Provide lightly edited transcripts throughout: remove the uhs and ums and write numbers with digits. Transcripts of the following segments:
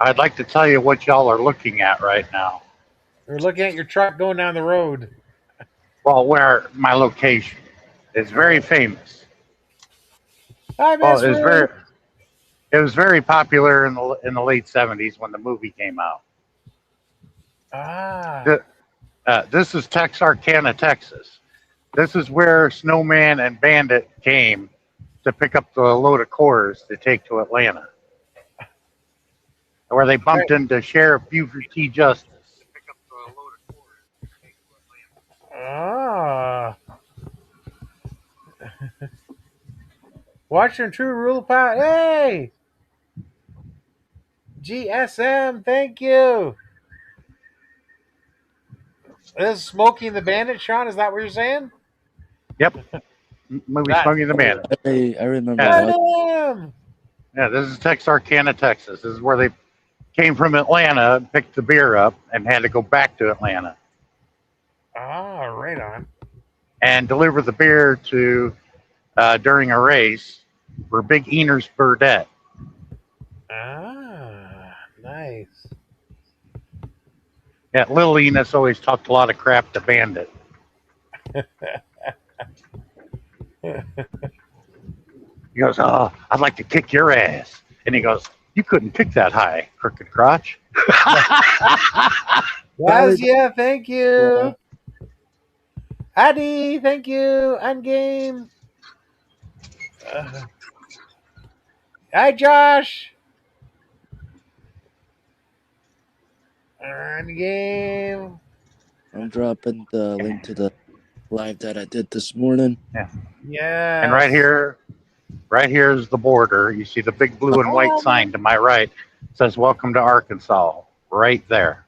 I'd like to tell you what y'all are looking at right now. We're looking at your truck going down the road. Well, where my location is very famous. Hi, Well, Miss Ruth. it was very popular in the late '70s when the movie came out. Ah, The, this is Texarkana, Texas. This is where Snowman and Bandit came to pick up the load of cores to take to Atlanta, where they bumped right. into Sheriff Buford T. Justice. Ah, watching True Rule Pot. Hey, GSM. Thank you. This is Smoking the Bandit, Sean. Is that what you're saying? Yep, movie That's Smokey the cool. Man. I remember Yeah, Right watching. on. yeah. This is Texarkana, Texas. This is where they came from Atlanta, picked the beer up, and had to go back to Atlanta Ah, right on. and deliver the beer to during a race for Big Enos Burdette. Ah, nice. Yeah, Little Enos always talked a lot of crap to Bandit. He goes, "Oh, I'd like to kick your ass," and he goes, "You couldn't kick that high, crooked crotch." Probably. Yeah, thank you. Well, Addy, thank you. I'm game. Uh, hi, Josh. I'm game. I'm dropping the link to the live that I did this morning. Yeah, and Yes. right here is the border. You see the big blue and white Oh, sign to my right. It says "Welcome to Arkansas." Right there.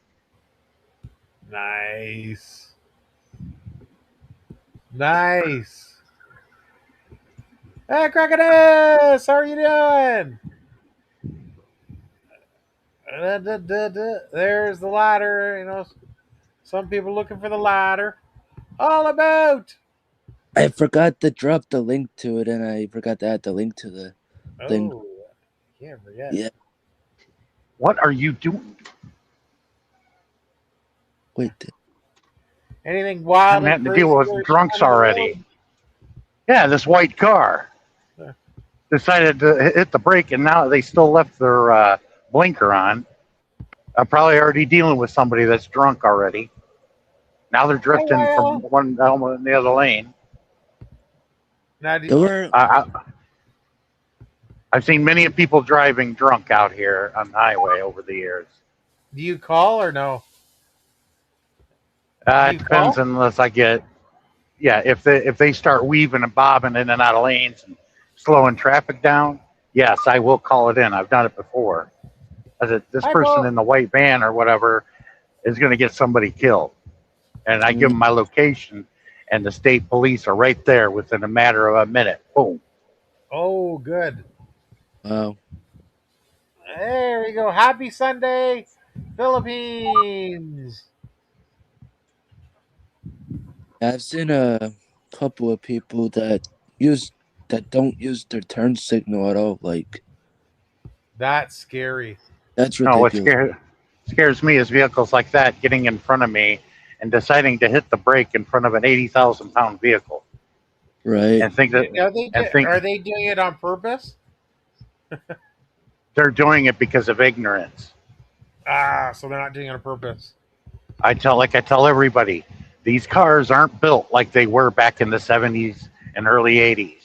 nice. Nice. Hey, Crocodile! How are you doing? There's the ladder. Some people looking for the ladder. All about. I forgot to drop the link to it, and I forgot to add the link to the thing. Oh, can't forget. Yeah. What are you doing? Wait. Anything wild I'm and having to deal crazy with going drunks on the already. road? Yeah, this white car decided to hit the brake, and now they still left their blinker on. I'm probably already dealing with somebody that's drunk already. Now they're Hey, drifting from Lyle. one element in the other lane. Now, There were. I, I've seen many people driving drunk out here on the highway over the years. do you call or no? Do It you depends call? unless I get yeah. If they start weaving and bobbing in and out of lanes and slowing traffic down, yes, I will call it in. I've done it before. This Hi, person Bo. in the white van or whatever is going to get somebody killed, and I give Mm, them my location, and the state police are right there within a matter of a minute. Boom. Oh, good. wow. There we go. Happy Sunday, Philippines. I've seen a couple of people use that don't use their turn signal at all. Like That's scary. that's No, ridiculous. scares me is vehicles like that getting in front of me and deciding to hit the brake in front of an 80,000 pound vehicle Right. and think that and think Are they doing it on purpose? they're doing it because of ignorance. Ah, so they're not doing it on purpose. I tell everybody, these cars aren't built like they were back in the 70s and early 80s.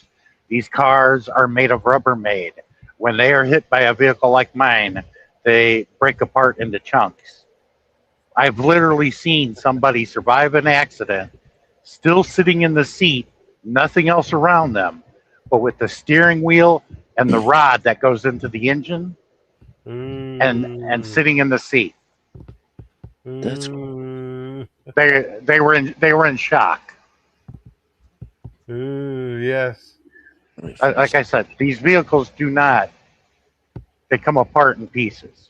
These cars are made of Rubbermaid. When they are hit by a vehicle like mine, they break apart into chunks. I've literally seen somebody survive an accident, still sitting in the seat, nothing else around them, but with the steering wheel and the rod that goes into the engine and Ooh, sitting in the seat. That's ooh, They were in shock. ooh. Yes. let me finish. Like I said, these vehicles do not. They come apart in pieces.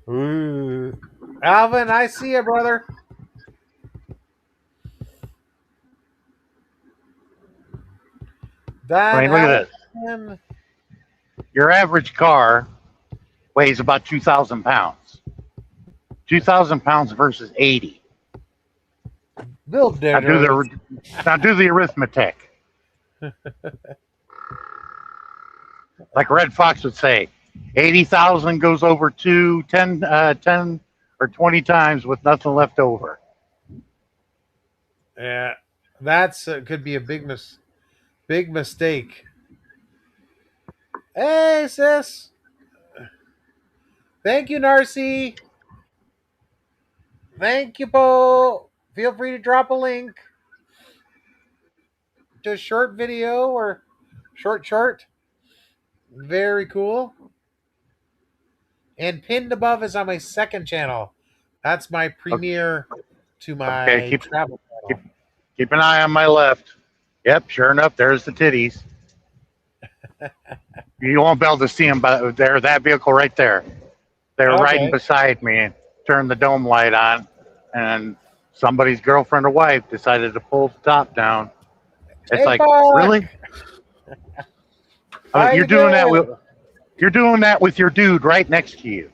Ooh. Alvin, I see you, brother. I Dan mean, look at this. Alvin. Your average car weighs about 2,000 pounds. 2,000 pounds versus 80. Build Now do digger. the now do the arithmetic. Like Red Fox would say, 80,000 goes over 10 or 20 times with nothing left over. Yeah, that's could be a big mistake. Hey, sis. Thank you, Narcy. Thank you, Bo. Feel free to drop a link to a short video or short chart. Very cool. And pinned above is on my second channel. That's my Okay, premiere to okay, my travel keep channel. keep an eye on my left. Yep, sure enough, there's the titties. You won't be able to see them, but they're that vehicle right there. They were riding Okay. beside me and turned the dome light on, and somebody's girlfriend or wife decided to pull the top down. It's Hey, like, Buck. really? How You're you doing that with doing? your dude right next to you.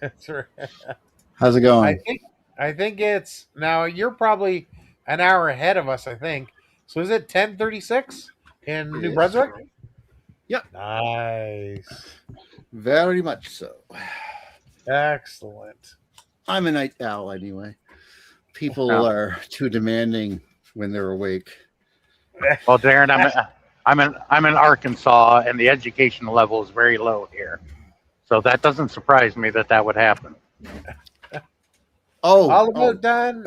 That's right. How's it I going? think I think it's now you're probably an hour ahead of us, I think. So is it 10:36 in New Yes. Brunswick? Yep, Nice. very much so. Excellent. I'm a night owl anyway. People Oh. are too demanding when they're awake. Well, Darren, I'm in Arkansas, and the education level is very low here, so that doesn't surprise me that would happen. Oh, All about done.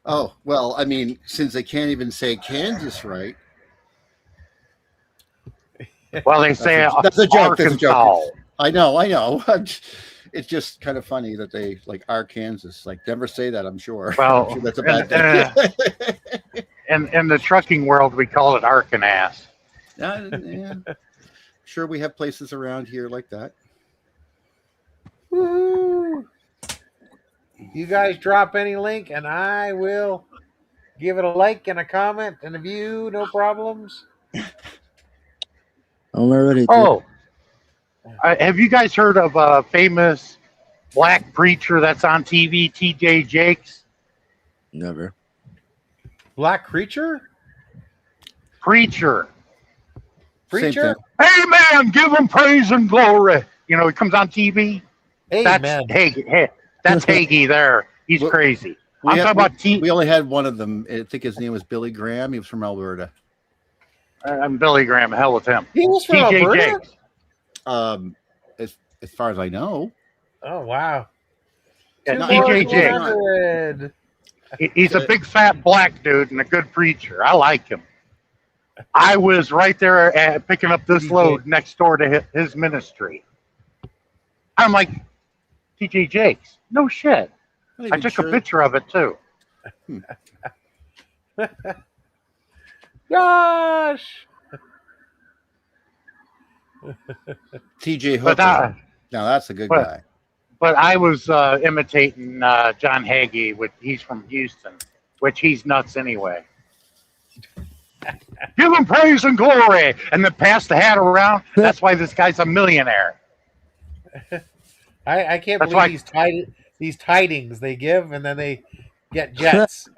oh, well, I mean, since they can't even say Kansas right, Well, they say that's a joke. That's a joke. Arkansas. I know. It's just kind of funny that they like Arkansas. Like, never say that. I'm sure. Well, I'm sure that's a and, bad thing. in the trucking world, we call it Arkansas. Yeah. Sure, we have places around here like that. Woo-hoo. You guys drop any link and I will give it a like and a comment and a view, no problems. I'm already doing. Oh, have you guys heard of a famous black preacher that's on TV, T.J. Jakes? Never. Black creature? Preacher. Preacher? Hey, man, give him praise and glory. You know, he comes on TV. That's Amen. That's Hagee there. He's Well, crazy. We, I'm had- talking about we only had one of them. I think his name was Billy Graham. He was from Alberta. I'm Billy Graham. Hell with him. He was from T.J. Alberta? Jakes. As far as I know, Oh, wow. Yeah, Two T.J. more Jakes. 100. He's a big fat black dude and a good preacher. I like him. I was right there picking up this T.J. load next door to his ministry. I'm like, T.J. Jakes. No shit. not I even took sure. a picture of it too. Gosh. T.J. But Hooker. Now that's a good but- guy. But I was imitating John Hagee. He's from Houston, which he's nuts anyway. Give him praise and glory, and then pass the hat around. That's why this guy's a millionaire. I can't That's believe these tidings they give and then they get jets.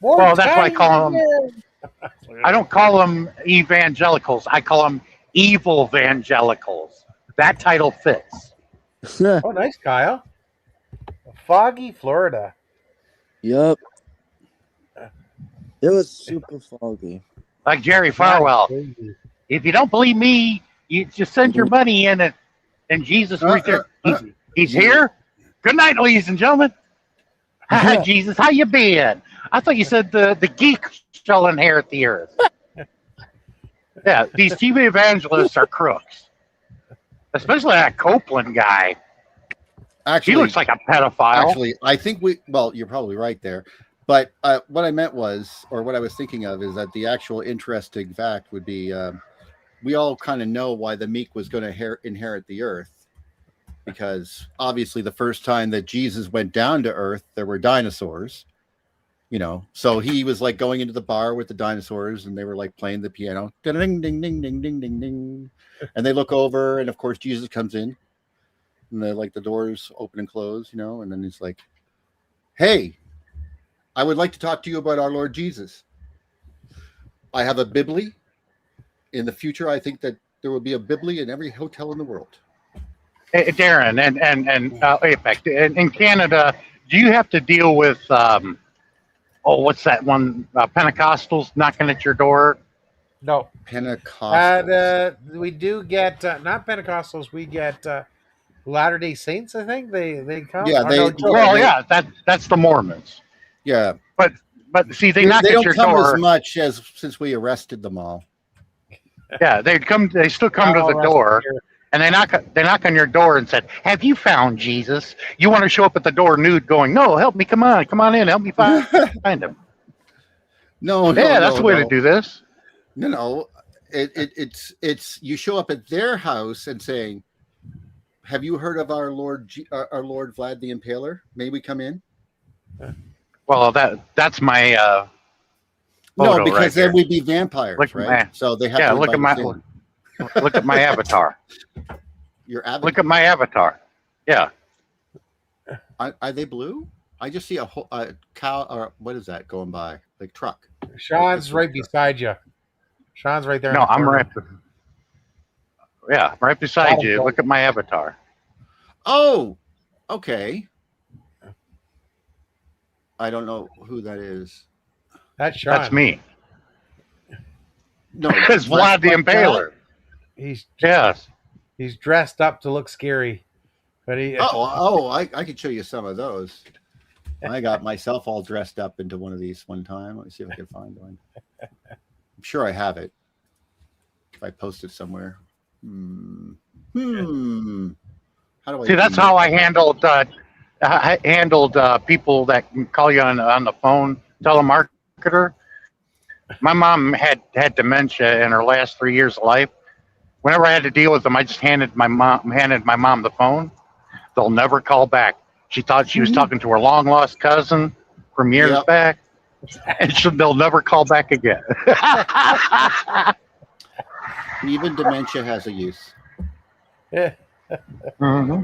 More Well, that's why I tidings call them. again. I don't call them evangelicals. I call them evil evangelicals. That title fits. Oh, nice, Kyle. Foggy, Florida. Yup. It was super foggy. Like Jerry Farwell. Crazy. If you don't believe me, you just send your money in it, and Jesus returns. He's here. Good night, ladies and gentlemen. Hi, Jesus. How you been? I thought you said the geek shall inherit the earth. Yeah, these TV evangelists are crooks, especially that Copeland guy. Actually, He looks like a pedophile. Actually, I think you're probably right there. But what I meant was, or what I was thinking of, is that the actual interesting fact would be we all kind of know why the meek was going to inherit the earth. Because obviously, the first time that Jesus went down to earth, there were dinosaurs. you know. So he was like going into the bar with the dinosaurs, and they were like playing the piano, ding ding ding ding ding ding ding ding, and they look over, and of course Jesus comes in, and the doors open and close, you know, and then he's like, "Hey, I would like to talk to you about our Lord Jesus. I have a Bibli. In the future, I think that there will be a Bibli in every hotel in the world." Hey, Darren, and Apex, in Canada, do you have to deal with what's that one? Pentecostals knocking at your door? No. Pentecostals. We do get not Pentecostals. We get Latter Day Saints. I think they come. Yeah, Or they. no, Well, yeah, that's the Mormons. Yeah, But see, they knock they at don't your come door. as much as since we arrested them all. Yeah, they come. They still come to the door, and they knock on your door and said, "Have you found Jesus?" You want to show up at the door nude, going, "No, help me! Come on in, help me find him." No, Yeah, that's the way to do this. No. It's you show up at their house and saying, "Have you heard of our Lord Vlad the Impaler? May we come in?" Well, that's my photo No, because right then here. we'd be vampires, Look right? So they have to look at invite my us in. look at my avatar. Your avatar. Look at my avatar. Yeah. Are they blue? I just see a cow, or what is that going by? Like truck. Sean's right beside you. Sean's right there. No, I'm right. Yeah, right beside you. Bottom Look at my avatar. Oh, okay. I don't know who that is. That's Sean. That's me. No, It's Vlad the Impaler. He's Yes. he's dressed up to look scary, but he. I could show you some of those. I got myself all dressed up into one of these one time. Let me see if I can find one. I'm sure I have it. If I post it somewhere. How do I See? That's how I handled people that call you on the phone, telemarketer. My mom had dementia in her last 3 years of life. Whenever I had to deal with them, I just handed my mom the phone. They'll never call back. She thought she was talking to her long lost cousin from years back, and they'll never call back again. Even dementia has a use. Mm-hmm.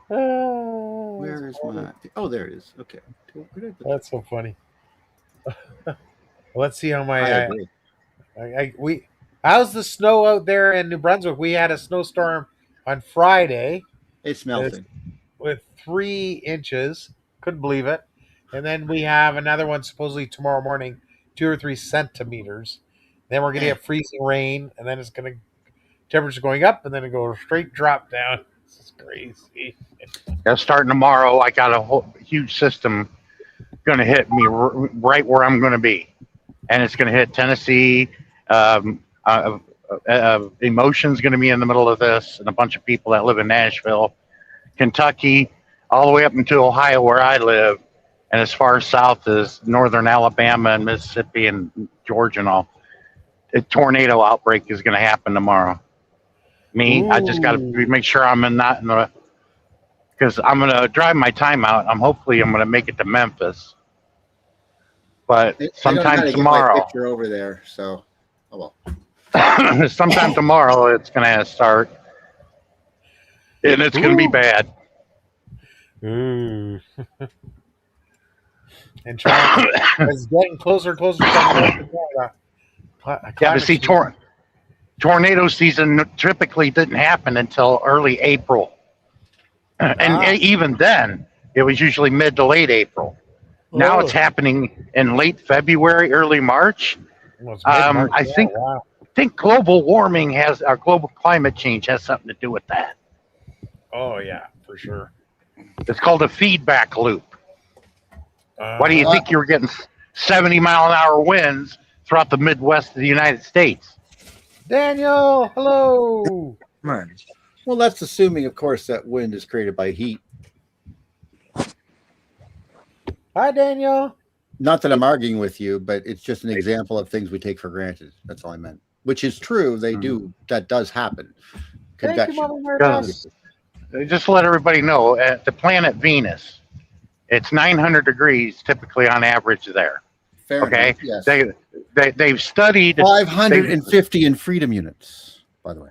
Where is my? Oh, there it is. Okay, that's so funny. Let's see how my. I agree. How's the snow out there in New Brunswick? We had a snowstorm on Friday. It's melting. With 3 inches. Couldn't believe it. And then we have another one supposedly tomorrow morning, 2 or 3 centimeters. Then we're going to get freezing rain, and then it's going to temperature going up, and then it goes straight drop down. This is crazy. Yeah, starting tomorrow, I got a whole huge system going to hit me right where I'm going to be, and it's going to hit Tennessee. Emotion's going to be in the middle of this, and a bunch of people that live in Nashville, Kentucky, all the way up into Ohio where I live, and as far south as northern Alabama and Mississippi and Georgia and all. A tornado outbreak is going to happen tomorrow. I just got to make sure I'm not in the, because I'm going to drive my time out. I'm going to make it to Memphis, but sometime tomorrow. Get my picture over there, so oh well. Sometime tomorrow it's going to start, and it's going to be bad. And it's getting closer and closer to Yeah, but see, tornado season typically didn't happen until early April. And even then, it was usually mid to late April. Now it's happening in late February, early March. I think global warming global climate change has something to do with that. Oh, yeah, for sure. It's called a feedback loop. Why do you think you were getting 70-mile-an-hour winds throughout the Midwest of the United States? Daniel, hello. Man. Well, that's assuming, of course, that wind is created by heat. Hi, Daniel. Not that I'm arguing with you, but it's just an example of things we take for granted. That's all I meant. Which is true. They do. That does happen. Convection. Just to let everybody know, the planet Venus It's 900 degrees typically on average there. Okay, Fahrenheit, yes. they've studied 550 in freedom units, by the way.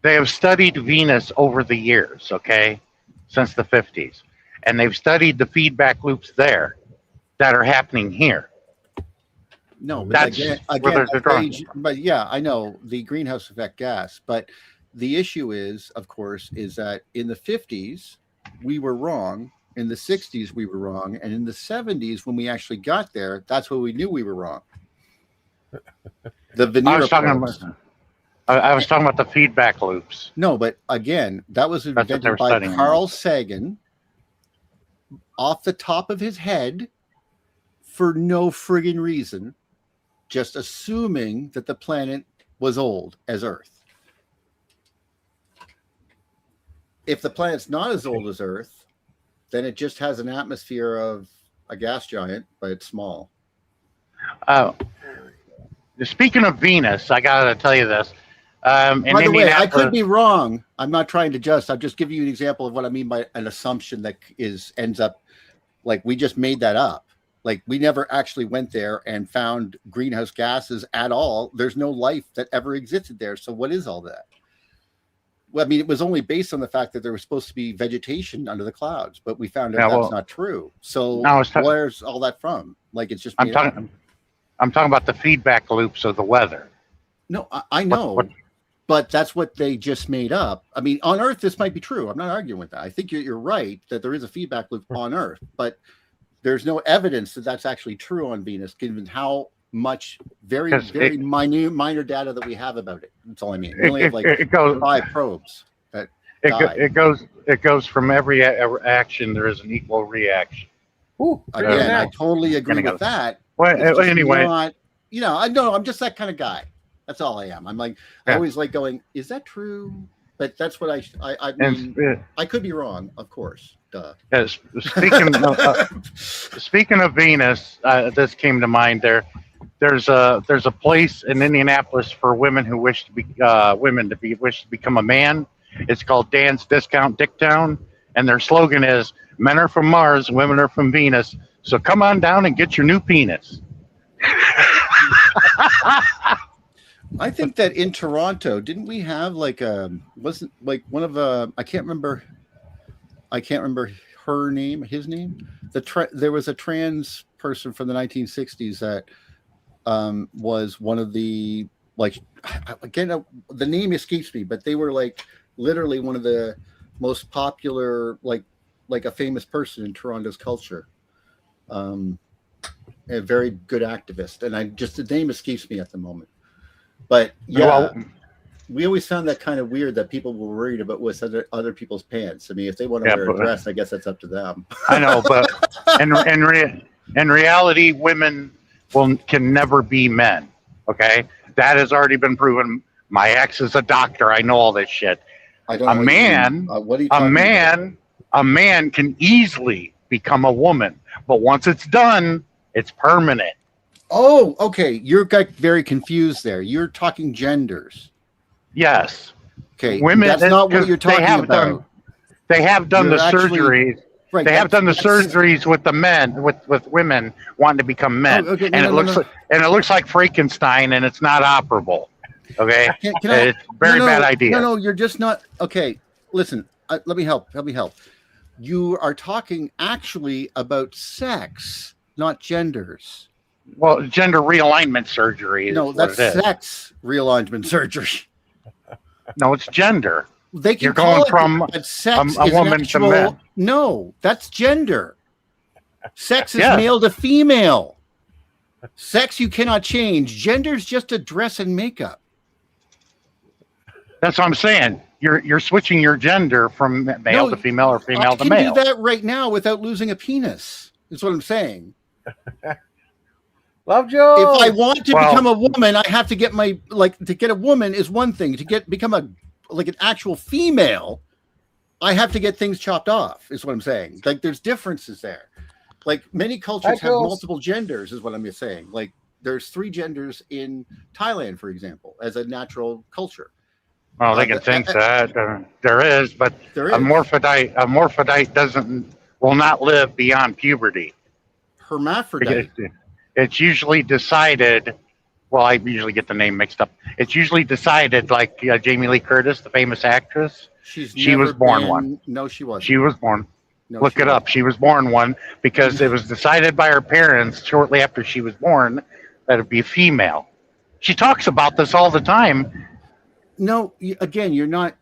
they have studied Venus over the years. Okay, since the 50s, and they've studied the feedback loops there that are happening here. No, but That's again, where there's a drawing. but yeah, I know the greenhouse effect gas, but the issue is, of course, is that in the 50s we were wrong, in the 60s we were wrong, and in the 70s when we actually got there, that's when we knew we were wrong. The I was talking probes. about. I was talking about the feedback loops. No, but again, that was That's what they invented were by studying. Carl Sagan off the top of his head for no friggin' reason, just assuming that the planet was old as Earth. If the planet's not as old as Earth, then it just has an atmosphere of a gas giant, but it's small. Speaking of Venus, I gotta tell you this. By the way, I could be wrong. I'm not trying to just. I'm just giving you an example of what I mean by an assumption that ends up like we just made that up. Like we never actually went there and found greenhouse gases at all. There's no life that ever existed there. So what is all that? Well, I mean, it was only based on the fact that there was supposed to be vegetation under the clouds, but we found out that's not true. So where's all that from? Like it's just. I'm talking about the feedback loops of the weather. No, I know. But that's what they just made up. I mean, on Earth, this might be true. I'm not arguing with that. I think you're right that there is a feedback loop on Earth, but there's no evidence that that's actually true on Venus, given how much very minor data that we have about it. That's all I mean. We only have like 5 probes. It goes from every action. There is an equal reaction. Ooh, again, I totally agree with that. Well, anyway, I'm just that kind of guy. That's all I am. I'm like, I always like going, is that true? But that's what I mean. I could be wrong, of course. Duh. Speaking of Venus, this came to mind. There's a place in Indianapolis for women who wish to become a man. It's called Dan's Discount Dicktown, and their slogan is "Men are from Mars, women are from Venus. So come on down and get your new penis." I think that in Toronto, didn't we have wasn't like one of I can't remember his name. There was a trans person from the 1960s that was one of the again the name escapes me, but they were like literally one of the most popular like a famous person in Toronto's culture. A very good activist, and the name escapes me at the moment. But we always found that kind of weird that people were worried about what's other people's pants. I mean, if they want to wear a dress, I guess that's up to them. I know, but in reality, women can never be men. Okay, that has already been proven. My ex is a doctor. I know all this shit. I don't know a man can easily become a woman, but once it's done, it's permanent. Oh, okay. You're very confused there. You're talking genders. Yes. Okay. Women. That's not what you're talking about. They have done the surgeries. Right, they have done the surgeries with the men, with women wanting to become men, it looks like Frankenstein, and it's not operable. Okay, it's a very bad idea. No, you're just not. Okay, listen. Let me help. You are talking actually about sex, not genders. Well, gender realignment surgery. No, that's sex realignment surgery. No, it's gender. They can You're going from sex a woman to men. No, that's gender. Sex is male to female. Sex you cannot change. Gender's just a dress and makeup. That's what I'm saying. You're switching your gender from male to female or female to male. I can do that right now without losing a penis. Is what I'm saying. Love Joe. If I want to become a woman, I have to get to get a woman is one thing. To become an actual female, I have to get things chopped off. Is what I'm saying. Like there's differences there. Like many cultures have multiple genders. Is what I'm saying. Like there's 3 genders in Thailand, for example, as a natural culture. Well, they can think that there is, but a morphodite doesn't will not live beyond puberty. Hermaphrodite. It's usually decided. Well, I usually get the name mixed up. It's usually decided, like Jamie Lee Curtis, the famous actress. She was born one. No, she wasn't. She was born. No, Look she it up. wasn't. She was born one because it was decided by her parents shortly after she was born that it'd be female. She talks about this all the time. No, again, you're not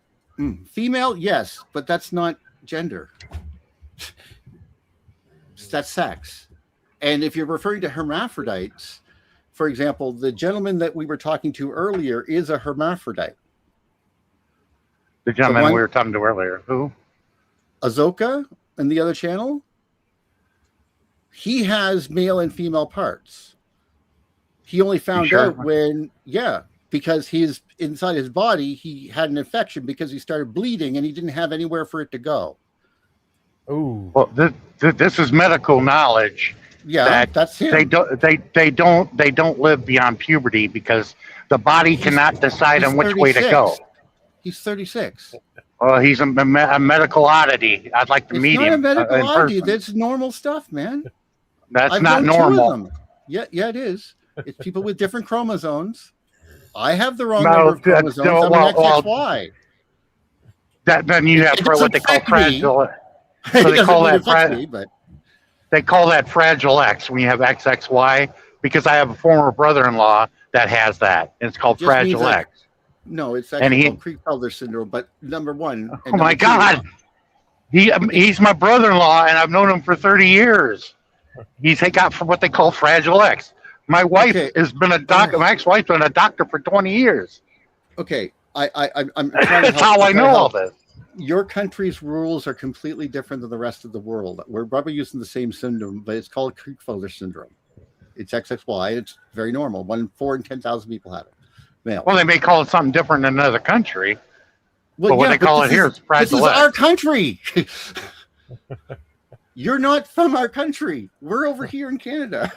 female. Yes, but that's not gender. That's sex. And if you're referring to hermaphrodites, for example, the gentleman that we were talking to earlier is a hermaphrodite. The gentleman we were talking to earlier. Who? Azoka and the other channel. He has male and female parts. He only found out when, because he's inside his body, he had an infection because he started bleeding and he didn't have anywhere for it to go. Oh, well, this is medical knowledge. Yeah, that's him. They don't live beyond puberty because the body cannot decide on which way to go. He's 36. Well, he's a medical oddity. I'd like to meet him. It's not a medical oddity. Person. That's normal stuff, man. That's not normal. Yeah, it is. It's people with different chromosomes. I have the wrong number of chromosomes. I'm an XXY. Then you have what they call fragile. So they call that they call that fragile X when you have XXY, because I have a former brother-in-law that has that. And it's called fragile X. No, it's actually called Kriegfelder syndrome. But number one. Oh my God, he's my brother-in-law, and I've known him for 30 years. He's got what they call fragile X. My wife has been a doctor. My ex-wife's been a doctor for 20 years. Okay, I'm trying to That's how I know all this. Your country's rules are completely different than the rest of the world. We're probably using the same syndrome, but it's called Kriegfelder syndrome. It's XXY. It's very normal. 4 in 10,000 people have it. Male. Well, they may call it something different in another country. Well, but what they call it here is fragile X. This is our country. You're not from our country. We're over here in Canada.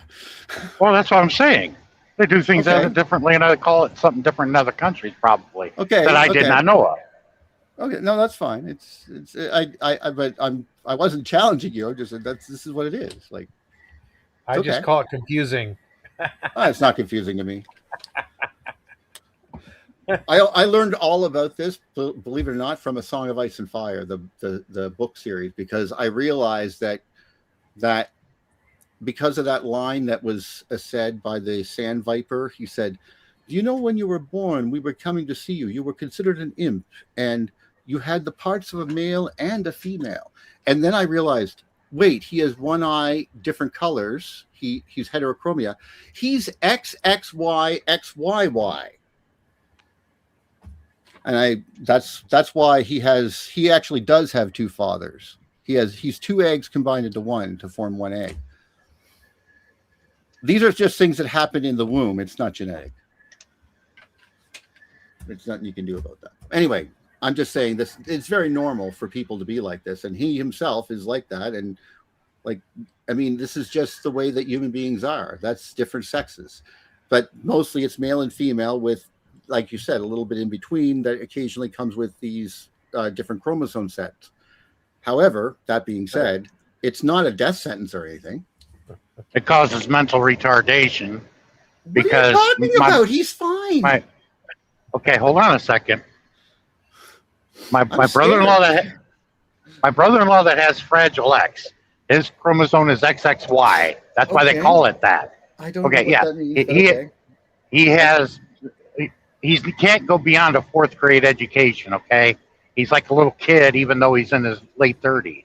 Well, that's what I'm saying. They do things differently, and I call it something different in other countries, probably. Okay. That I did not know of. Okay, no, that's fine. But I wasn't challenging you. I just said this is what it is. Like, I just call it confusing. It's not confusing to me. I learned all about this, believe it or not, from A Song of Ice and Fire, the book series, because I realized that because of that line that was said by the Sand Viper, he said, "Do you know when you were born, we were coming to see you. You were considered an imp, and you had the parts of a male and a female." And then I realized, wait, he has one eye, different colors. He's heterochromia. He's XXY. And that's why he actually does have two fathers. He's two eggs combined into one to form one egg. These are just things that happen in the womb. It's not genetic. There's nothing you can do about that. Anyway, I'm just saying this. It's very normal for people to be like this, and he himself is like that. And this is just the way that human beings are. That's different sexes, but mostly it's male and female with, like you said, a little bit in between that occasionally comes with these different chromosome sets. However, that being said, it's not a death sentence or anything. It causes mental retardation because what are you talking about? He's fine. Okay, hold on a second. My brother-in-law that has fragile X, his chromosome is XXY. That's why they call it that. I don't know what that means. He can't go beyond a 4th grade education, okay? He's like a little kid, even though he's in his late 30s.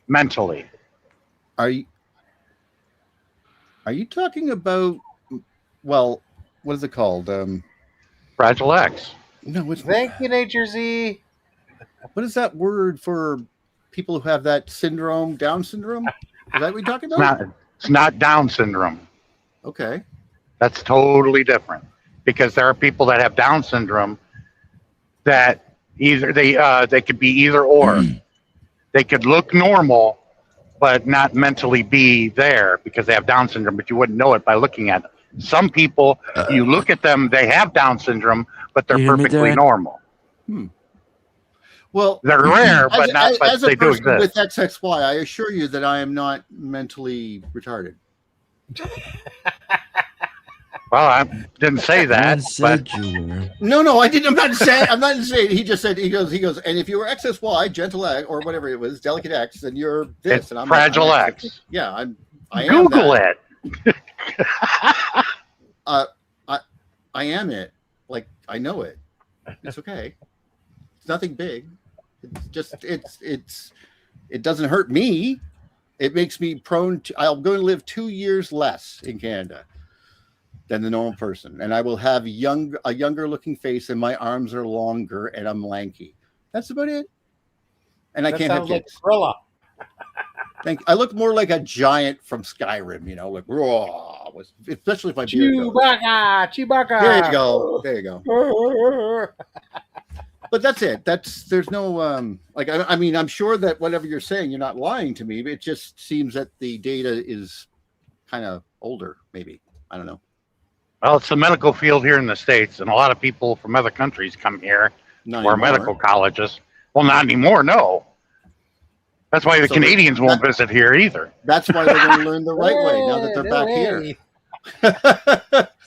Mentally. Are you talking about, well, what is it called? Fragile X. No, it's Thank you, Nature Z. What is that word for people who have that syndrome, Down syndrome? Is that what we're talking about? It's not Down syndrome. Okay. That's totally different. Because there are people that have Down syndrome that either they could be either or. They could look normal, but not mentally be there because they have Down syndrome, but you wouldn't know it by looking at them. Some people, you look at them, they have Down syndrome, but they're perfectly normal. Well, They're rare, but as a they do person with exist. XXY, I assure you that I am not mentally retarded. Well, I didn't say No one that, said but you were. No, I didn't. I'm not saying. I'm not saying. He just said. He goes. And if you were XSY, gentle X, or whatever it was, delicate X, then you're this. it's And I'm like, Fragile I'm X. yeah, I am Google that. it. I am it. Like I know it. It's okay. It's nothing big. It's just it doesn't hurt me. It makes me prone to. I'm going to live 2 years less in Canada than the normal person, and I will have a younger looking face, and my arms are longer, and I'm lanky. That's about it. And I can't have like kids. Gorilla. I look more like a giant from Skyrim, like raw, especially if my beard goes. Chewbacca. There you go. But that's it. There's no like I mean I'm sure that whatever you're saying, you're not lying to me. But it just seems that the data is kind of older. Maybe I don't know. Well, it's the medical field here in the States, and a lot of people from other countries come here Not or anymore. medical colleges. Well, not anymore, no. That's why the Canadians won't visit here either. That's why they're going to learn the right way now that they're back here.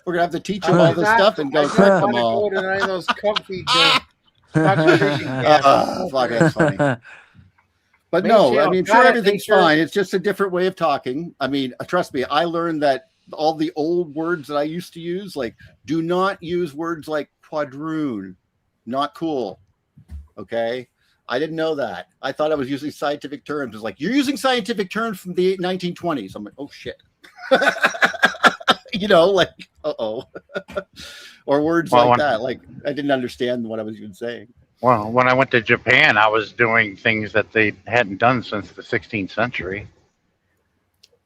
We're going to have to teach them all this stuff and go through them all. Those comfy Fuck, that's funny. But no, I mean, sure, everything's fine. It's just a different way of talking. I mean, trust me, I learned that all the old words that I used to use, like, do not use words like quadroon. Not cool. Okay? I didn't know that. I thought I was using scientific terms. It's like, you're using scientific terms from the 1920s. I'm like, oh, shit. Like, uh-oh. Or words like that. Like, I didn't understand what I was even saying. Well, when I went to Japan, I was doing things that they hadn't done since the 16th century.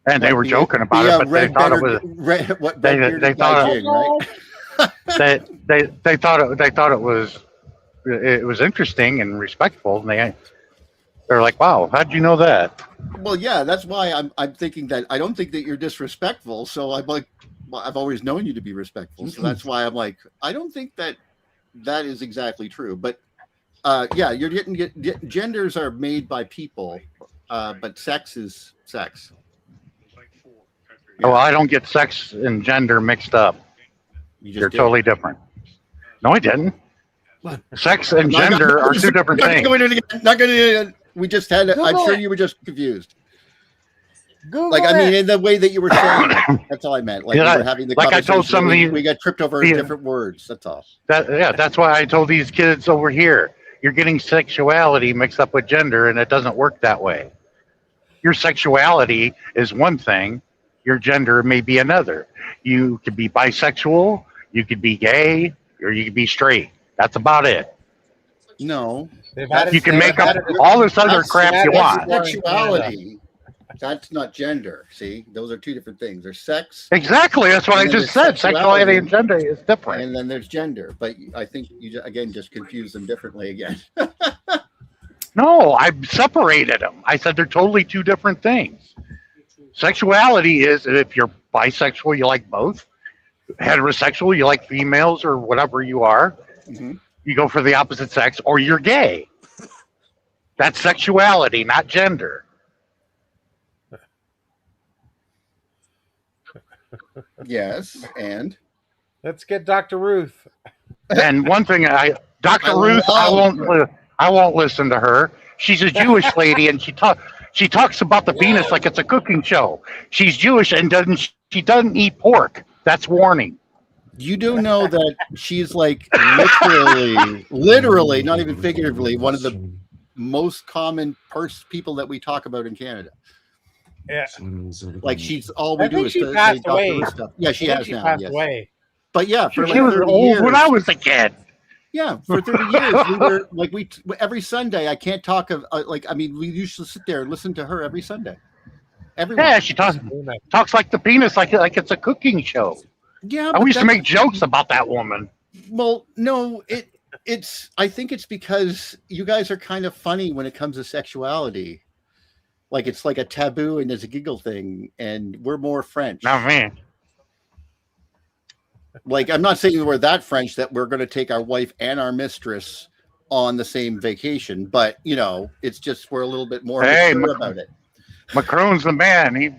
And they were joking about it, but they thought it was. They thought it was interesting and respectful, and they're like, "Wow, how'd you know that?" Well, yeah, that's why I'm thinking that I don't think that you're disrespectful. So I'm like, I've always known you to be respectful, so that's why I'm like, I don't think that is exactly true. But yeah, you're getting genders are made by people, but sex is sex. Yeah. Well, I don't get sex and gender mixed up. They're totally different. No, I didn't. What? Sex and gender are two different things. Not going to. We just had. I'm sure you were just confused. Google I mean, in the way that you were saying it, that's all I meant. Like we were having the conversation. I told some of these, we got tripped over different words. That's all. That's why I told these kids over here, you're getting sexuality mixed up with gender, and it doesn't work that way. Your sexuality is one thing. Your gender may be another. You could be bisexual, you could be gay, or you could be straight. That's about it. No. You can make up all this other crap you want. Sexuality. That's not gender. See, those are two different things. There's sex. Exactly. That's what I just said. Sexuality and gender is different. And then there's gender. But I think you, again, just confuse them differently again. No, I separated them. I said they're totally two different things. Sexuality is if you're bisexual, you like both. Heterosexual, you like females or whatever you are. Mm-hmm. You go for the opposite sex, or you're gay. That's sexuality, not gender. Yes, and let's get Dr. Ruth. And one thing, Dr. Ruth, I won't listen to her. She's a Jewish lady, and she talks about the penis like it's a cooking show. She's Jewish and she doesn't eat pork. That's warning. You do know that she's like literally, not even figuratively, one of the most common people that we talk about in Canada. Yeah, like she's all we do is say Dr. Ruth stuff. Yeah, she has now. Passed away. But yeah, for she was old years, when I was a kid. Yeah, for 30 years we were like every Sunday. I can't talk of we used to sit there and listen to her every Sunday. Everyone. Yeah, she talks like the penis, like it's a cooking show. Yeah, I used to make jokes about that woman. Well, no, it's. I think it's because you guys are kind of funny when it comes to sexuality. Like it's like a taboo and it's a giggle thing, and we're more French. Not me. Like I'm not saying we're that French that we're going to take our wife and our mistress on the same vacation, but it's just we're a little bit more Hey, mature about it. Macron's the man. He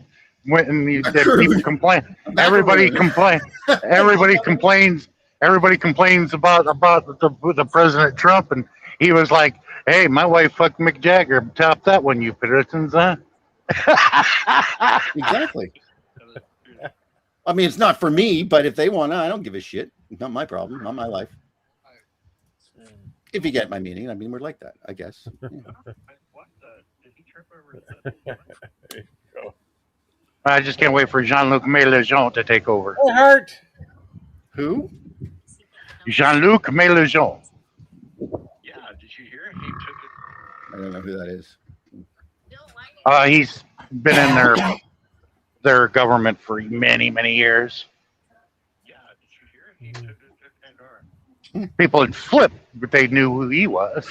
went and Macron. people complain. Everybody complain. Everybody complains. Everybody complains about the President Trump, and he was like, "Hey, my wife fucked Mick Jagger. Top that one, you Puritans, huh?" Exactly. I mean, it's not for me, but if they want to, I don't give a shit. Not my problem. Not my life. If you get my meaning, I mean, we're like that, I guess. Yeah. I just can't wait for Jean-Luc Mélenchon to take over. Oh, Hart. Who? Jean-Luc Mélenchon. Yeah, did you hear? He took it. I don't know who that is. He's been in their government for many, many years. Yeah, did you hear? He took it to Pandora. People had flipped, but they knew who he was.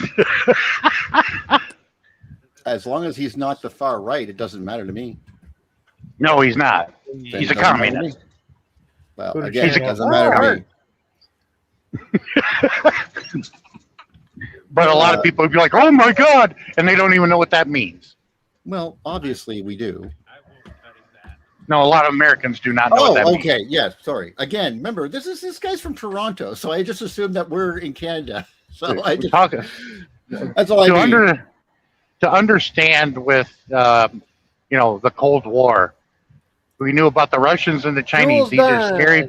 As long as he's not the far right, it doesn't matter to me. No, he's not. Then He's it a doesn't matter to communist. me. Well, Who did again, you it know? doesn't matter to me. But a lot of people would be like, "Oh my God," and they don't even know what that means. Well, obviously we do. I won't study that. No, a lot of Americans do not know what that Oh, means. okay. Yeah, sorry. Again, remember, this guy's from Toronto, so I just assumed that we're in Canada. So I just, that's all I mean. To understand with the Cold War, we knew about the Russians and the Chinese. These are scary.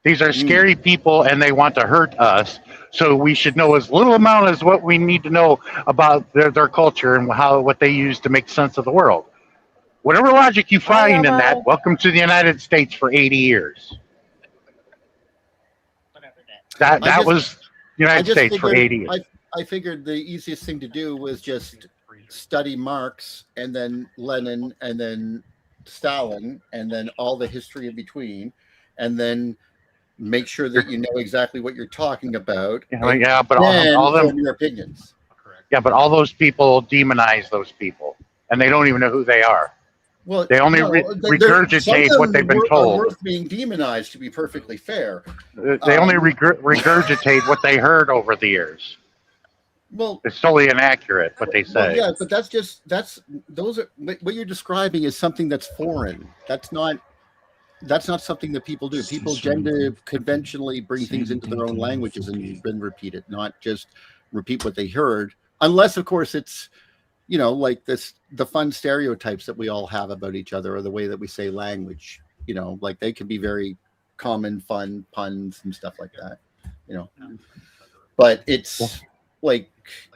These are scary people, and they want to hurt us. So we should know as little amount as what we need to know about their culture and what they use to make sense of the world. Whatever logic you find in that, welcome to the United States for 80 years. That was United States for 80 years. I figured the easiest thing to do was just study Marx and then Lenin and then Stalin and then all the history in between, and then make sure that you know exactly what you're talking about. Yeah, but all them your opinions. Yeah, but all those people demonize those people, and they don't even know who they are. Well, they only regurgitate what they've been told. Worth being demonized, to be perfectly fair. They only regurgitate what they heard over the years. Well, it's totally inaccurate what they say. Well, yeah, but those are what you're describing is something that's foreign. That's not something that people do. People tend to conventionally bring things into their own languages and then repeat it, not just repeat what they heard, unless of course it's like the fun stereotypes that we all have about each other, or the way that we say language, like they can be very common, fun puns and stuff like that, but it's like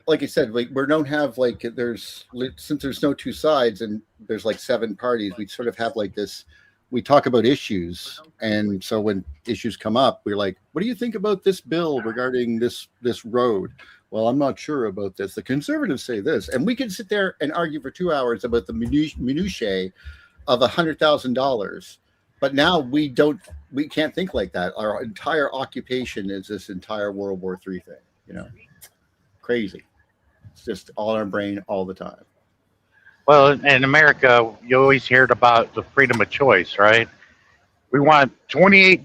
I said, like we don't have since there's no two sides and there's like 7 parties, we sort of have like this, we talk about issues. And so when issues come up, we're like, what do you think about this bill regarding this road? Well, I'm not sure about this. The conservatives say this, and we can sit there and argue for 2 hours about the minutiae of $100,000. But now we can't think like that. Our entire occupation is this entire World War III thing, crazy. It's just all in our brain all the time. Well, in America, you always heard about the freedom of choice, right? We want 28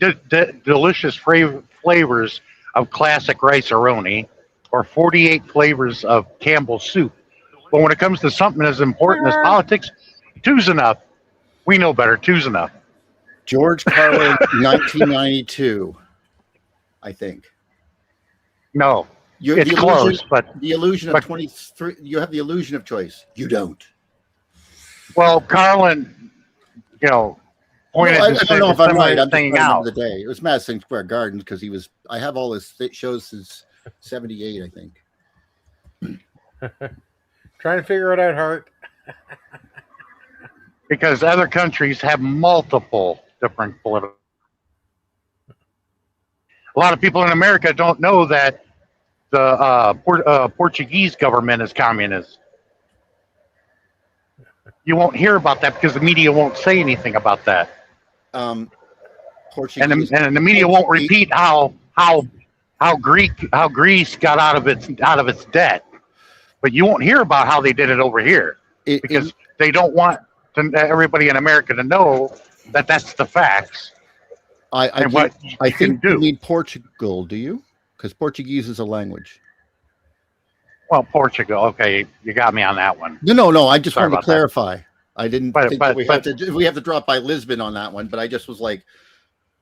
delicious flavors of classic rice-a-roni, or 48 flavors of Campbell's soup. But when it comes to something as important as politics, 2's enough. We know better. 2's enough. George Carlin, 1992, I think. No, it's close, but the illusion of 23. You have the illusion of choice. You don't. Well, Carlin, pointed I don't know if I'm right. I'm thing just out. The day it was Madison Square Gardens because he was. I have all his shows since '78, I think. Trying to figure it out, Hart. Because other countries have multiple different political. A lot of people in America don't know that the Portuguese government is communist. You won't hear about that because the media won't say anything about that. Portuguese, and the media won't repeat how Greece got out of its debt, but you won't hear about how they did it over here because they don't want everybody in America to know that that's the facts. I think you mean Portugal, do you? Because Portuguese is a language. Well, Portugal. Okay, you got me on that one. No. I just Sorry wanted to about that. clarify. I didn't But- think but- that we but- have to drop by Lisbon on that one, but I just was like,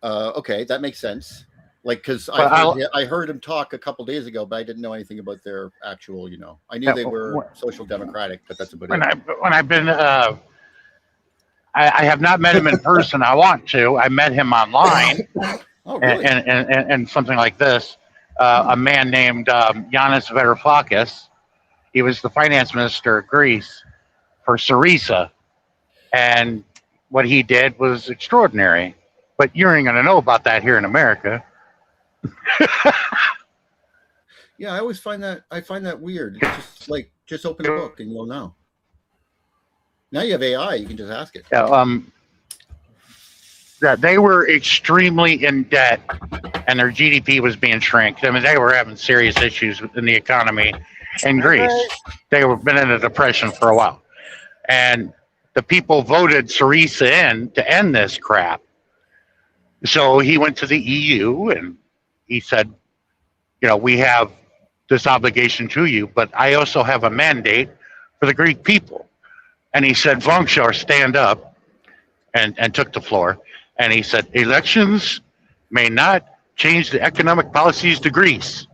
okay, that makes sense. Like, because But I heard him talk a couple days ago, but I didn't know anything about their actual. I knew Yeah, they were social democratic, but that's about when it. I've been, I have not met him in person. I want to. I met him online, Oh, really? and something like this. A man named Yanis Varoufakis. He was the finance minister of Greece for Syriza, and what he did was extraordinary. But you ain't gonna know about that here in America. Yeah, I always find that weird. It's just open the book and you'll know. Now you have AI, you can just ask it. That they were extremely in debt, and their GDP was being shrinked. I mean, they were having serious issues in the economy in Greece. They were been in a depression for a while, and the people voted Syriza in to end this crap. So he went to the EU and he said, we have this obligation to you, but I also have a mandate for the Greek people. And he said, Vongshar, stand up, and took the floor. And he said, elections may not change the economic policies to Greece.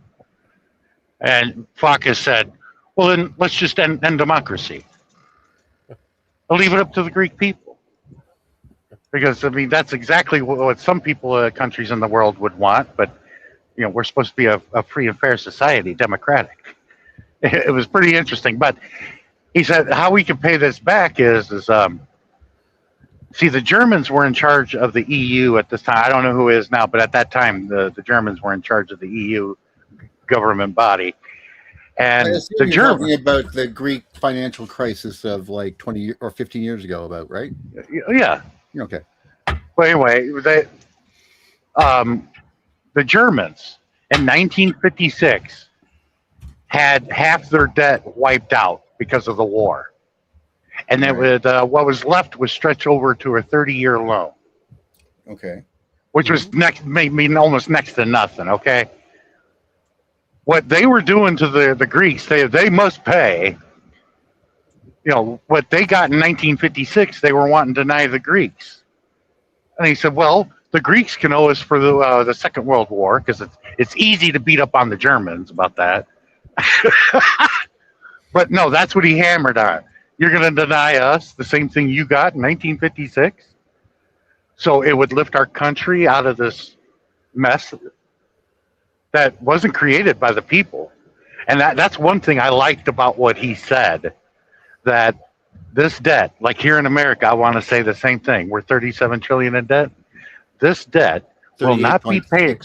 And Fakis said, well, then let's just end democracy. I'll leave it up to the Greek people. Because, I mean, that's exactly what some people, countries in the world would want. But, we're supposed to be a free and fair society, democratic. It was pretty interesting. But he said how we can pay this back is see, the Germans were in charge of the EU at this time. I don't know who is now, but at that time, the Germans were in charge of the EU government body. And I assume the you're Germans, talking about the Greek financial crisis of like 20 or 15 years ago, right? yeah. Okay. But anyway, the Germans in 1956 had half their debt wiped out because of the war. And then what was left was stretched over to a 30-year loan. Okay. Which was made almost next to nothing, okay? What they were doing to the Greeks, they must pay. What they got in 1956, they were wanting to deny the Greeks. And he said, well, the Greeks can owe us for the Second World War, because it's easy to beat up on the Germans about that. But no, that's what he hammered on. You're going to deny us the same thing you got in 1956? So it would lift our country out of this mess that wasn't created by the people. And that's one thing I liked about what he said, that this debt, like here in America, I want to say the same thing. We're 37 trillion in debt. This debt will not be paid.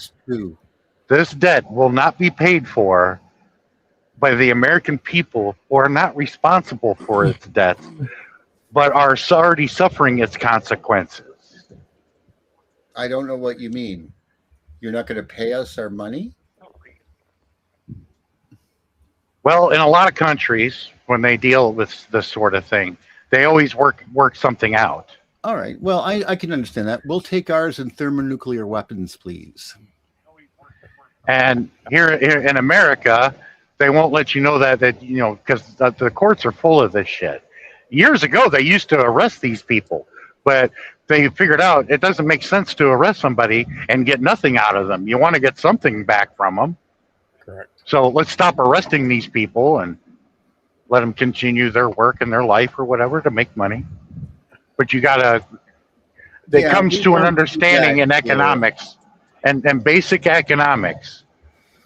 This debt will not be paid for by the American people, who are not responsible for its debts, but are already suffering its consequences. I don't know what you mean. You're not going to pay us our money? Well, in a lot of countries, when they deal with this sort of thing, they always work something out. All right. Well, I can understand that. We'll take ours in thermonuclear weapons, please. And here in America, they won't let you know that because the courts are full of this shit. Years ago, they used to arrest these people, but they figured out it doesn't make sense to arrest somebody and get nothing out of them. You want to get something back from them. Correct. So let's stop arresting these people and let them continue their work and their life or whatever to make money. But you gotta. It comes to an understanding in economics and basic economics.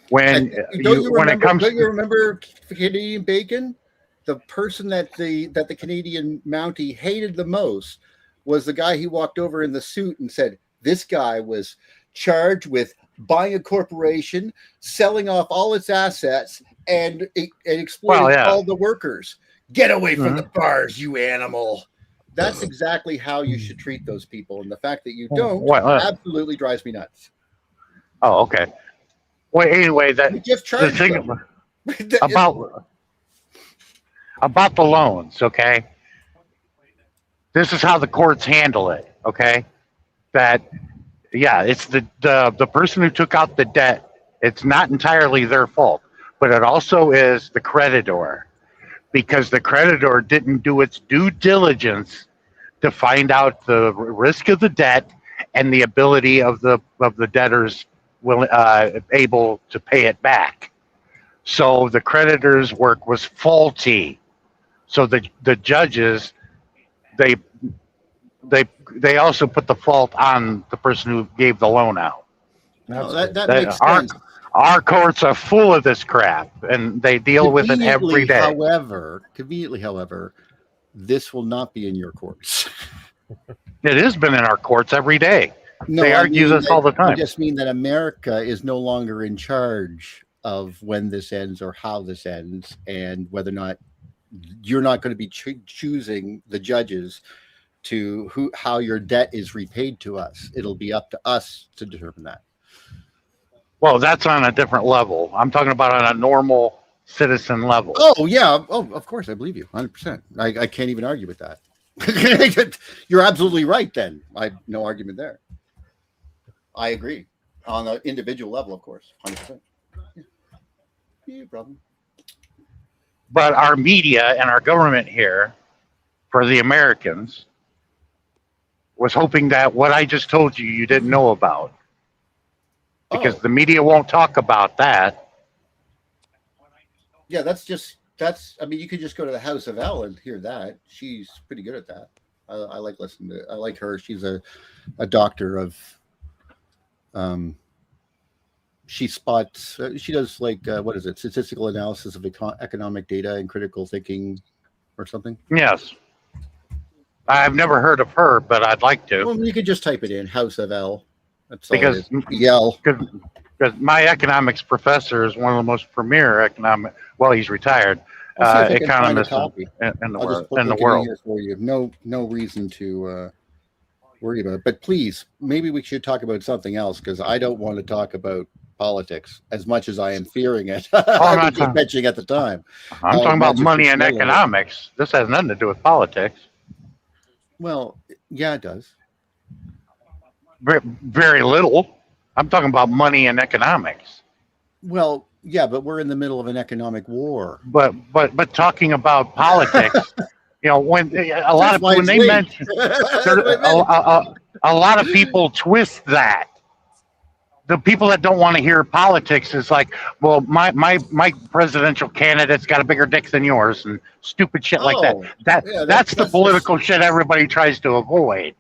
When it comes, don't you remember Canadian bacon? The person that the Canadian Mountie hated the most was the guy he walked over in the suit and said, this guy was charged with buying a corporation, selling off all its assets, and exploiting all the workers. Get away from the bars, you animal. That's exactly how you should treat those people. And the fact that you don't absolutely drives me nuts. Oh, okay. Well, anyway, the thing about the loans, okay? This is how the courts handle it, okay? That, it's the person who took out the debt. It's not entirely their fault. but it also is the creditor, because the creditor didn't do its due diligence to find out the risk of the debt and the ability of the debtors able to pay it back. So the creditor's work was faulty. So the judges, they they they also put the fault on the person who gave the loan out. No, that makes Our sense. our courts are full of this crap, and they deal with it every day. Conveniently, however, this will not be in your courts. It has been in our courts every day. No, They argue this all the time. I just mean that America is no longer in charge of when this ends or how this ends, and whether or not you're not going to be choosing the judges to how your debt is repaid to us. It'll be up to us to determine that. Well, that's on a different level. I'm talking about on a normal citizen level. Oh yeah, of course, I believe you 100%. I can't even argue with that. You're absolutely right. Then I have no argument there. I agree on an individual level, of course, 100%. Yeah, problem. But our media and our government here, for the Americans, was hoping that what I just told you, you didn't know about. Because the media won't talk about that. Yeah, I mean, you could just go to the House of L and hear that. She's pretty good at that. I like listening to it. I like her. She's a doctor of, she spots, she does like, what is it? Statistical analysis of economic data and critical thinking or something. Yes. I've never heard of her, but I'd like to. Well, you could just type it in, House of L. That's because my economics professor is one of the most premier economic. Well, he's retired economists in the world. For you. No reason to worry about it. But please, maybe we should talk about something else, because I don't want to talk about politics as much as I am fearing it. I was just mentioning at the time. I'm talking about money and economics. This has nothing to do with politics. Well, yeah, it does. Very little. I'm talking about money and economics. Well, yeah, but we're in the middle of an economic war. But talking about politics, when a lot of when they mention a lot of people twist that. The people that don't want to hear politics is like, well, my presidential candidate's got a bigger dick than yours, and stupid shit like that. That's the political shit everybody tries to avoid.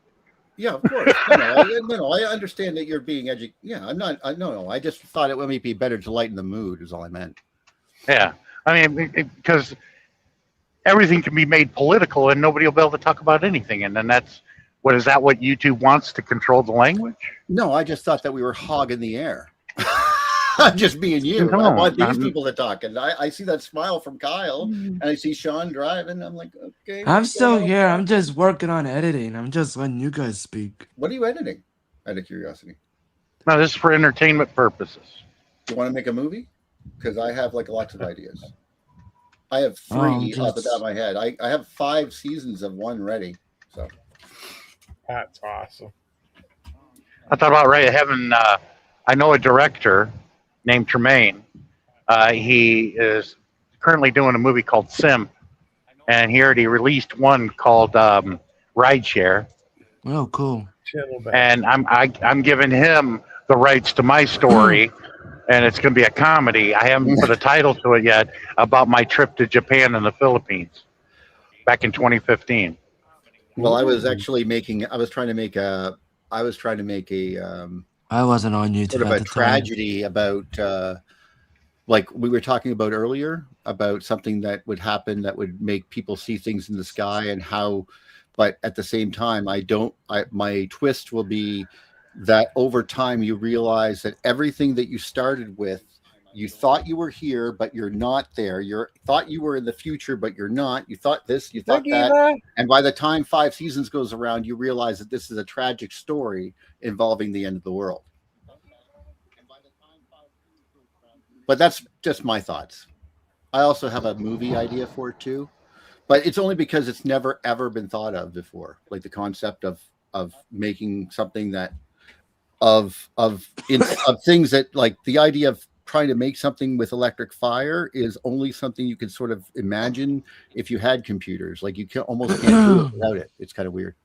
Yeah, of course. No, I understand that you're being educated. Yeah, I'm not. No. I just thought it would be better to lighten the mood, is all I meant. Yeah, I mean, because everything can be made political, and nobody will be able to talk about anything, and then that's what is that? What YouTube wants to control the language? No, I just thought that we were hogging the air. I'm just being you. No, I want these people to talk, and I see that smile from Kyle, and I see Sean driving. I'm like, okay. I'm still here. I'm just working on editing. I'm just letting you guys speak. What are you editing? Out of curiosity. No, this is for entertainment purposes. You want to make a movie? Because I have like lots of ideas. I have 3 off the top of my head. I have 5 seasons of one ready. So that's awesome. I thought about having. I know a director named Tremaine. He is currently doing a movie called Simp, and he already released one called Rideshare. Oh, cool! And I'm giving him the rights to my story, and it's going to be a comedy. I haven't put a title to it yet, about my trip to Japan and the Philippines back in 2015. Well, I was actually I was trying to make a. I wasn't on YouTube. Sort of a tragedy about, like we were talking about earlier, about something that would happen that would make people see things in the sky and how, but at the same time, my twist will be that over time you realize that everything that you started with, you thought you were here, but you're not there. You thought you were in the future, but you're not. You thought this, you thought that. And by the time 5 seasons goes around, you realize that this is a tragic story involving the end of the world. But that's just my thoughts. I also have a movie idea for it too, but it's only because it's never ever been thought of before. Like the concept of making something that of things that, like the idea of trying to make something with electric fire is only something you can sort of imagine if you had computers. Like you almost can't do it without it. It's kind of weird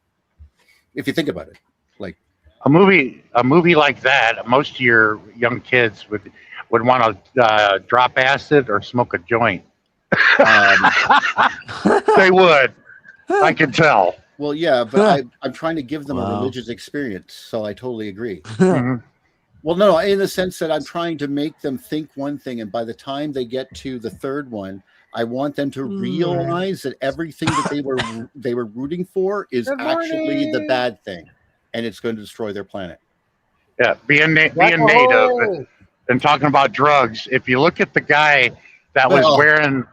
if you think about it. Like A movie like that, most of your young kids would want to drop acid or smoke a joint. um, They would. I can tell. well, yeah, but I'm trying to give them a Wow. religious experience, so I totally agree. Mhm. Well, no, in the sense that I'm trying to make them think one thing, and by the time they get to the third one, I want them to realize that everything that they were rooting for is Good actually the morning. bad thing, and it's going to destroy their planet. Yeah, being native Whoa. and talking about drugs. If you look at the guy that was Well, wearing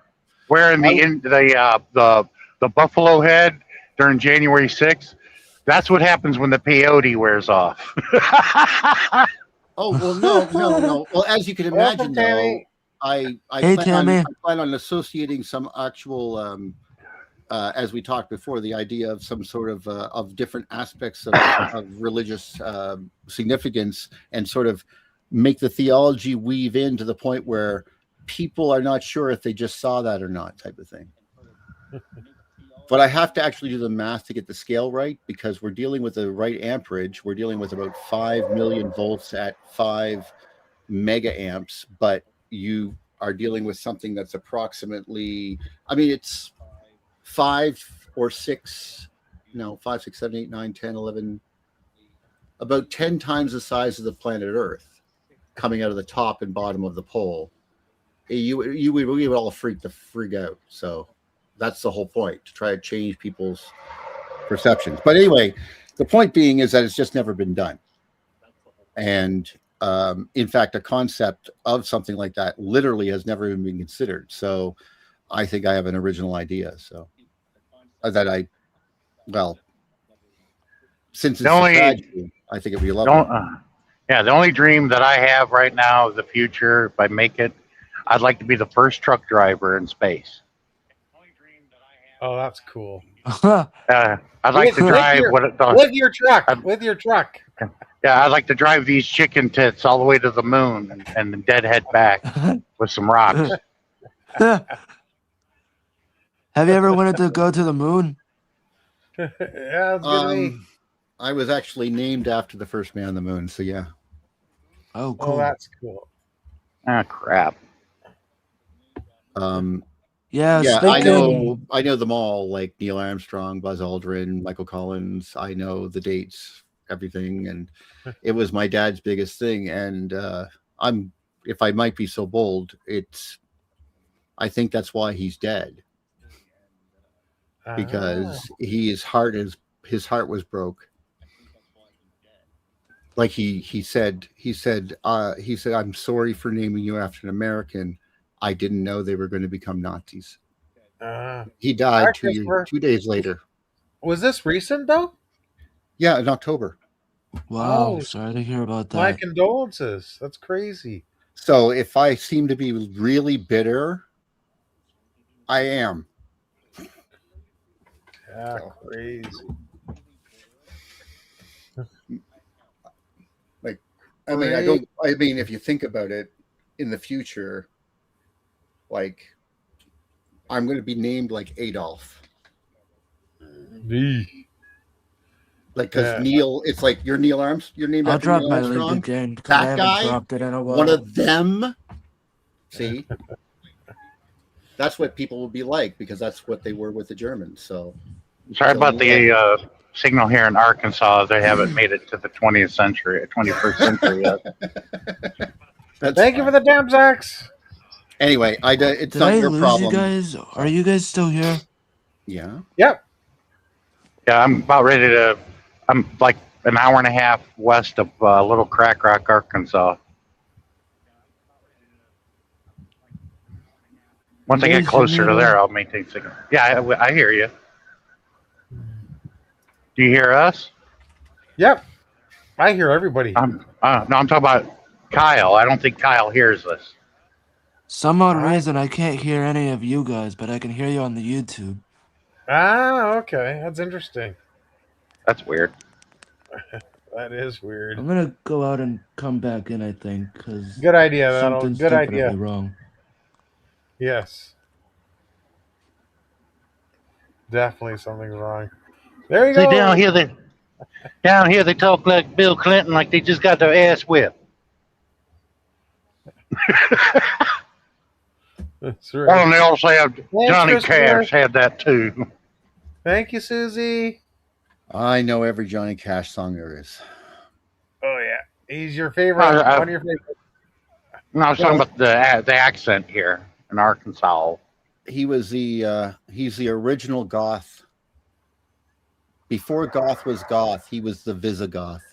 the buffalo head during January 6th, that's what happens when the peyote wears off. oh well, no. Well, as you can imagine, Welcome, though, Tammy. I Hey, plan Tammy. I plan on associating some actual, as we talked before, the idea of some sort of different aspects of religious significance, and sort of make the theology weave in to the point where people are not sure if they just saw that or not, type of thing. But I have to actually do the math to get the scale right, because we're dealing with the right amperage. We're dealing with about 5 million volts at 5 mega amps, but you are dealing with something that's approximately, I mean, it's 5 or 6, no, 5, 6, 7, 8, 9, 10, 11, about 10 times the size of the planet Earth coming out of the top and bottom of the pole. We would all freak out. So that's the whole point, to try to change people's perceptions. But anyway, the point being is that it's just never been done. And in fact, a concept of something like that literally has never even been considered. So I think I have an original idea. So since it's a tragedy, I think it'd be lovely. The only dream that I have right now of the future, if I make it, I'd like to be the first truck driver in space. Oh, that's cool. I'd like to drive with your truck. Yeah, I'd like to drive these chicken tits all the way to the moon and then deadhead back with some rocks. Have you ever wanted to go to the moon? Yeah, that's good to me. I was actually named after the first man on the moon, so yeah. Oh, cool. Oh, that's cool. Ah, crap. Yeah, I know them all, like Neil Armstrong, Buzz Aldrin, Michael Collins. I know the dates, everything, and it was my dad's biggest thing. And if I might be so bold, I think that's why he's dead, because his heart was broke. Like he said, I'm sorry for naming you after an American. I didn't know they were going to become Nazis. He died 2 days later. Was this recent, though? Yeah, in October. Wow, sorry to hear about that. My condolences. That's crazy. So if I seem to be really bitter, I am. Yeah, crazy. Like, I mean, if you think about it, in the future, like, I'm going to be named like Adolf. Like, because Neil, it's like you're Neil Armstrong. You're named after Neil Armstrong. I'll drop my link again. That guy, one of them. See, that's what people will be like, because that's what they were with the Germans. So, sorry about the signal here in Arkansas. They haven't made it to the 21st century yet. Thank you for the damn Zacks. Anyway, it's not your problem. You guys? Are you guys still here? Yeah. Yep. Yeah, I'm about ready to. I'm like an hour and a half west of Little Crack Rock, Arkansas. Once I get closer to there, I'll maintain signal. Yeah, I hear you. Do you hear us? Yep. I hear everybody. No, I'm talking about Kyle. I don't think Kyle hears us. Some odd reason I can't hear any of you guys, but I can hear you on the YouTube. Ah, okay. That's interesting. That's weird. That is weird. I'm gonna go out and come back in. I think because Good idea, Donald. something's Good definitely idea. wrong. Yes. Definitely something's wrong. There you See, go. down here they talk like Bill Clinton, like they just got their ass whipped. That's Well, right. and they also have Johnny Christopher. Cash had that too. Thank you, Susie. I know every Johnny Cash song there is. Oh yeah, he's your favorite. One of your favorites. No, I was talking about the accent here in Arkansas. He's the original goth. Before goth was goth, he was the Visigoth.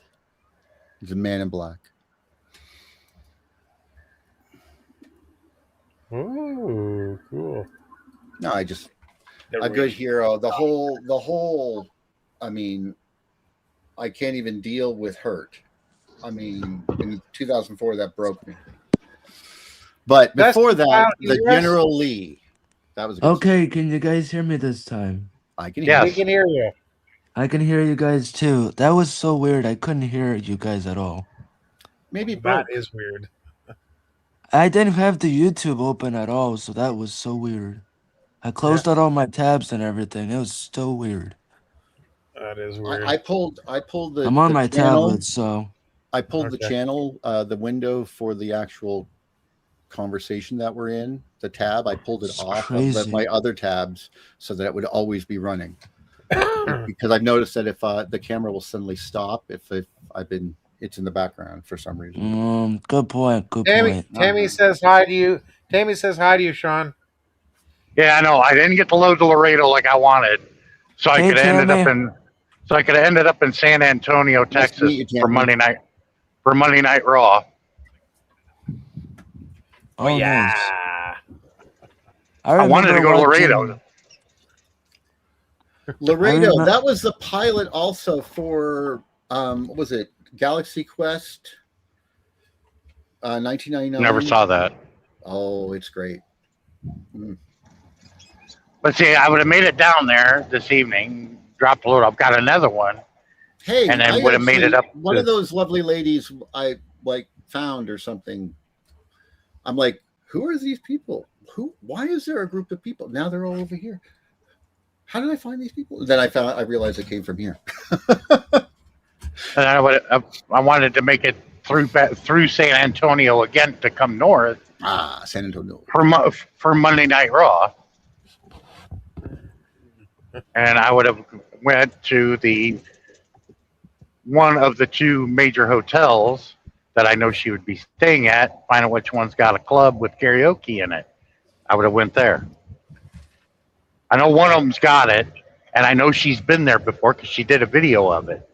He's a man in black. Ooh, cool. No, a good hero. The whole. I mean, I can't even deal with hurt. I mean, in 2004, that broke me. But before that, the General Lee. That was a good Okay. Can you guys hear me this time? I can hear. Yes. We can hear you. I can hear you guys too. That was so weird. I couldn't hear you guys at all. Maybe it That broke. is weird. I didn't have the YouTube open at all, so that was so weird. I closed out all my tabs and everything. It was so weird. That is weird. I pulled the. I'm on the my channel. tablet, so I pulled the channel, the window for the actual conversation that we're in, the tab. I pulled it off of my other tabs so that it would always be running. Because I've noticed that if the camera will suddenly stop if it's in the background for some reason. Good point. Good point. Tammy says hi to you. Tammy says hi to you, Sean. Yeah, I know. I didn't get to load the Laredo like I wanted, so I could have ended up in San Antonio, Texas for Monday night Raw. Oh yeah. Nice. I wanted to go to Laredo. Laredo, that was the pilot also for what was it? Galaxy Quest 1999. Never saw that. Oh, it's great. But see, I would have made it down there this evening, dropped a load. I've got another one. Hey, and then would have made it up. One of those lovely ladies I found or something. I'm like, who are these people? Why is there a group of people? Now they're all over here. How did I find these people? Then I realized it came from here. And I wanted to make it through San Antonio again to come north. San Antonio for Monday Night Raw. And I would have went to one of the two major hotels that I know she would be staying at, find out which one's got a club with karaoke in it. I would have went there. I know one of them's got it, and I know she's been there before because she did a video of it.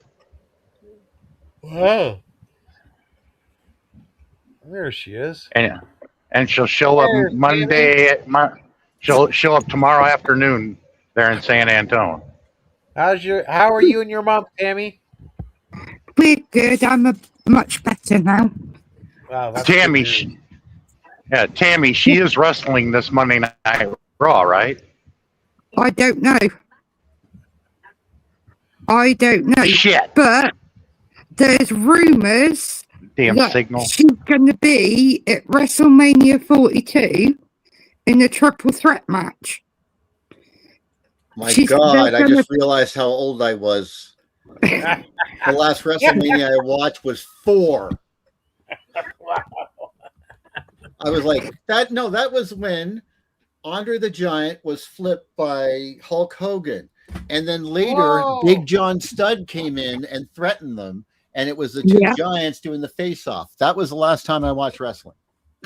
Wow. There she is. And she'll show up Monday. She'll show up tomorrow afternoon there in San Antonio. How are you and your mom, Tammy? We're good. I'm much better now. Wow, that's Tammy, Tammy, she is wrestling this Monday Night Raw, right? I don't know. Shit. But there's rumors that signal. she's going to be at WrestleMania 42 in a triple threat match. My God, I just realized how old I was. The last WrestleMania I watched was 4. Wow. I was like, that was when Andre the Giant was flipped by Hulk Hogan. And then later, Big John Studd came in and threatened them. And it was the two giants doing the face-off. That was the last time I watched wrestling.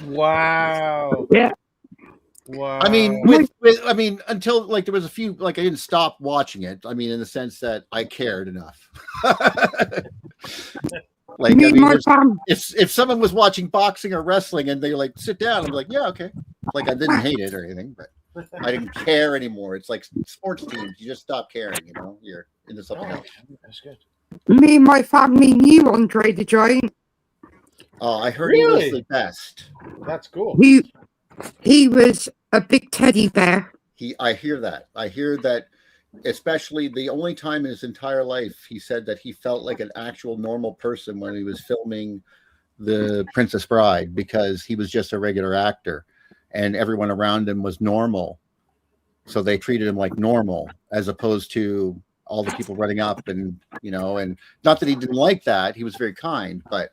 Wow. Yeah. Wow. I mean, until there was a few, I didn't stop watching it. I mean, in the sense that I cared enough. If someone was watching boxing or wrestling and they sit down, I'm like, yeah, okay. I didn't hate it or anything, but I didn't care anymore. It's like sports teams. You just stop caring, you're into something else. That's good. Me and my family knew Andre the Giant. Oh, I heard he was the best. That's cool. He was a big teddy bear. I hear that. I hear that especially the only time in his entire life he said that he felt like an actual normal person when he was filming The Princess Bride, because he was just a regular actor and everyone around him was normal. So they treated him like normal, as opposed to all the people running up and, and not that he didn't like that. He was very kind, but,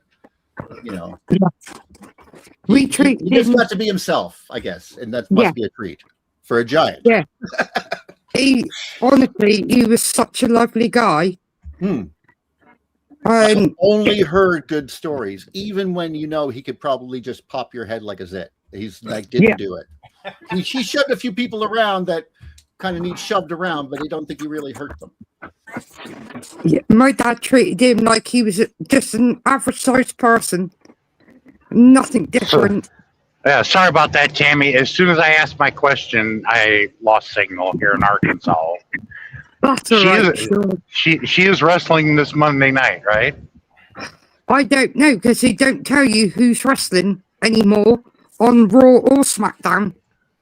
We he treat just him. got to be himself, I guess. And that must be a treat for a giant. Yeah. Honestly, he was such a lovely guy. I've only heard good stories, even when he could probably just pop your head like a zit. He's like, didn't do it. He shoved a few people around that kind of need shoved around, but I don't think he really hurt them. Yeah, my dad treated him like he was just an average sized person. Nothing different. Yeah, sorry about that, Tammy. As soon as I asked my question, I lost signal here in Arkansas. That's all right. She is wrestling this Monday night, right? I don't know, because they don't tell you who's wrestling anymore on Raw or SmackDown.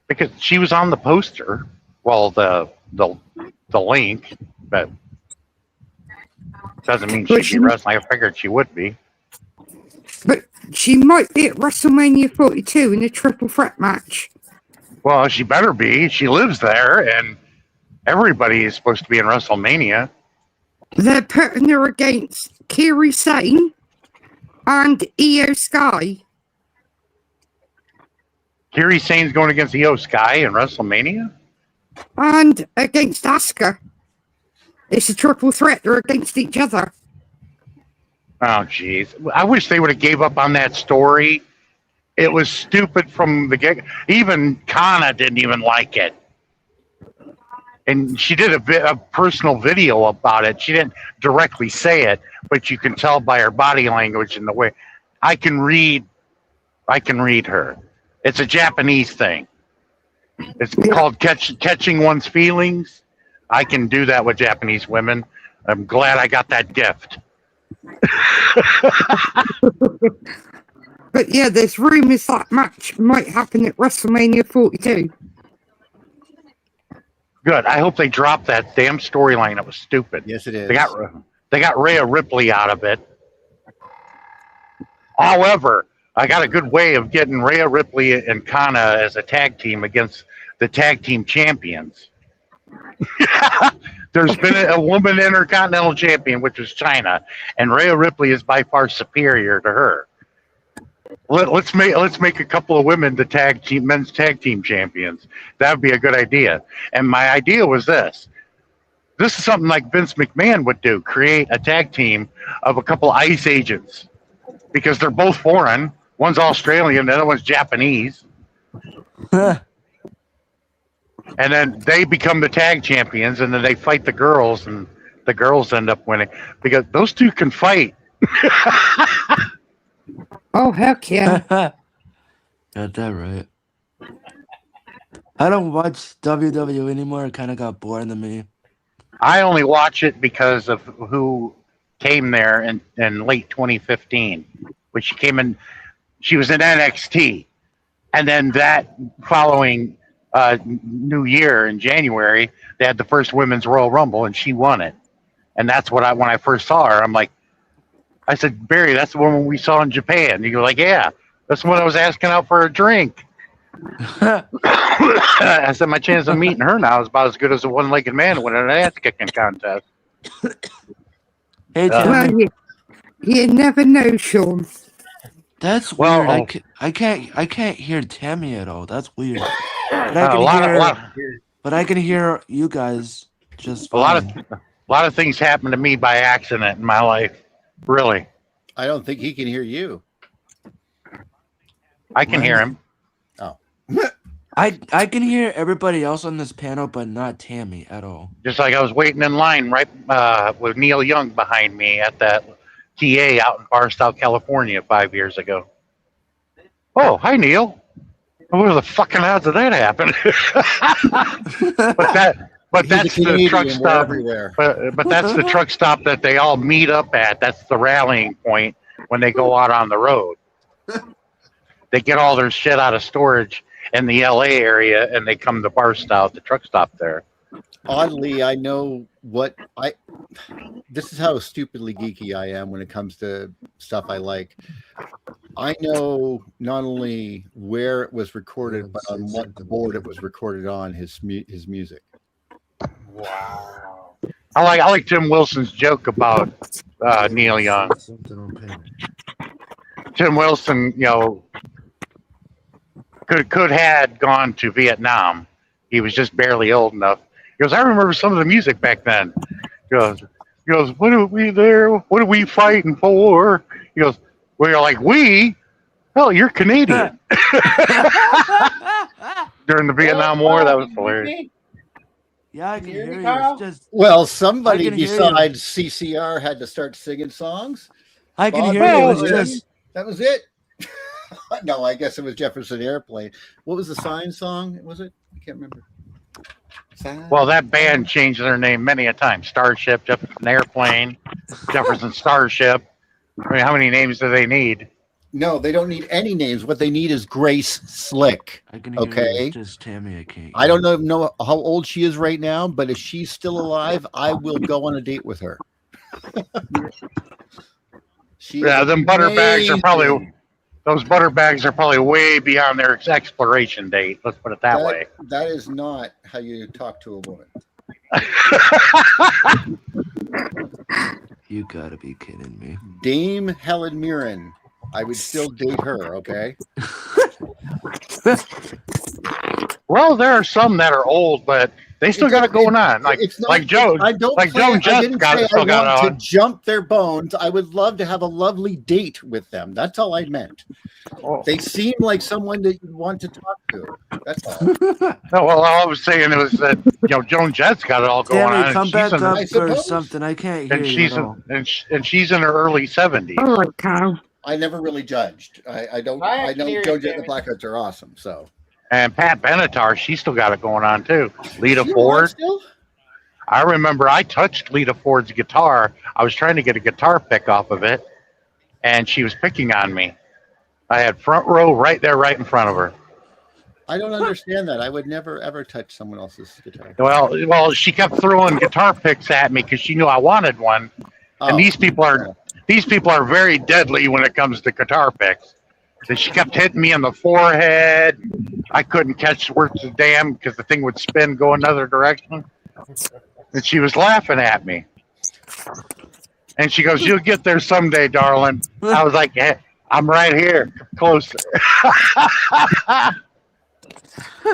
Because she was on the poster. Well, the link, but doesn't mean she'd be wrestling. I figured she would be. But she might be at WrestleMania 42 in a triple threat match. Well, she better be. She lives there, and everybody is supposed to be in WrestleMania. They're putting her against Kairi Sane and Io Sky. Kairi Sane's going against Io Sky in WrestleMania? And against Asuka. It's a triple threat. They're against each other. Oh, jeez. I wish they would have gave up on that story. It was stupid from the get. Even Kana didn't even like it. And she did a personal video about it. She didn't directly say it, but you can tell by her body language and the way. I can read her. It's a Japanese thing. It's called catching one's feelings. I can do that with Japanese women. I'm glad I got that gift. But yeah, there's rumors that match might happen at WrestleMania 42. Good. I hope they drop that damn storyline. It was stupid. Yes, it is. They got Rhea Ripley out of it. However, I got a good way of getting Rhea Ripley and Kana as a tag team against the tag team champions. There's been a woman intercontinental champion, which was China, and Rhea Ripley is by far superior to her. Let's make a couple of women the men's tag team champions. That would be a good idea. And my idea was this. This is something like Vince McMahon would do, create a tag team of a couple of ICE agents, because they're both foreign. One's Australian, the other one's Japanese. And then they become the tag champions, and then they fight the girls, and the girls end up winning because those two can fight. Oh, heck yeah. Got that right. I don't watch WWE anymore. It kind of got boring to me. I only watch it because of who came there in late 2015, which she came in. She was in NXT, and then that following New Year in January, they had the first Women's Royal Rumble, and she won it. And that's what when I first saw her, I said, Barry, that's the woman we saw in Japan. And you were like, yeah, that's the one I was asking out for a drink. I said, my chance of meeting her now is about as good as a one-legged man winning an ass-kicking contest. Hey, well, you never know, Sean. That's weird. I can't hear Tammy at all. That's weird. But I can hear you guys just fine. A lot of things happen to me by accident in my life. Really. I don't think he can hear you. I can hear him. Oh. I can hear everybody else on this panel, but not Tammy at all. Just like I was waiting in line right with Neil Young behind me at that TA out in Barstow, California 5 years ago. Oh, hi, Neil. What are the fucking odds of that happening? But that's the truck stop. But that's the truck stop that they all meet up at. That's the rallying point when they go out on the road. They get all their shit out of storage in the LA area, and they come to Barstow at the truck stop there. oddly, I know what I. This is how stupidly geeky I am when it comes to stuff I like. I know not only where it was recorded, but on what board it was recorded on. His music. Wow. I like Tim Wilson's joke about Neil Young. Tim Wilson, could had gone to Vietnam. He was just barely old enough. He goes, I remember some of the music back then. He goes, what are we there? What are we fighting for? He goes, well, you're like, we? Hell, you're Canadian. During the Vietnam War, that was hilarious. Yeah, I can hear you. It's just, well, somebody besides CCR had to start singing songs. I can hear you. That was it. No, I guess it was Jefferson Airplane. What was the Sign song? Was it? I can't remember. Well, that band changed their name many a time. Starship, Jefferson Airplane, Jefferson Starship. I mean, how many names do they need? No, they don't need any names. What they need is Grace Slick. I can hear you. Just Tammy, I can't. I don't know how old she is right now, but if she's still alive, I will go on a date with her. Them butter bags are probably. Those butter bags are probably way beyond their expiration date. Let's put it that way. That is not how you talk to a woman. You gotta be kidding me. Dame Helen Mirren. I would still date her, okay? Well, there are some that are old, but they still got it going on. Like Joan. Joan Jett got it still got on. To jump their bones. I would love to have a lovely date with them. That's all I meant. Oh. They seem like someone that you want to talk to. That's all. No, well, all I was saying was that Joan Jett's got it all going on. Come back up for something. I can't hear you. And she's in her early 70s. Oh, cow. I never really judged. I know Joan Jett and the Blackhearts are awesome. So. And Pat Benatar, she still got it going on too. Lita Ford. I remember I touched Lita Ford's guitar. I was trying to get a guitar pick off of it, and she was picking on me. I had front row right there, right in front of her. I don't understand that. I would never ever touch someone else's guitar. Well, she kept throwing guitar picks at me because she knew I wanted one. And these people are very deadly when it comes to guitar picks. And she kept hitting me in the forehead. I couldn't catch worth a damn because the thing would spin, go another direction. And she was laughing at me. And she goes, "You'll get there someday, darling." I was like, "Hey, I'm right here, closer."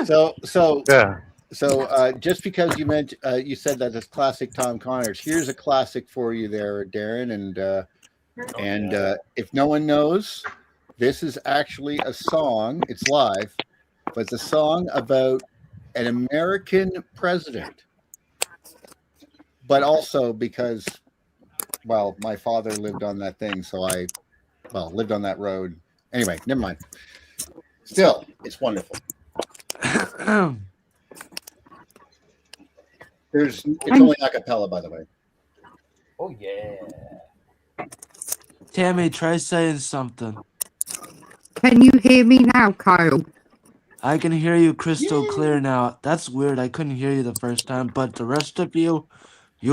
So just because you said that it's classic Tom Connors, here's a classic for you there, Darren. And if no one knows, this is actually a song. It's live, but it's a song about an American president. But also because, well, my father lived on that thing, so lived on that road. Anyway, never mind. Still, it's wonderful. It's only a cappella, by the way. Oh yeah. Tammy, try saying something. Can you hear me now, Kyle? I can hear you crystal clear now. That's weird. I couldn't hear you the first time, but the rest of you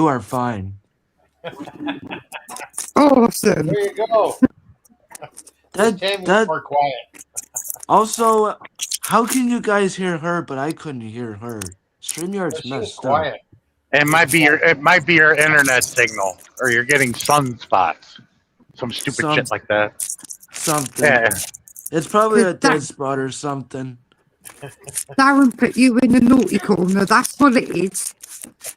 are fine. Awesome. There you go. That's more quiet. Also, how can you guys hear her, but I couldn't hear her? StreamYard's messed up. It might be your internet signal, or you're getting sunspots, some stupid shit like that. Something. Yeah. It's probably a dead spot or something. Darren put you in the naughty corner. That's what it is.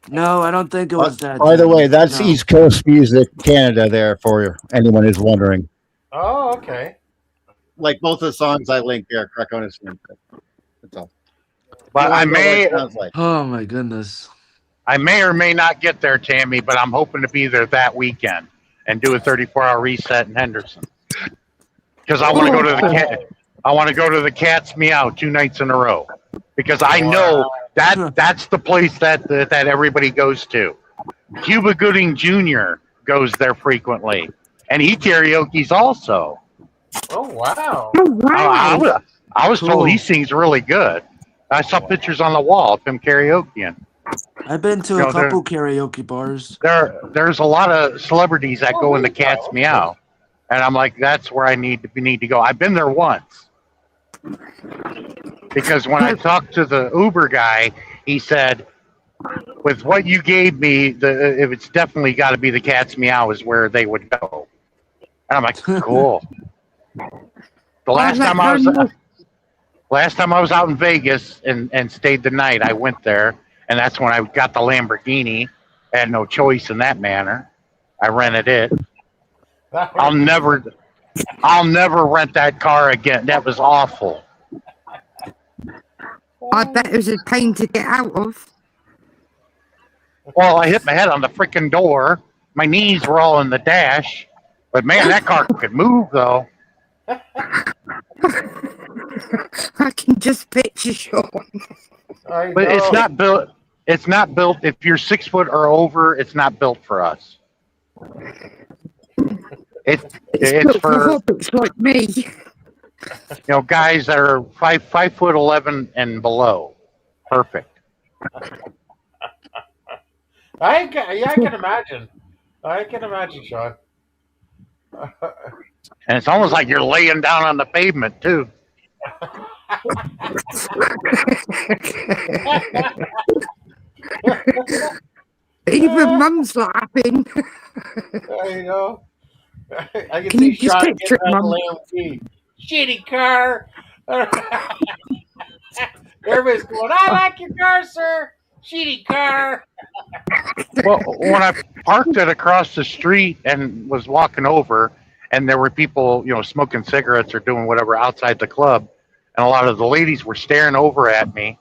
No, I don't think it was that. By the way, that's East Coast Music Canada there for anyone who's wondering. Oh, okay. Like both the songs I linked there, Krakonis. That's all. But I may. Oh my goodness. I may or may not get there, Tammy, but I'm hoping to be there that weekend and do a 34-hour reset in Henderson. Because I want to go to the cat. I want to go to the Cat's Meow 2 nights in a row. Because I know that's the place that everybody goes to. Cuba Gooding Jr. goes there frequently, and he karaoke's also. Oh wow! Oh wow! I was told he sings really good. I saw pictures on the wall of him karaokeing. I've been to a couple karaoke bars. There's a lot of celebrities that go into Cat's Meow, and I'm like, that's where we need to go. I've been there once because when I talked to the Uber guy, he said, with what you gave me, it's definitely got to be the Cat's Meow is where they would go. And I'm like, cool. The last time I was out in Vegas and stayed the night, I went there, and that's when I got the Lamborghini. I had no choice in that manner. I rented it. I'll never rent that car again. That was awful. I bet it was a pain to get out of. Well, I hit my head on the freaking door. My knees were all in the dash. But man, that car could move though. I can just picture Sean. But it's not built. It's not built. If you're 6 foot or over, it's not built for us. It's built for hobbits like me. Guys that are 5'11" and below. Perfect. I can imagine. I can imagine, Sean. And it's almost like you're laying down on the pavement too. Even Mum's laughing. I know. I can Can see you just Sean picture getting it, on Mum? the Lamb shitty car. Everybody's going, I like your car, sir. Shitty car. Well, when I parked it across the street and was walking over, and there were people, smoking cigarettes or doing whatever outside the club, and a lot of the ladies were staring over at me,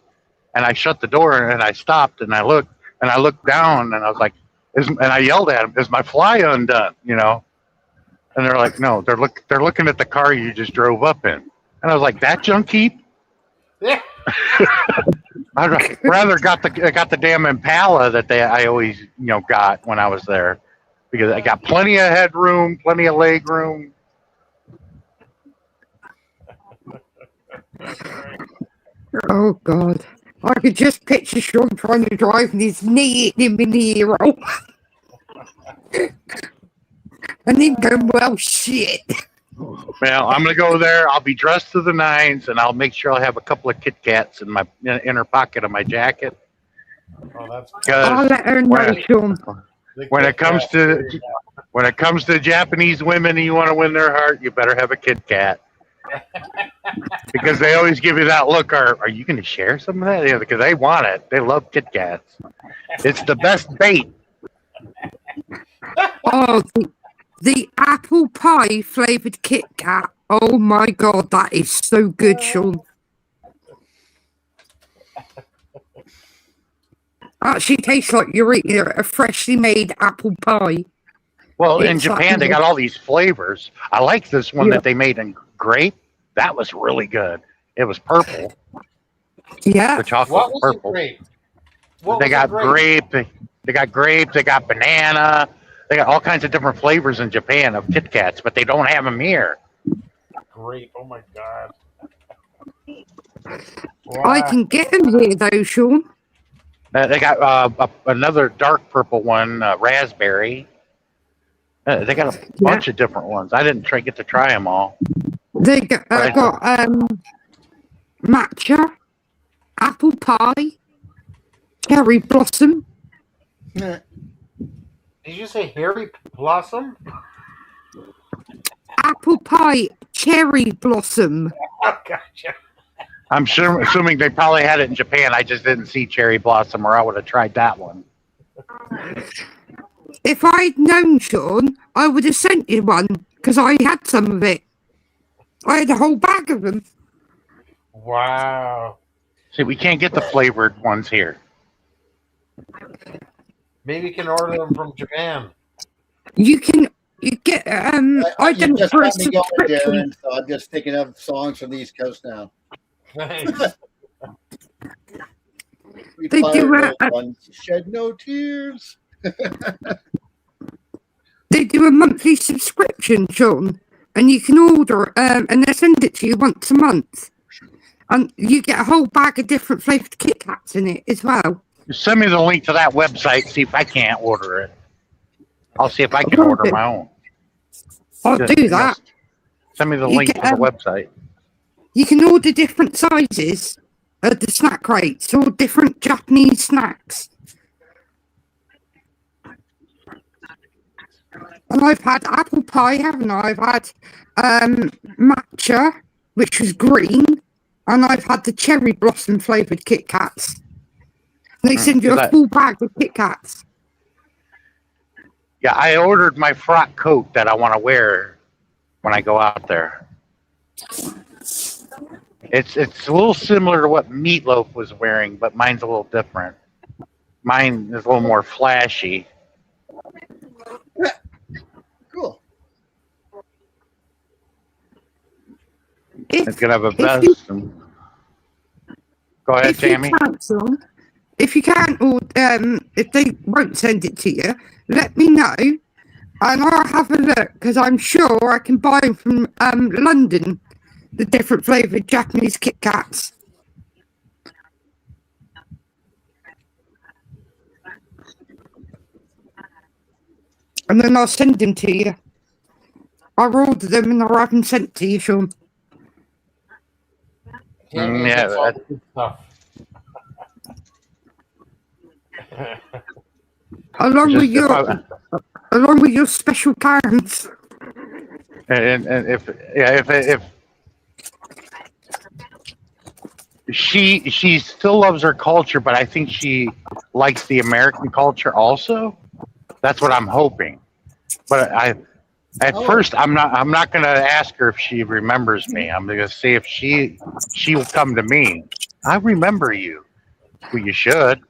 and I shut the door and I stopped and I looked down and I was like, and I yelled at them, "Is my fly undone?" And they're like, "No, they're looking at the car you just drove up in." And I was like, "That junk heap?" Yeah. I'd rather got the damn Impala that I always got when I was there, because I got plenty of headroom, plenty of leg room. Oh God. I could just picture Sean trying to drive and his knee hitting him in the ear roll. And then going, well, shit. Well, I'm going to go there. I'll be dressed to the nines, and I'll make sure I have a couple of Kit Kats in my inner pocket of my jacket. Oh, that's I'll let her know, Sean. When it comes to Japanese women and you want to win their heart, you better have a Kit Kat. Because they always give you that look. Are you going to share some of that? Yeah, because they want it. They love Kit Kats. It's the best bait. Oh, the apple pie flavored Kit Kat. Oh my God, that is so good, Sean. Actually tastes like you're eating a freshly made apple pie. Well, in Japan, they got all these flavors. I like this one that they made in grape. That was really good. It was purple. Yeah. The chocolate was purple. They got grape. They got grape. They got banana. They got all kinds of different flavors in Japan of Kit Kats, but they don't have them here. Grape. Oh my God. Wow. I can get them here though, Sean. They got another dark purple one, raspberry. They got a bunch of different ones. I didn't get to try them all. They got matcha, apple pie, cherry blossom. Did you say Harry Blossom? Apple pie, cherry blossom. Oh, gotcha. I'm assuming they probably had it in Japan. I just didn't see cherry blossom, or I would have tried that one. If I'd known, Sean, I would have sent you one, because I had some of it. I had a whole bag of them. Wow. See, we can't get the flavored ones here. Maybe you can order them from Japan. You get I you done just for a got me going, subscription. Darren, so I'm just thinking of songs from the East Coast now. Nice. They do Shed no tears. They do a monthly subscription, Sean, and you can order and they send it to you once a month, and you get a whole bag of different flavoured Kit Kats in it as well. Send me the link to that website. See if I can't order it. I'll see if I can order my own. I'll do that. Send me the You link get, to the website. You can order different sizes of the snack crates, all different Japanese snacks. And I've had apple pie, haven't I? I've had matcha, which was green, and I've had the cherry blossom flavoured Kit Kats. They send you a full bag of Kit Kats. Yeah, I ordered my frock coat that I want to wear when I go out there. It's a little similar to what Meatloaf was wearing, but mine's a little different. Mine is a little more flashy. Cool. It's gonna have a vest. Go ahead, Tammy. If you can't, or if they won't send it to you, let me know, and I'll have a look, because I'm sure I can buy them from London, the different flavoured Japanese Kit Kats. And then I'll send them to you. I'll order them and I'll have them sent to you, Sean. Yeah, that's good stuff. along with your special cans. And if she still loves her culture, but I think she likes the American culture also. That's what I'm hoping. But first I'm not gonna ask her if she remembers me. I'm gonna see if she will come to me. I remember you. Well, you should.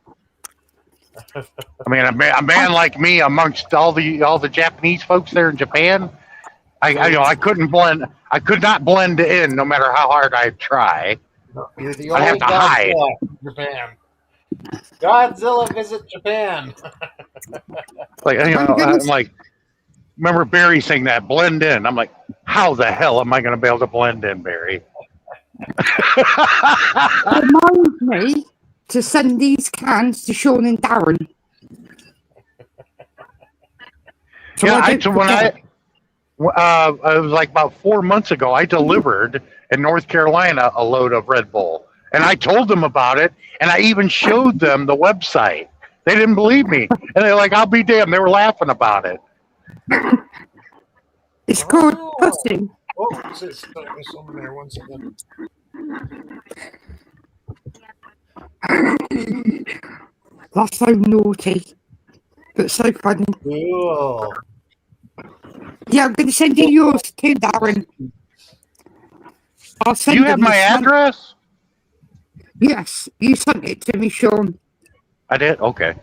I mean, a man like me amongst all the Japanese folks there in Japan, I couldn't blend. I could not blend in, no matter how hard I try. You're the I have to hide. Japan. Godzilla visit Japan. Like I'm like, remember Barry saying that blend in? I'm like, how the hell am I going to be able to blend in, Barry? Remind me to send these cans to Sean and Darren. So it was like about 4 months ago, I delivered in North Carolina a load of Red Bull. And I told them about it, and I even showed them the website. They didn't believe me. And they're like, I'll be damned. They were laughing about it. It's called pussy. Oh, there's something there. 1 second. That's so naughty, but so funny. Cool. Yeah, I'm going to send you yours too, Darren. I'll send you have my address? Yes, you sent it to me, Sean. I did? Okay.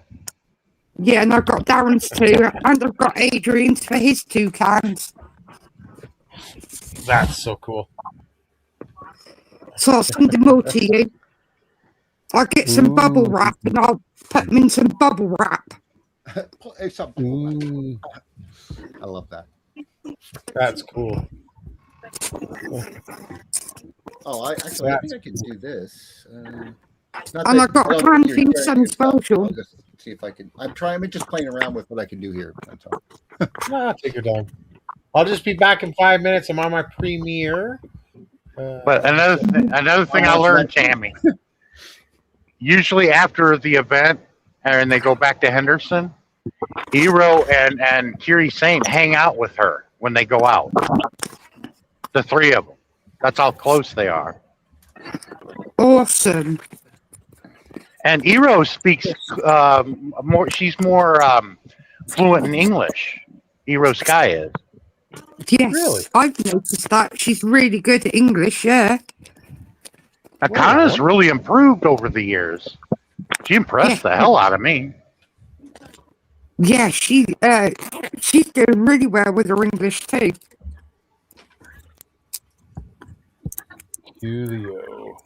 Yeah, and I've got Darren's too, and I've got Adrian's for his 2 cans. That's so cool. So I'll send them all to you. I'll get some bubble wrap and I'll put them in some bubble wrap. I love that. That's cool. Oh, I think I can do this. And I've got a can for your son as well, Sean. I'll just see if I can. I'm just playing around with what I can do here. That's all. Take your time. I'll just be back in 5 minutes. I'm on my premiere. But another thing I learned, Tammy. Usually after the event, and they go back to Henderson, Hero and Kiri Saint hang out with her when they go out. The 3 of them. That's how close they are. Awesome. And Hero speaks more. She's more fluent in English. Hero Sky is. Yes, really? I've noticed that. She's really good at English, yeah. Akana's really improved over the years. She impressed the hell out of me. Yeah, she's doing really well with her English too. Julio.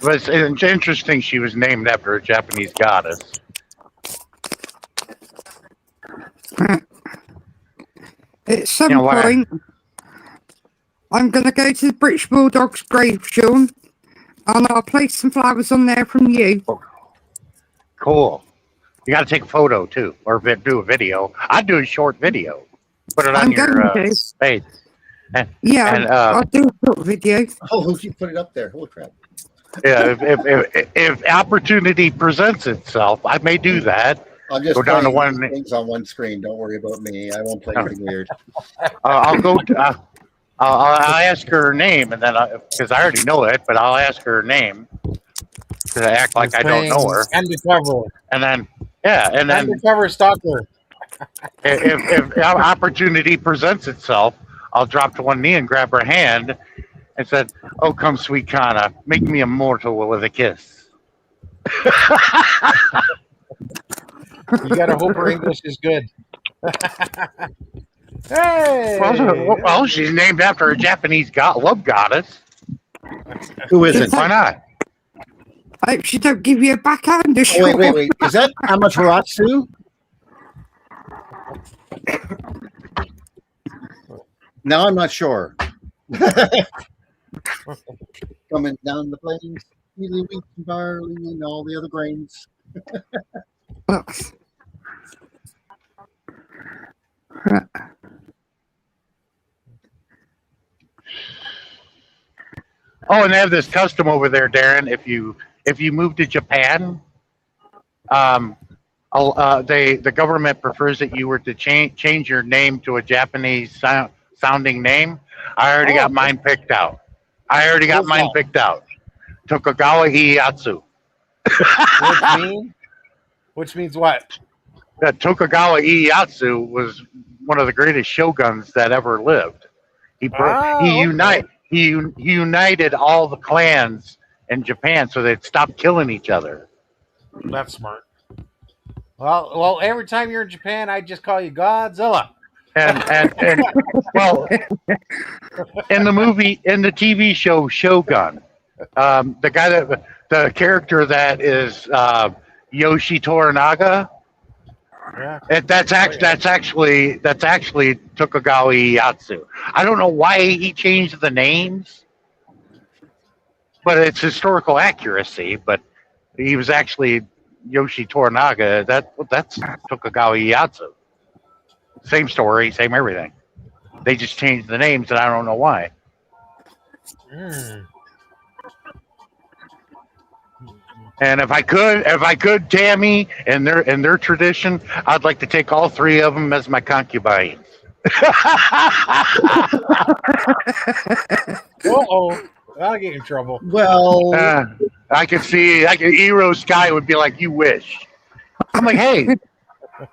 But it's interesting she was named after a Japanese goddess. At some point, I'm going to go to the British Bulldog's grave, Sean, and I'll place some flowers on there from you. Cool. You got to take a photo too, or do a video. I'd do a short video. Put it on I'm your going to. page. Yeah, And I'll do a short video. Oh, you put it up there. Holy crap. yeah, if opportunity presents itself, I may do that. I'm just Go down to playing one. things on one screen. Don't worry about me. I won't play anything weird. I'll go. I'll ask her name, and then because I already know it, but I'll ask her name to act like I don't know her. Undercover. And then, yeah, and then Undercover stalker. if opportunity presents itself, I'll drop to one knee and grab her hand and said, "Oh, come, sweet Kana, make me immortal with a kiss." You gotta hope her English is good. Hey! Well, she's named after a Japanese love goddess. Who is it? Why not? I hope she don't give you a backhander, Oh, Sean. wait. Is that Amaterasu? Now I'm not sure. Coming down the plains, eating wheat and barley and all the other grains. Oh, and they have this custom over there, Darren. If you move to Japan, the government prefers that you were to change your name to a Japanese sounding name. I already got mine picked out. Tokugawa Ieyasu. Which means what? That Tokugawa Ieyasu was one of the greatest shoguns that ever lived. He united all the clans in Japan so they'd stop killing each other. That's smart. Well, every time you're in Japan, I just call you Godzilla. And well, in the TV show Shogun, the character that is Yoshi Toranaga, that's actually Tokugawa Ieyasu. I don't know why he changed the names, but it's historical accuracy. But he was actually Yoshi Toranaga. That's Tokugawa Ieyasu. Same story, same everything. They just changed the names, and I don't know why. And if I could, Tammy, in their tradition, I'd like to take all three of them as my concubines. Uh-oh. I'll get in trouble. Well, I could Eero Sky would be like, "You wish." I'm like, hey,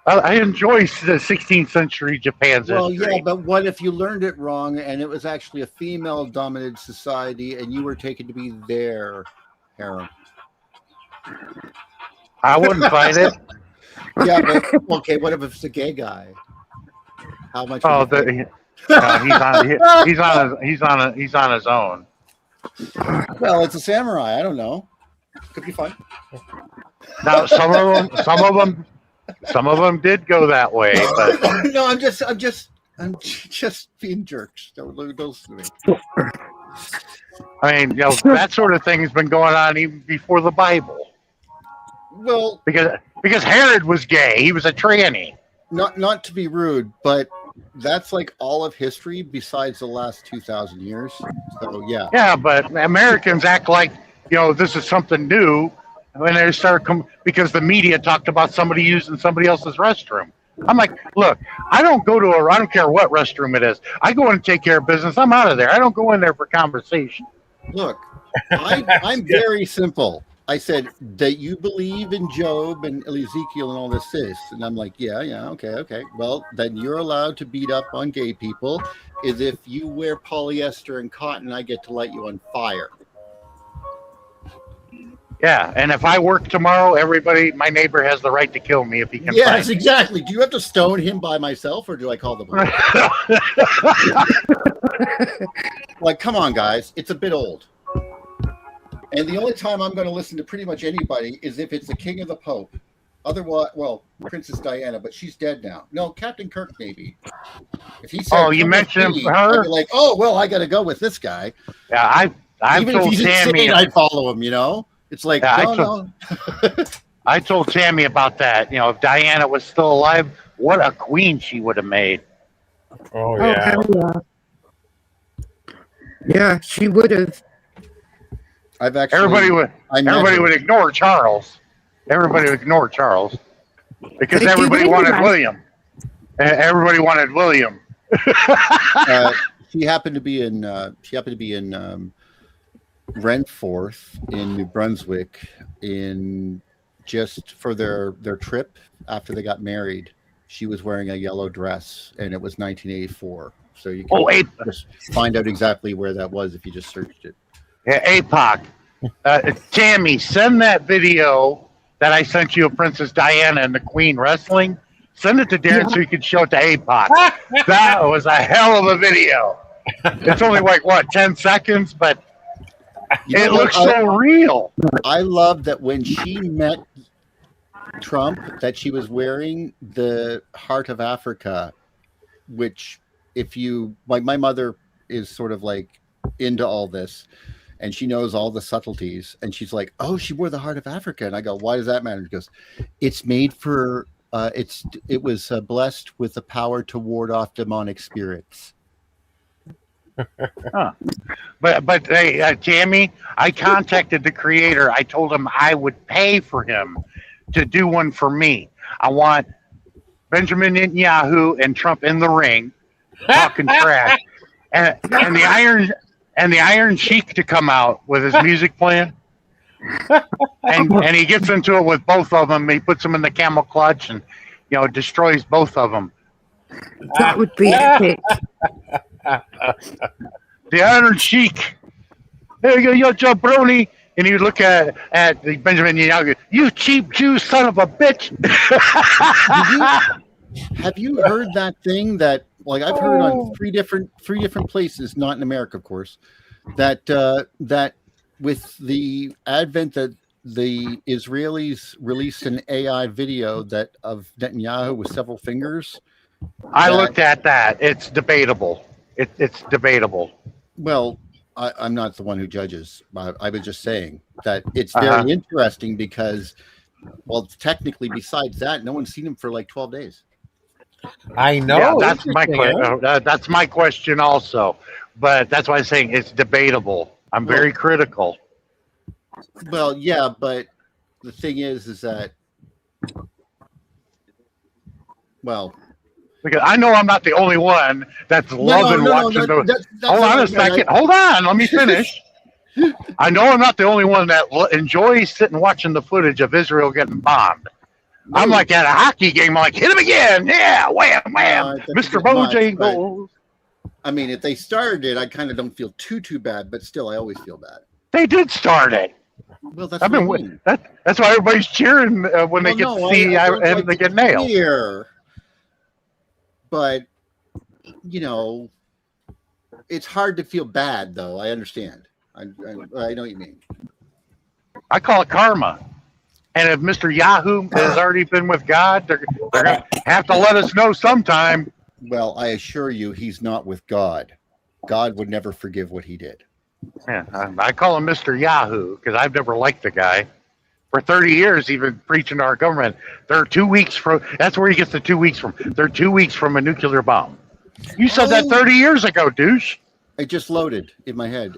I enjoy the 16th century Japan's history. yeah, but what if you learned it wrong and it was actually a female-dominated society and you were taken to be their harem? I wouldn't fight it. Yeah, but okay. What if it's a gay guy? How much? Oh, he's on his own. Well, it's a samurai. I don't know. Could be fun. Now, some of them did go that way, but No, I'm just being jerks. Don't listen to me. I mean, that sort of thing has been going on even before the Bible. Well, because Herod was gay, he was a tranny. Not to be rude, but that's like all of history besides the last 2,000 years. So yeah. Yeah, but Americans act like this is something new when they start because the media talked about somebody using somebody else's restroom. I'm like, look, I don't care what restroom it is. I go in and take care of business. I'm out of there. I don't go in there for conversation. Look, I'm very simple. I said that you believe in Job and Ezekiel and all this, and I'm like, yeah, okay. Well, then you're allowed to beat up on gay people. Is if you wear polyester and cotton, I get to light you on fire. Yeah, and if I work tomorrow, my neighbor has the right to kill me if he can. Yes, exactly. Do you have to stone him by myself, or do I call the police? Like, come on, guys, it's a bit old. And the only time I'm going to listen to pretty much anybody is if it's the king of the Pope. Otherwise, well, Princess Diana, but she's dead now. No, Captain Kirk maybe. If he said, Oh, you mentioned me, her? I'd be like, oh well, I got to go with this guy. Yeah, I've Even told if he's Tammy. insane, I'd follow him. You know, it's like no. I told Tammy about that. You know, if Diana was still alive, what a queen she would have made. Oh yeah. Yeah, she would have. I've actually. Everybody would ignore Charles. Everybody would ignore Charles because everybody wanted William. Everybody wanted William. She happened to be in. Renforth in New Brunswick just for their trip after they got married. She was wearing a yellow dress, and it was 1984. So you can just find out exactly where that was if you just searched it. Yeah, APOC. Tammy, send that video that I sent you of Princess Diana and the Queen wrestling. Send it to Darren so you can show it to APOC. That was a hell of a video. It's only like, 10 seconds, but it looks so real. I love that when she met Trump, that she was wearing the Heart of Africa, which my mother is sort of like into all this, and she knows all the subtleties, and she's like, oh, she wore the Heart of Africa. And I go, why does that matter? She goes, it's made for, it was blessed with the power to ward off demonic spirits. Huh. But hey, Tammy, I contacted the creator. I told him I would pay for him to do one for me. I want Benjamin Netanyahu and Trump in the ring talking trash, and the Iron Sheik to come out with his music playing, and he gets into it with both of them. He puts them in the camel clutch and destroys both of them. That would be epic. The Iron Sheik. There you go, jabroni. And you look at the Benjamin Netanyahu, you cheap Jew son of a bitch. Have you heard that thing that, like, I've heard on three different places, not in America, of course, that with the advent that the Israelis released an AI video of Netanyahu with several fingers. I looked at that. It's debatable. It's debatable. Well, I'm not the one who judges. I was just saying that it's very interesting because, well, technically, besides that, no one's seen him for like 12 days. I know. Yeah, that's my question also. But that's why I'm saying it's debatable. I'm very critical. Well, yeah, but the thing is that, well, because I know I'm not the only one that's loving watching those. Hold on a second. Hold on. Let me finish. I know I'm not the only one that enjoys sitting watching the footage of Israel getting bombed. No. I'm like at a hockey game. I'm like, hit him again. Yeah, wham, wham. Mr. Bojangles. I mean, if they started it, I kind of don't feel too bad, but still, I always feel bad. They did start it. Well, that's that's why everybody's cheering when they get to see and they get nailed. Here. But, it's hard to feel bad, though. I understand. I know what you mean. I call it karma. And if Mr. Yahoo has already been with God, they're going to have to let us know sometime. Well, I assure you, he's not with God. God would never forgive what he did. Yeah, I call him Mr. Yahoo because I've never liked the guy. For 30 years, even preaching to our government. They're 2 weeks from. That's where he gets the 2 weeks from. They're 2 weeks from a nuclear bomb. You said that 30 years ago, douche. It just loaded in my head.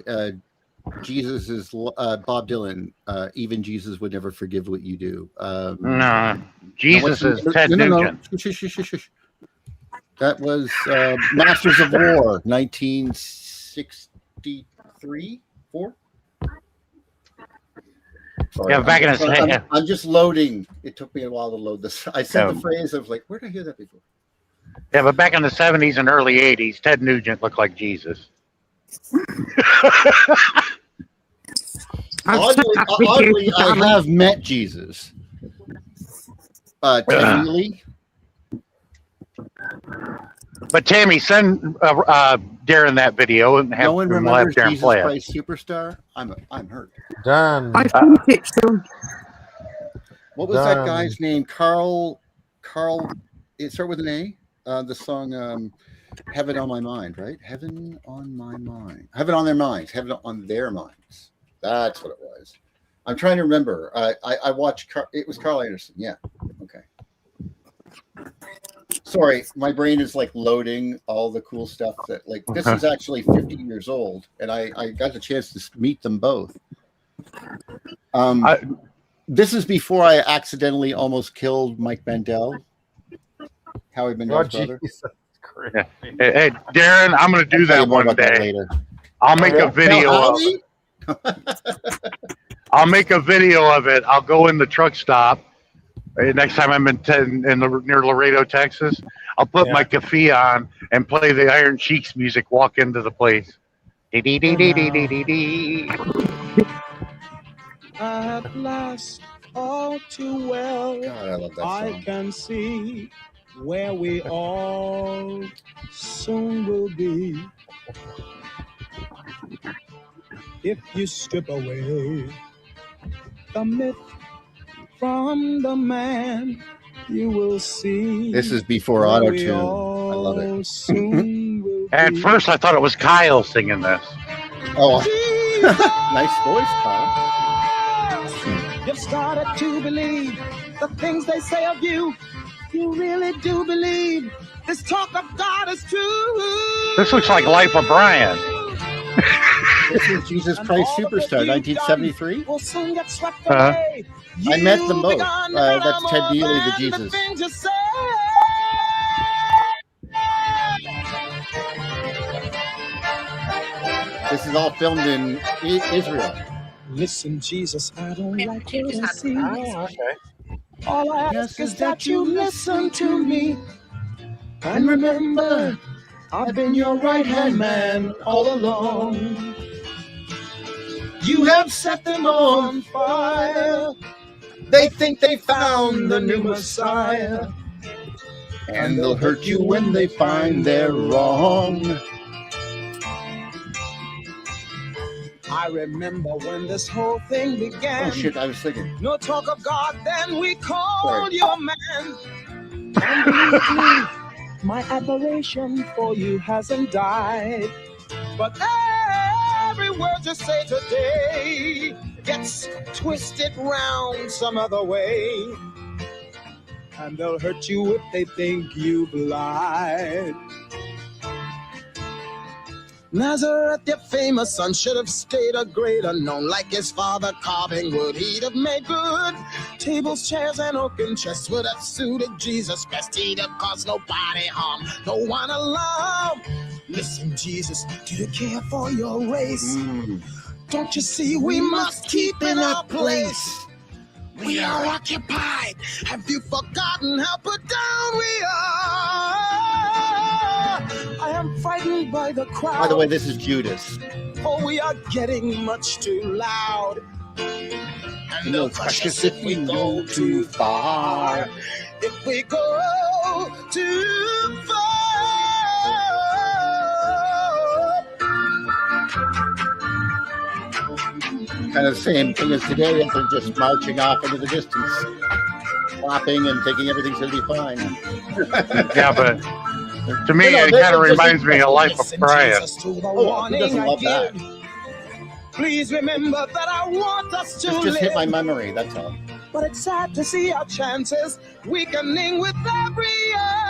Jesus is Bob Dylan. Even Jesus would never forgive what you do. No, Jesus is Ted Nugent. Shush. That was Masters of War, 1963, 4. Sorry, yeah, back in the I'm just loading. It took me a while to load this. I said the phrase. I was like, where did I hear that before? Yeah, but back in the 70s and early 80s, Ted Nugent looked like Jesus. Oddly, I have met Jesus. Ted Neely. But Tammy, send Darren that video and have him live Darren Jesus play Christ Superstar. I'm hurt. Done. I think it's done. What was that guy's name? Carl. It started with an A. The song "Heaven on My Mind," right? Heaven on my mind. Heaven on their minds. Heaven on their minds. That's what it was. I'm trying to remember. I watched. It was Carl Anderson. Yeah. Okay. Sorry, my brain is like loading all the cool stuff that like this is actually 50 years old, and I got the chance to meet them both. This is before I accidentally almost killed Mike Mandel, Howie Mandel's brother. Yeah. Hey, Darren, I'm going to do that one day. I'll make a video of it. I'll make a video of it. I'll go in the truck stop. Next time I'm near Laredo, Texas, I'll put my cafe on and play the Iron Sheiks music, walk into the place. At last, all too well, God, I love that song. I can see where we all soon will be. If you strip away the myth from the man, you will see. This is before auto-tune. I love it. At first, I thought it was Kyle singing this. Oh, nice voice, Kyle. You've started to believe the things they say of you. You really do believe this talk of God is true. This looks like Life of Brian. This is Jesus Christ Superstar, 1973. Will soon get swept away. I met them both. That's Ted Neely, the Jesus. This is all filmed in Israel. Listen, Jesus, I don't like to see. All I ask is that you listen to me. And remember, I've been your right-hand man all along. You have set them on fire. They think they found the new Messiah. And they'll hurt you when they find they're wrong. I remember when this whole thing began. Oh shit, I was thinking. No talk of God, then we called you a man. And believe me, my admiration for you hasn't died. But every word you say today gets twisted round some other way. And they'll hurt you if they think you've lied. Nazareth, your famous son, should have stayed a greater known. Like his father carving wood, he'd have made good. Tables, chairs, and oaken chests would have suited Jesus best. He'd have caused nobody harm, no one alarm. Listen, Jesus, do you care for your race? Don't you see we must keep in our place? We are occupied. Have you forgotten how put down we are? I am frightened by the crowd. By the way, this is Judas. For we are getting much too loud. And they'll crush us if we go too far. If we go too far. Kind of the same thing as today, as they're just marching off into the distance, clapping and thinking everything's going to be fine. Yeah, but to me, it kind of reminds me of Life of Brian. Oh, who doesn't love that? Please remember that I want us to This just live. hit my memory, that's all. But it's sad to see our chances weakening with every year.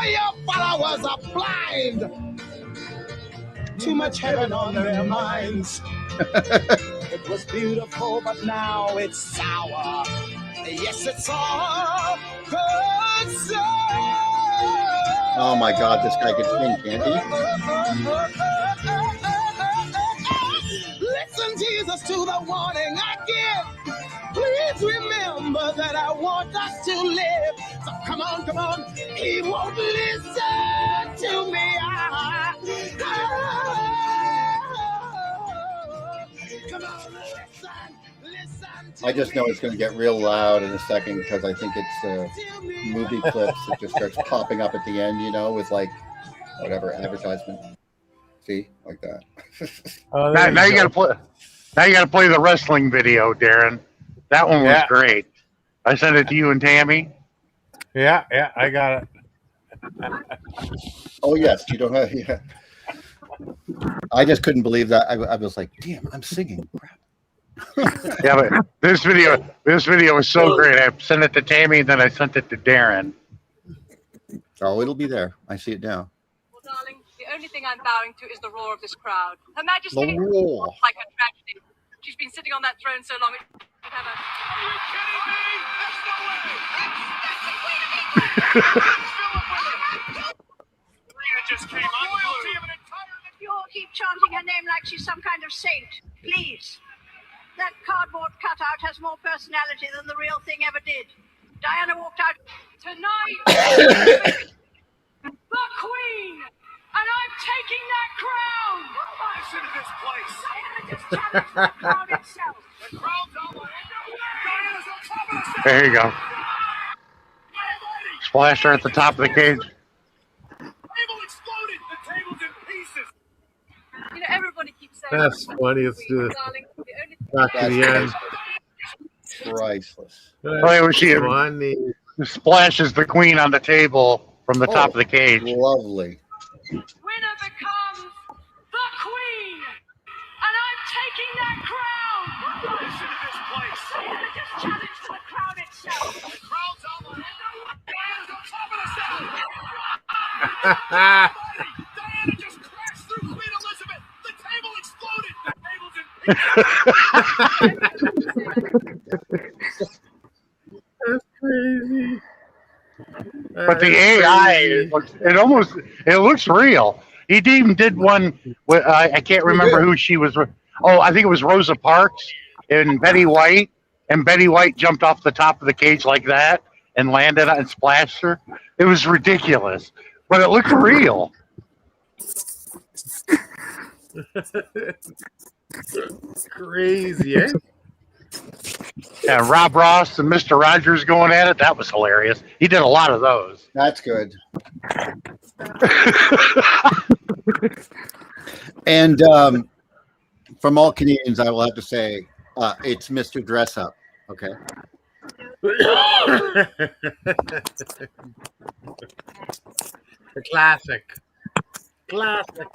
Your followers are blind. Too much heaven on their minds. It was beautiful, but now it's sour. Yes, it's all good so. Oh my God, this guy can sing, can't he? Listen, Jesus, to the warning I give. Please remember that I want us to live. So come on. He won't listen to me. Come on, listen. I just know it's going to get real loud in a second because I think it's movie clips that just starts popping up at the end, you know, with like whatever advertisement. See, like that. Now you got to play. Now you got to play the wrestling video, Darren. That one was great. I sent it to you and Tammy. Yeah, I got it. Oh yes, you don't have. Yeah. I just couldn't believe that. I was like, "Damn, I'm singing." Crap. Yeah, but this video was so great. I sent it to Tammy, and then I sent it to Darren. Oh, it'll be there. I see it now. Well, darling, the only thing I'm bowing to is the roar of this crowd. Her Majesty, The roar. like a tragedy. She's been sitting on that throne so long it should have a... Just came on. You all keep chanting her name like she's some kind of saint. Please. That cardboard cutout has more personality than the real thing ever did. Diana walked out tonight. The Queen! And I'm taking that crown! Listen to this place. Diana just challenged the crown itself. The crowd's on the window. Diana's on top of the stage. There you go. Splashed her at the top of the cage. Table exploded. The table's in pieces. You know, everybody keeps saying... That's funny. Let's do this. Darling, the only thing Back to the end. Priceless. Oh, she Funny. splashes the Queen on the table from the top of the cage. Lovely. winner becomes the Queen! And I'm taking that crown! Listen to this place. Diana just challenged the crown itself. The crowd's on the window. Diana's on top of the stage. Diana just crashed through Queen Elizabeth. The table exploded. The table's in pieces. That's crazy. But the AI, it looks real. He even did one with, I can't remember who she was. Oh, I think it was Rosa Parks and Betty White. And Betty White jumped off the top of the cage like that and landed and splashed her. It was ridiculous, but it looked real. Crazy, eh? Yeah, Rob Ross and Mr. Rogers going at it. That was hilarious. He did a lot of those. That's good. And from all Canadians, I will have to say it's Mr. Dress Up. Okay. The classic. Classic.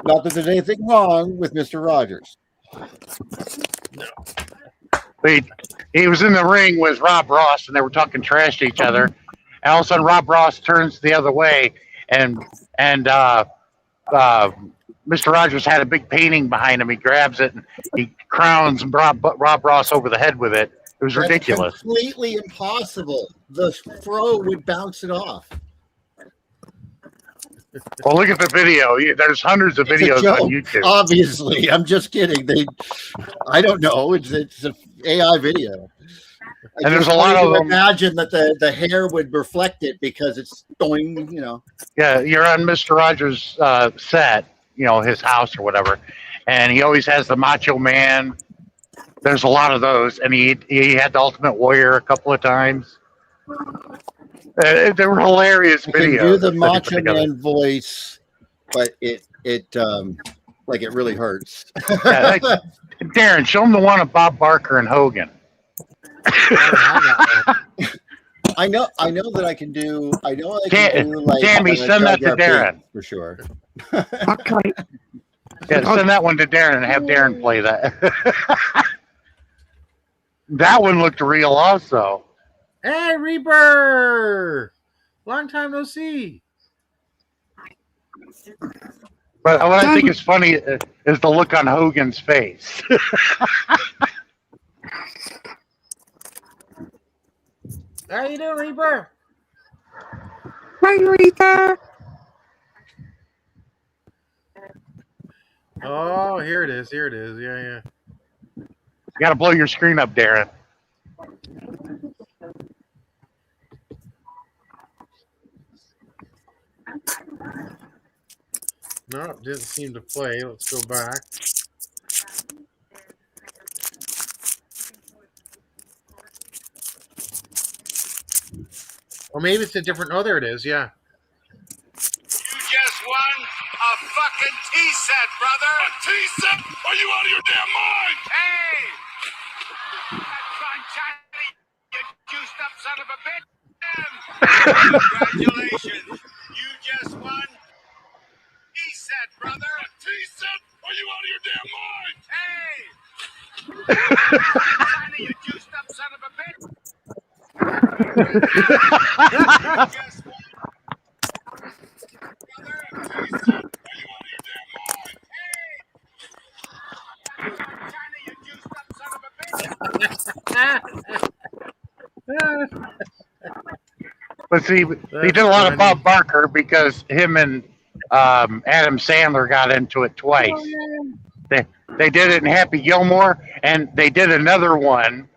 Not that there's anything wrong with Mr. Rogers. He was in the ring with Rob Ross, and they were talking trash to each other. And all of a sudden, Rob Ross turns the other way, and Mr. Rogers had a big painting behind him. He grabs it and he crowns Rob Ross over the head with it. It was ridiculous. That's completely impossible. The throw would bounce it off. Well, look at the video. There's hundreds of videos on YouTube. Obviously, I'm just kidding. I don't know. It's an AI video. And there's a lot of them. Imagine that the hair would reflect it because it's going, Yeah, you're on Mr. Rogers' set, his house or whatever, and he always has the Macho Man. There's a lot of those, and he had the Ultimate Warrior a couple of times. They were hilarious videos. You can do the Macho Man voice, but it really hurts. Yeah, Darren, show him the one of Bob Barker and Hogan. I know that I can do. I know I can do like. Tammy, send that to Darren for sure. Okay. Yeah, send that one to Darren and have Darren play that. That one looked real, also. Hey, Reaper! Long time no see. But what I think is funny is the look on Hogan's face. How you doing, Reaper? Hi, Rita. Oh, here it is. Here it is. Yeah. You got to blow your screen up, Darren. No, it didn't seem to play. Let's go back. Or maybe it's a different. Oh, there it is. Yeah. You just won a fucking tea set, brother. A tea set? Are you out of your damn mind? Hey! of a bitch! Congratulations! You just won T-set, brother! T-set? Are you out of your damn mind? Hey! China, you juiced up son of a bitch! You just won. Brother, T-set! Are you out of your damn mind? Hey! China, you juiced up son of a bitch! But see, he did a lot of Bob Barker because him and Adam Sandler got into it twice. They did it in Happy Gilmore, and they did another one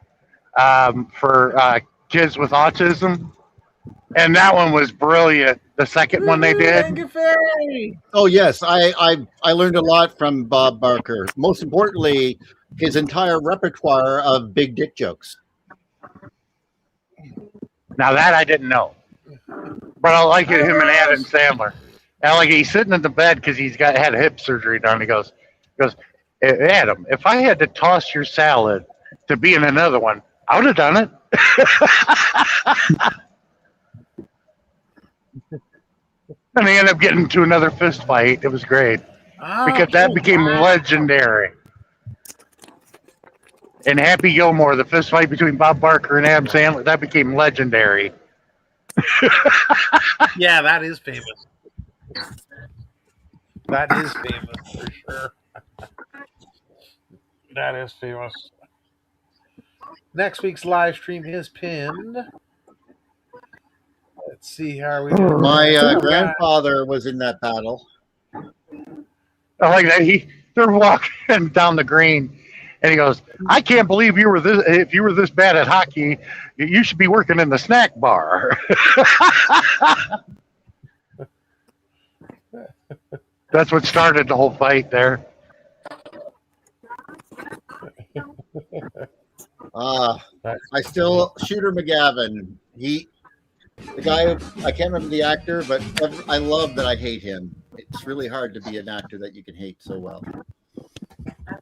for kids with autism, and that one was brilliant. The second one they did. Oh yes, I learned a lot from Bob Barker. Most importantly, his entire repertoire of big dick jokes. Now that I didn't know, but I like it. Him and Adam Sandler. And like he's sitting in the bed because he's had hip surgery done. He goes, Adam, if I had to toss your salad to be in another one, I would have done it. And they ended up getting into another fist fight. It was great because that became legendary. In Happy Gilmore, the fist fight between Bob Barker and Adam Sandler, that became legendary. Yeah, that is famous. That is famous for sure. That is famous. Next week's live stream is pinned. Let's see how we do. My grandfather was in that battle. I like that. They're walking down the green, and he goes, "I can't believe you were this. If you were this bad at hockey, you should be working in the snack bar." That's what started the whole fight there. I still Shooter McGavin. The guy, I can't remember the actor, but I love that I hate him. It's really hard to be an actor that you can hate so well.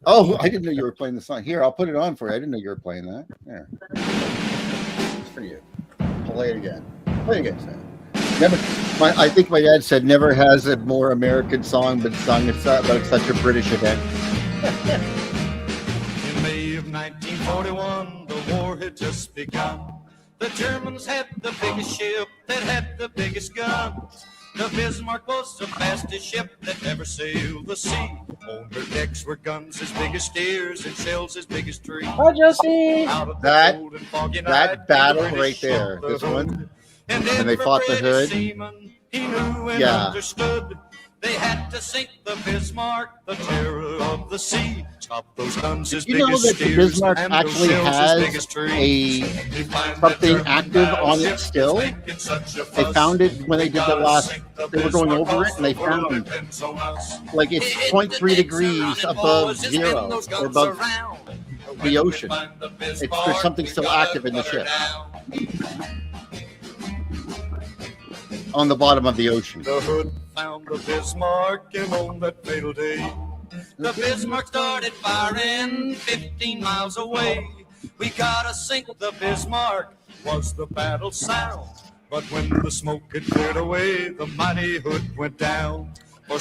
Oh, I didn't know you were playing the song. Here, I'll put it on for you. I didn't know you were playing that. There. It's for you. Play it again. Play it again, Sam. I think my dad said never has a more American song been sung. It's such a British event. In May of 1941, the war had just begun. The Germans had the biggest ship that had the biggest guns. The Bismarck was the fastest ship that ever sailed the sea. On her decks were guns as big as steers and shells as big as trees. That battle right there, this one, and they fought the Hood. He knew and understood. They had to sink the Bismarck, the terror of the sea. Chop those guns as big as steers. The Bismarck actually has something active on it still. They found it when they did the last. They were going over it, and they found like it's 0.3 degrees above zero or above the ocean. There's something still active in the ship. On the bottom of the ocean. The Hood found the Bismarck, and on that fatal day, the Bismarck started firing 15 miles away. We gotta sink the Bismarck, was the battle sound. But when the smoke had cleared away, the mighty Hood went down.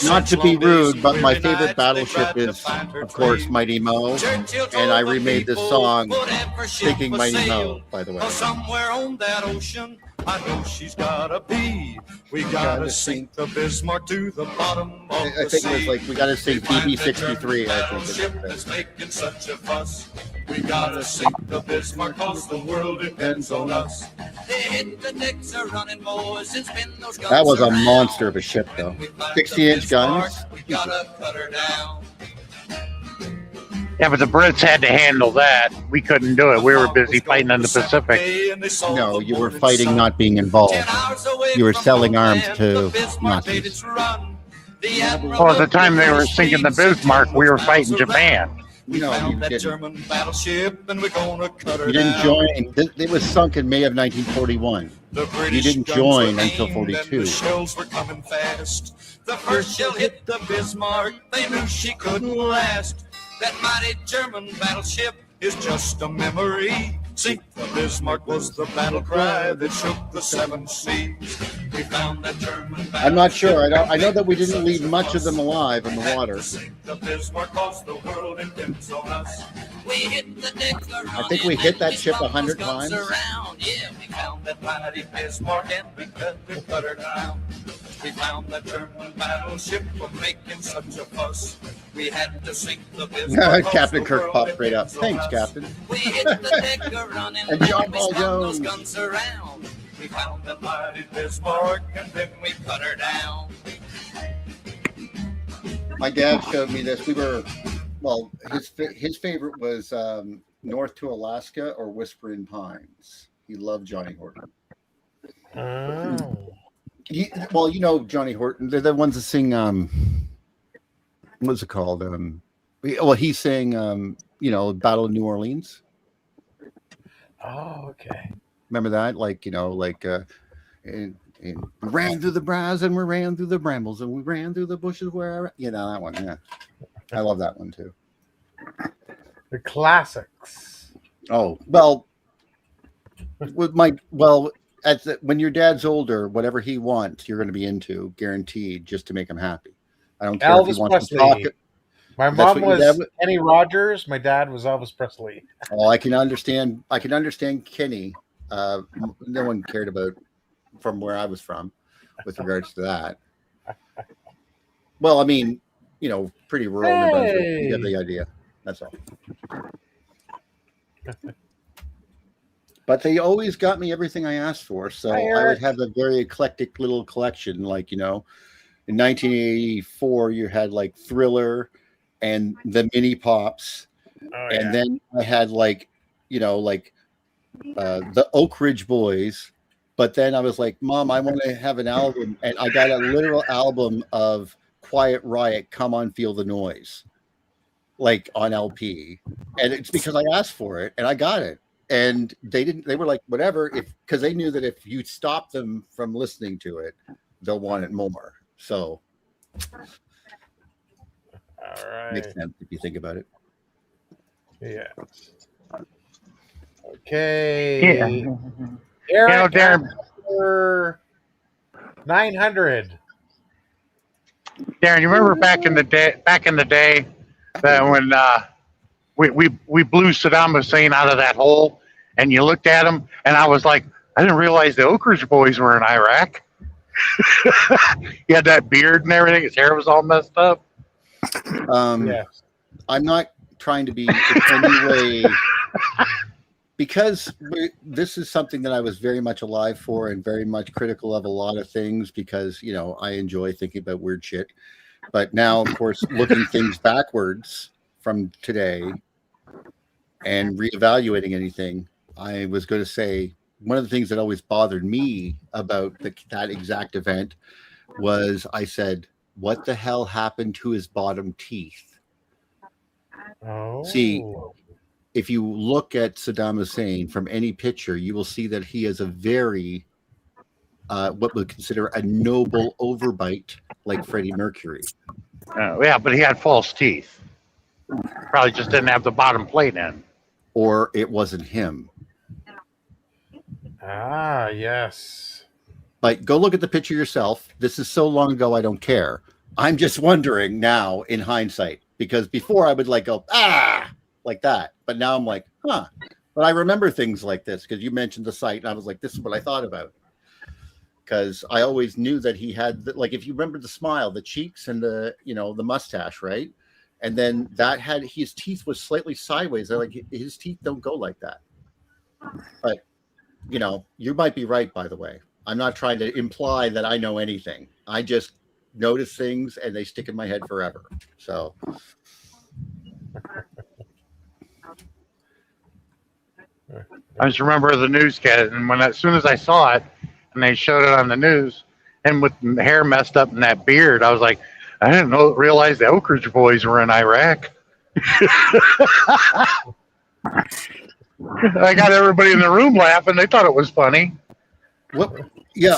Not to be rude, but my favorite battleship is, of course, Mighty Mo. And I remade this song thinking Mighty Mo, by the way. Somewhere on that ocean, I know she's gotta be. We gotta sink the Bismarck to the bottom of I think it was like, we gotta sing PB-63, I think it is. Making such a fuss. We gotta sink the Bismarck, cause the world depends on us. They hit the decks are running, boys, and spin those guns. That was a monster of a ship, though. 60-inch guns. We gotta cut her down. Yeah, but the Brits had to handle that. We couldn't do it. We were busy fighting in the Pacific. No, you were fighting, not being involved. You were selling arms to Nazis. Well, at the time they were sinking the Bismarck, we were fighting Japan. No, you didn't. German battleship, and we're gonna cut her You didn't down. join. It was sunk in May of 1941. You didn't join until 42. The shells were coming fast. The first shell hit the Bismarck. They knew she couldn't last. That mighty German battleship is just a memory. Sink the Bismarck was the battle cry that shook the 7 seas. We found that German. I'm not sure. I know that we didn't leave much of them alive in the water. The Bismarck caused the world depends on us. We hit the deck. I think we hit that ship 100 times. Yeah, we found that mighty Bismarck and we cut her down. We found that German battleship for making such a fuss. We had to sink the Bismarck. Captain Kirk popped right up. Thanks, Captain. We hit the deck running and John Paul Jones. Guns around. We found the mighty Bismarck and then we cut her down. My dad showed me this. We were, well, his favorite was North to Alaska or Whispering Pines. He loved Johnny Horton. Oh. Well, you know Johnny Horton. They're the ones that sing. What's it called? Well, he sang. Battle of New Orleans. Oh, okay. Remember that? Like and we ran through the braes and we ran through the brambles and we ran through the bushes where that one. Yeah, I love that one too. The classics. Oh well, when your dad's older, whatever he wants, you're going to be into, guaranteed, just to make him happy. I don't care Elvis if he wants Presley. to talk. My mom was Kenny Rogers. My dad was Elvis Presley. Oh, I can understand Kenny. No one cared about from where I was from with regards to that. Well, I mean, pretty rural New Brunswick. You get the idea. That's all. But they always got me everything I asked for. So I would have a very eclectic little collection. Like, in 1984, you had like Thriller and the Mini Pops. And then I had the Oak Ridge Boys. But then I was like, Mom, I want to have an album. And I got a literal album of Quiet Riot, Come On, Feel the Noise, like on LP. And it's because I asked for it and I got it. And they were like, whatever, because they knew that if you stop them from listening to it, they'll want it more. So, all right. Makes sense if you think about it. Yeah. Okay. Yeah. Eric, Darren, 900. Darren, you remember back in the day that when we blew Saddam Hussein out of that hole, and you looked at him, and I was like, I didn't realize the Oak Ridge Boys were in Iraq. He had that beard and everything. His hair was all messed up. Yes. I'm not trying to be in any way, because this is something that I was very much alive for and very much critical of a lot of things because, I enjoy thinking about weird shit. But now, of course, looking things backwards from today and reevaluating anything, I was going to say one of the things that always bothered me about that exact event was I said, what the hell happened to his bottom teeth? Oh. See, if you look at Saddam Hussein from any picture, you will see that he has a very, what we consider a noble overbite like Freddie Mercury. Yeah, but he had false teeth. Probably just didn't have the bottom plate in. Or it wasn't him. Ah, yes. But go look at the picture yourself. This is so long ago, I don't care. I'm just wondering now in hindsight, because before I would go, like that. But now I'm like, huh. But I remember things like this because you mentioned the site and I was like, this is what I thought about. Because I always knew that he had, if you remember the smile, the cheeks and the mustache, right? And then that had, his teeth was slightly sideways. They're like, his teeth don't go like that. But, you might be right, by the way. I'm not trying to imply that I know anything. I just notice things and they stick in my head forever. So. I just remember the newscast, and as soon as I saw it, and they showed it on the news, and with the hair messed up and that beard, I was like, I didn't realize the Oak Ridge Boys were in Iraq. I got everybody in the room laughing. They thought it was funny. What? Yeah,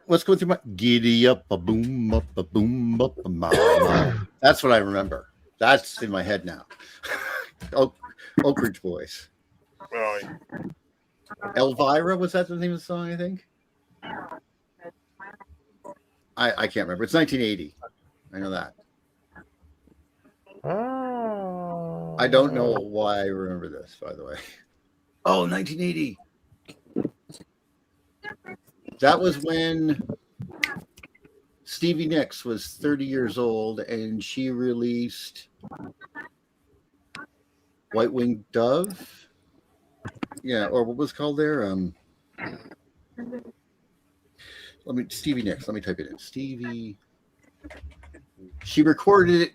let's go through my giddy up a boom up a boom up a mama. That's what I remember. That's in my head now. Oak Ridge Boys. Oh, Elvira, was that the name of the song? I think. I can't remember. It's 1980. I know that. Oh. I don't know why I remember this, by the way. Oh, 1980. That was when Stevie Nicks was 30 years old, and she released White Winged Dove. Yeah, or what was it called there? Stevie Nicks. Let me type it in. Stevie. She recorded it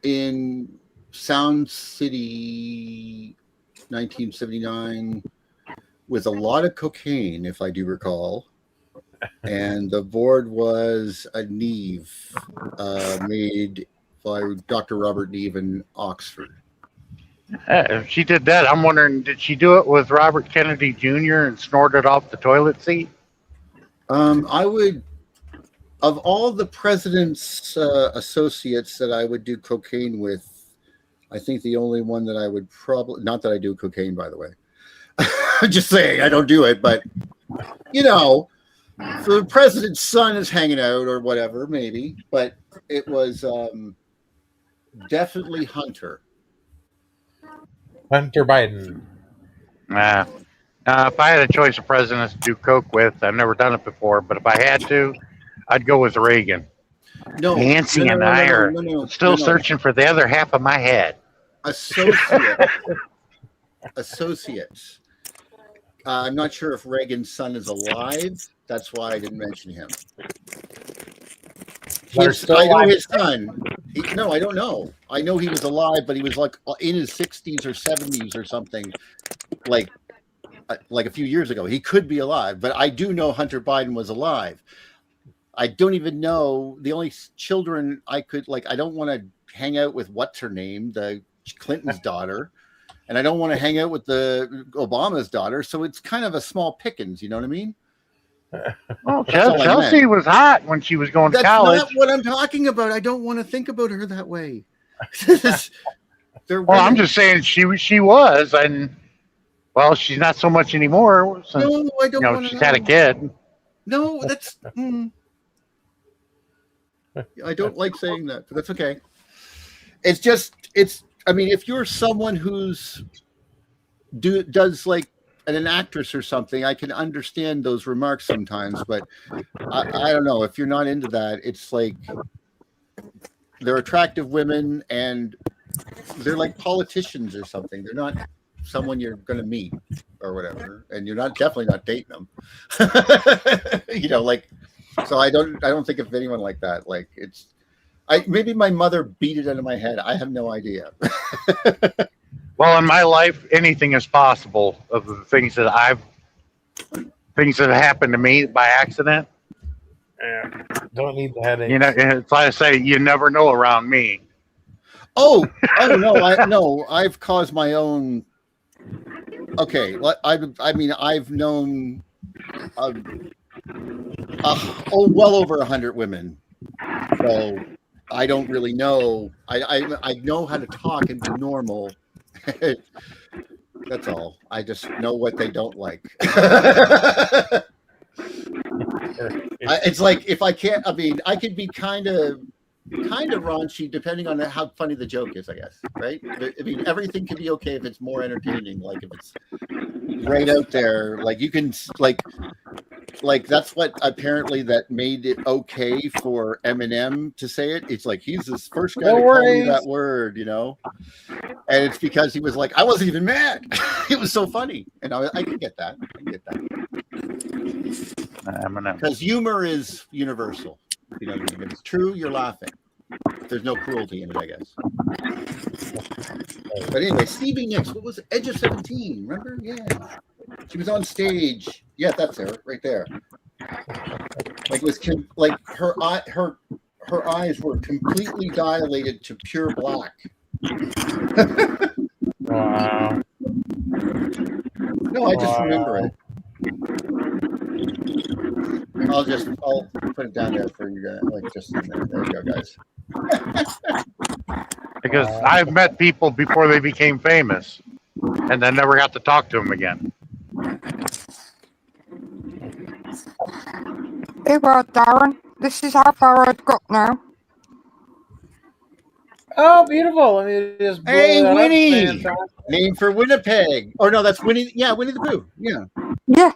in Sound City, 1979, with a lot of cocaine, if I do recall. And the board was a Neve made by Dr. Robert Neve in Oxford. If she did that, I'm wondering, did she do it with Robert Kennedy Jr. and snort it off the toilet seat? I would, of all the president's associates that I would do cocaine with, I think the only one that I would probably, not that I do cocaine, by the way. I'm just saying, I don't do it, but, you know, so the president's son is hanging out or whatever, maybe, but it was definitely Hunter. Hunter Biden. If I had a choice of presidents to do coke with, I've never done it before, but if I had to, I'd go with Reagan. No, Nancy and I are still searching for the other half of my head. Associates. I'm not sure if Reagan's son is alive. That's why I didn't mention him. I know his son. No, I don't know. I know he was alive, but he was like in his 60s or 70s or something, like a few years ago. He could be alive, but I do know Hunter Biden was alive. I don't even know the only children I could I don't want to hang out with what's her name, the Clinton's daughter, and I don't want to hang out with the Obama's daughter. So it's kind of a small pickings. You know what I mean? Well, Chelsea was hot when she was going to college. That's not what I'm talking about. I don't want to think about her that way. Well, I'm just saying she was, and well, she's not so much anymore. Since, no, I don't. She's had a kid. No, that's. I don't like saying that, but that's okay. It's just, I mean, if you're someone who's does like an actress or something, I can understand those remarks sometimes, but I don't know. If you're not into that, it's like they're attractive women and they're like politicians or something. They're not someone you're going to meet or whatever, and you're definitely not dating them. So I don't think of anyone like that. Like maybe my mother beat it into my head. I have no idea. Well, in my life, anything is possible. Of the things that happened to me by accident. Yeah, don't need the headache. It's like I say, you never know around me. Oh no, I've caused my own. Okay, I mean, I've known well over 100 women, so I don't really know. I know how to talk and be normal. That's all. I just know what they don't like. It's like if I can't. I mean, I could be kind of raunchy depending on how funny the joke is, I guess. Right? I mean, everything can be okay if it's more entertaining. Like if it's right out there, like you can like that's what apparently that made it okay for Eminem to say it. It's like he's the first guy to call me that word, and it's because he was like, I wasn't even mad. It was so funny, and I can get that. Because humor is universal. If it's true, you're laughing. There's no cruelty in it, I guess. But anyway, Stevie Nicks, what was it? Edge of 17, remember? Yeah. She was on stage. Yeah, that's her, right there. Like it was like her eyes were completely dilated to pure black. Wow. No, I just remember it. I'll put it down there for you guys. Like just in there. There you go, guys. Because I've met people before they became famous, and then never got to talk to them again. Okay, well, Darren, this is how far I've got now. Oh, beautiful. Let me just blow Hey, that Winnie! up. Name for Winnipeg. Oh, no, that's Winnie. Yeah, Winnie the Pooh. Yeah. Yeah.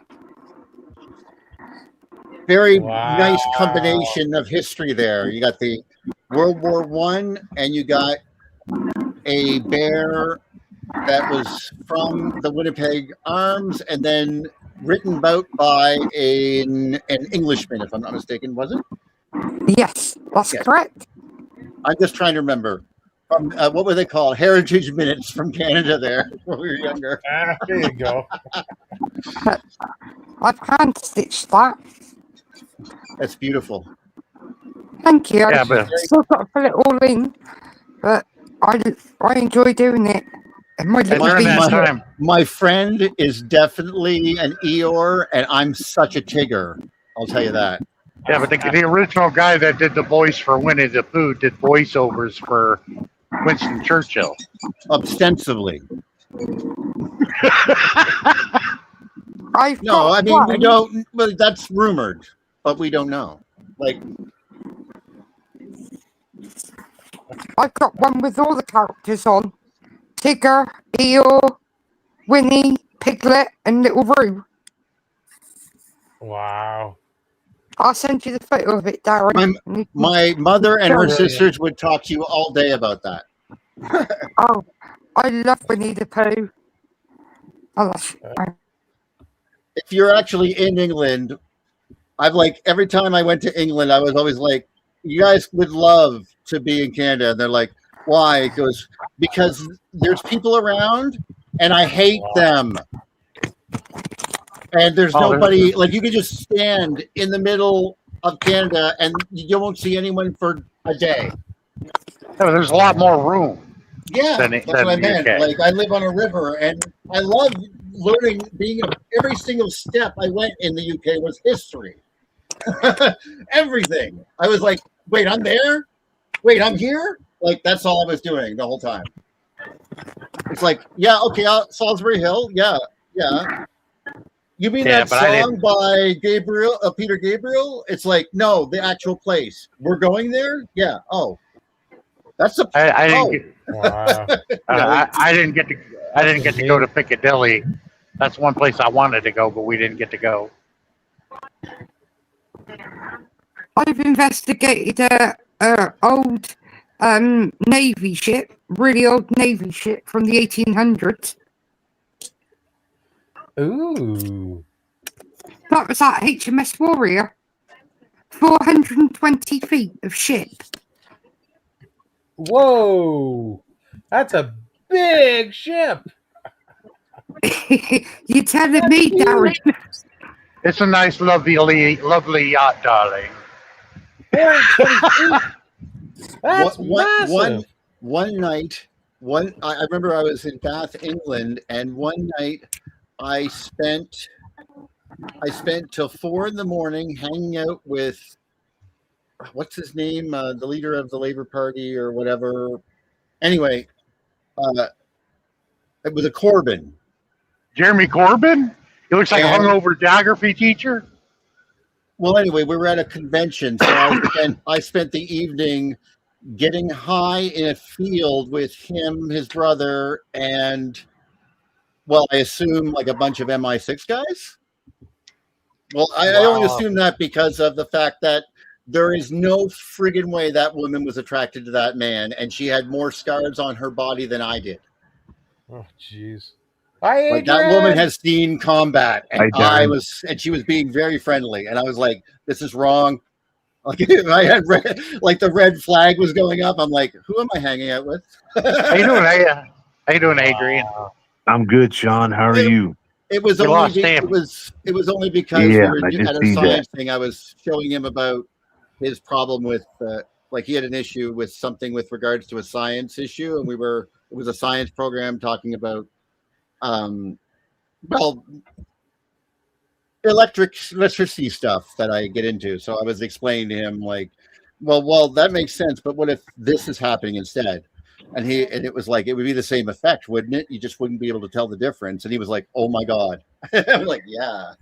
Very Wow. nice combination of history there. You got the World War I, and you got a bear that was from the Winnipeg Arms, and then written about by an Englishman, if I'm not mistaken, was it? Yes, that's correct. I'm just trying to remember. What were they called? Heritage Minutes from Canada there when we were younger. There you go. I've hand-stitched that. That's beautiful. Thank you. Yeah, I've but still got to fill it all in, but I enjoy doing it. And during that time, my friend is definitely an Eeyore, and I'm such a Tigger. I'll tell you that. yeah, but the original guy that did the voice for Winnie the Pooh did voiceovers for Winston Churchill. Ostensibly. I mean, we don't. Well, that's rumored, but we don't know. Like, I've got one with all the characters on: Tigger, Eeyore, Winnie, Piglet, and Little Roo. Wow. I'll send you the photo of it, Darren. My mother and her sisters would talk to you all day about that. Oh, I love Winnie the Pooh. If you're actually in England, every time I went to England, I was always like, you guys would love to be in Canada. And they're like, why? It goes, because there's people around and I hate them. And there's nobody, you can just stand in the middle of Canada and you won't see anyone for a day. Yeah, there's a lot more room. Yeah, that's what I meant. UK. I live on a river and I love learning, every single step I went in the UK was history. Everything. I was like, wait, I'm there? Wait, I'm here? That's all I was doing the whole time. It's like, yeah, okay, Salisbury Hill. Yeah. You mean that song by Gabriel, Peter Gabriel? It's like, no, the actual place. We're going there? Yeah. Oh. That's the I didn't get to go to Piccadilly. That's one place I wanted to go, but we didn't get to go. I've investigated a old Navy ship, really old Navy ship from the 1800s. Ooh. That was at HMS Warrior. 420 feet of ship. Whoa. That's a big ship. You're telling me, Darren. It's a nice, lovely yacht, darling. That's massive. One night, I remember I was in Bath, England, and one night I spent till 4 a.m. hanging out with, what's his name, the leader of the Labour Party or whatever. Anyway, it was a Corbyn. Jeremy Corbyn? He looks like a hungover geography teacher. Well, anyway, we were at a convention, so I spent the evening getting high in a field with him, his brother, and, well, I assume a bunch of MI6 guys. Well, I only assume that because of the fact that there is no friggin' way that woman was attracted to that man, and she had more scars on her body than I did. Oh, jeez. That woman has seen combat, and she was being very friendly, and I was like, "This is wrong." I had the red flag was going up. I'm like, "Who am I hanging out with?" How you doing, How you doing, Adrian? I'm good, Sean. How are you? It was only because we were at a science thing. I was showing him about his problem with he had an issue with something with regards to a science issue, and it was a science program talking about electricity stuff that I get into. So I was explaining to him well, that makes sense, but what if this is happening instead? And it was like, it would be the same effect, wouldn't it? You just wouldn't be able to tell the difference. And he was like, oh my God. I was like, yeah.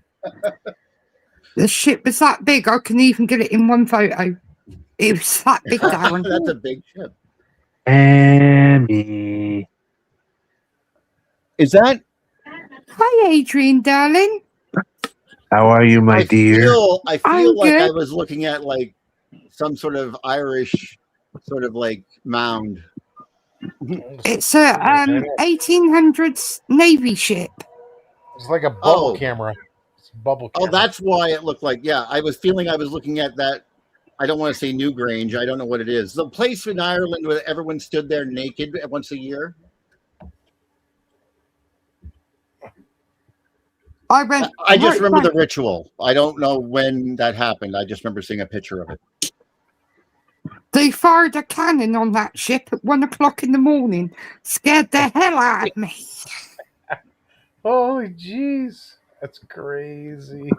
The ship was that big, I couldn't even get it in one photo. It was that big, Darren. That's a big ship. Andy. Is that? Hi, Adrian, darling. How are you, my dear? I feel like I was looking at like some sort of Irish sort of like mound. It's a 1800s Navy ship. It's like a bubble camera. It's a bubble camera. Oh, that's why it looked like. Yeah, I was feeling I was looking at that. I don't want to say Newgrange. I don't know what it is. The place in Ireland where everyone stood there naked once a year. I just remember the ritual. I don't know when that happened. I just remember seeing a picture of it. They fired a cannon on that ship at 1 o'clock in the morning. Scared the hell out of me. Holy jeez. That's crazy.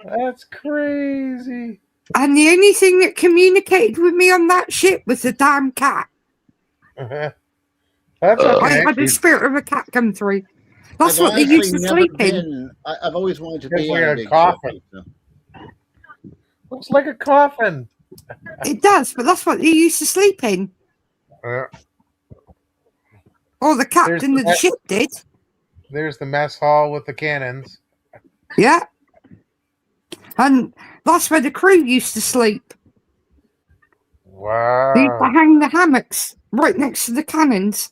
That's crazy. And the only thing that communicated with me on that ship was the damn cat. That's okay. I had the spirit of a cat come through. That's what they used to sleep in. I've always wanted to be like a coffin. Looks like a coffin. It does, but that's what they used to sleep in. Or the captain of the ship did. There's the mess hall with the cannons. Yeah. And that's where the crew used to sleep. Wow. They used to hang the hammocks right next to the cannons.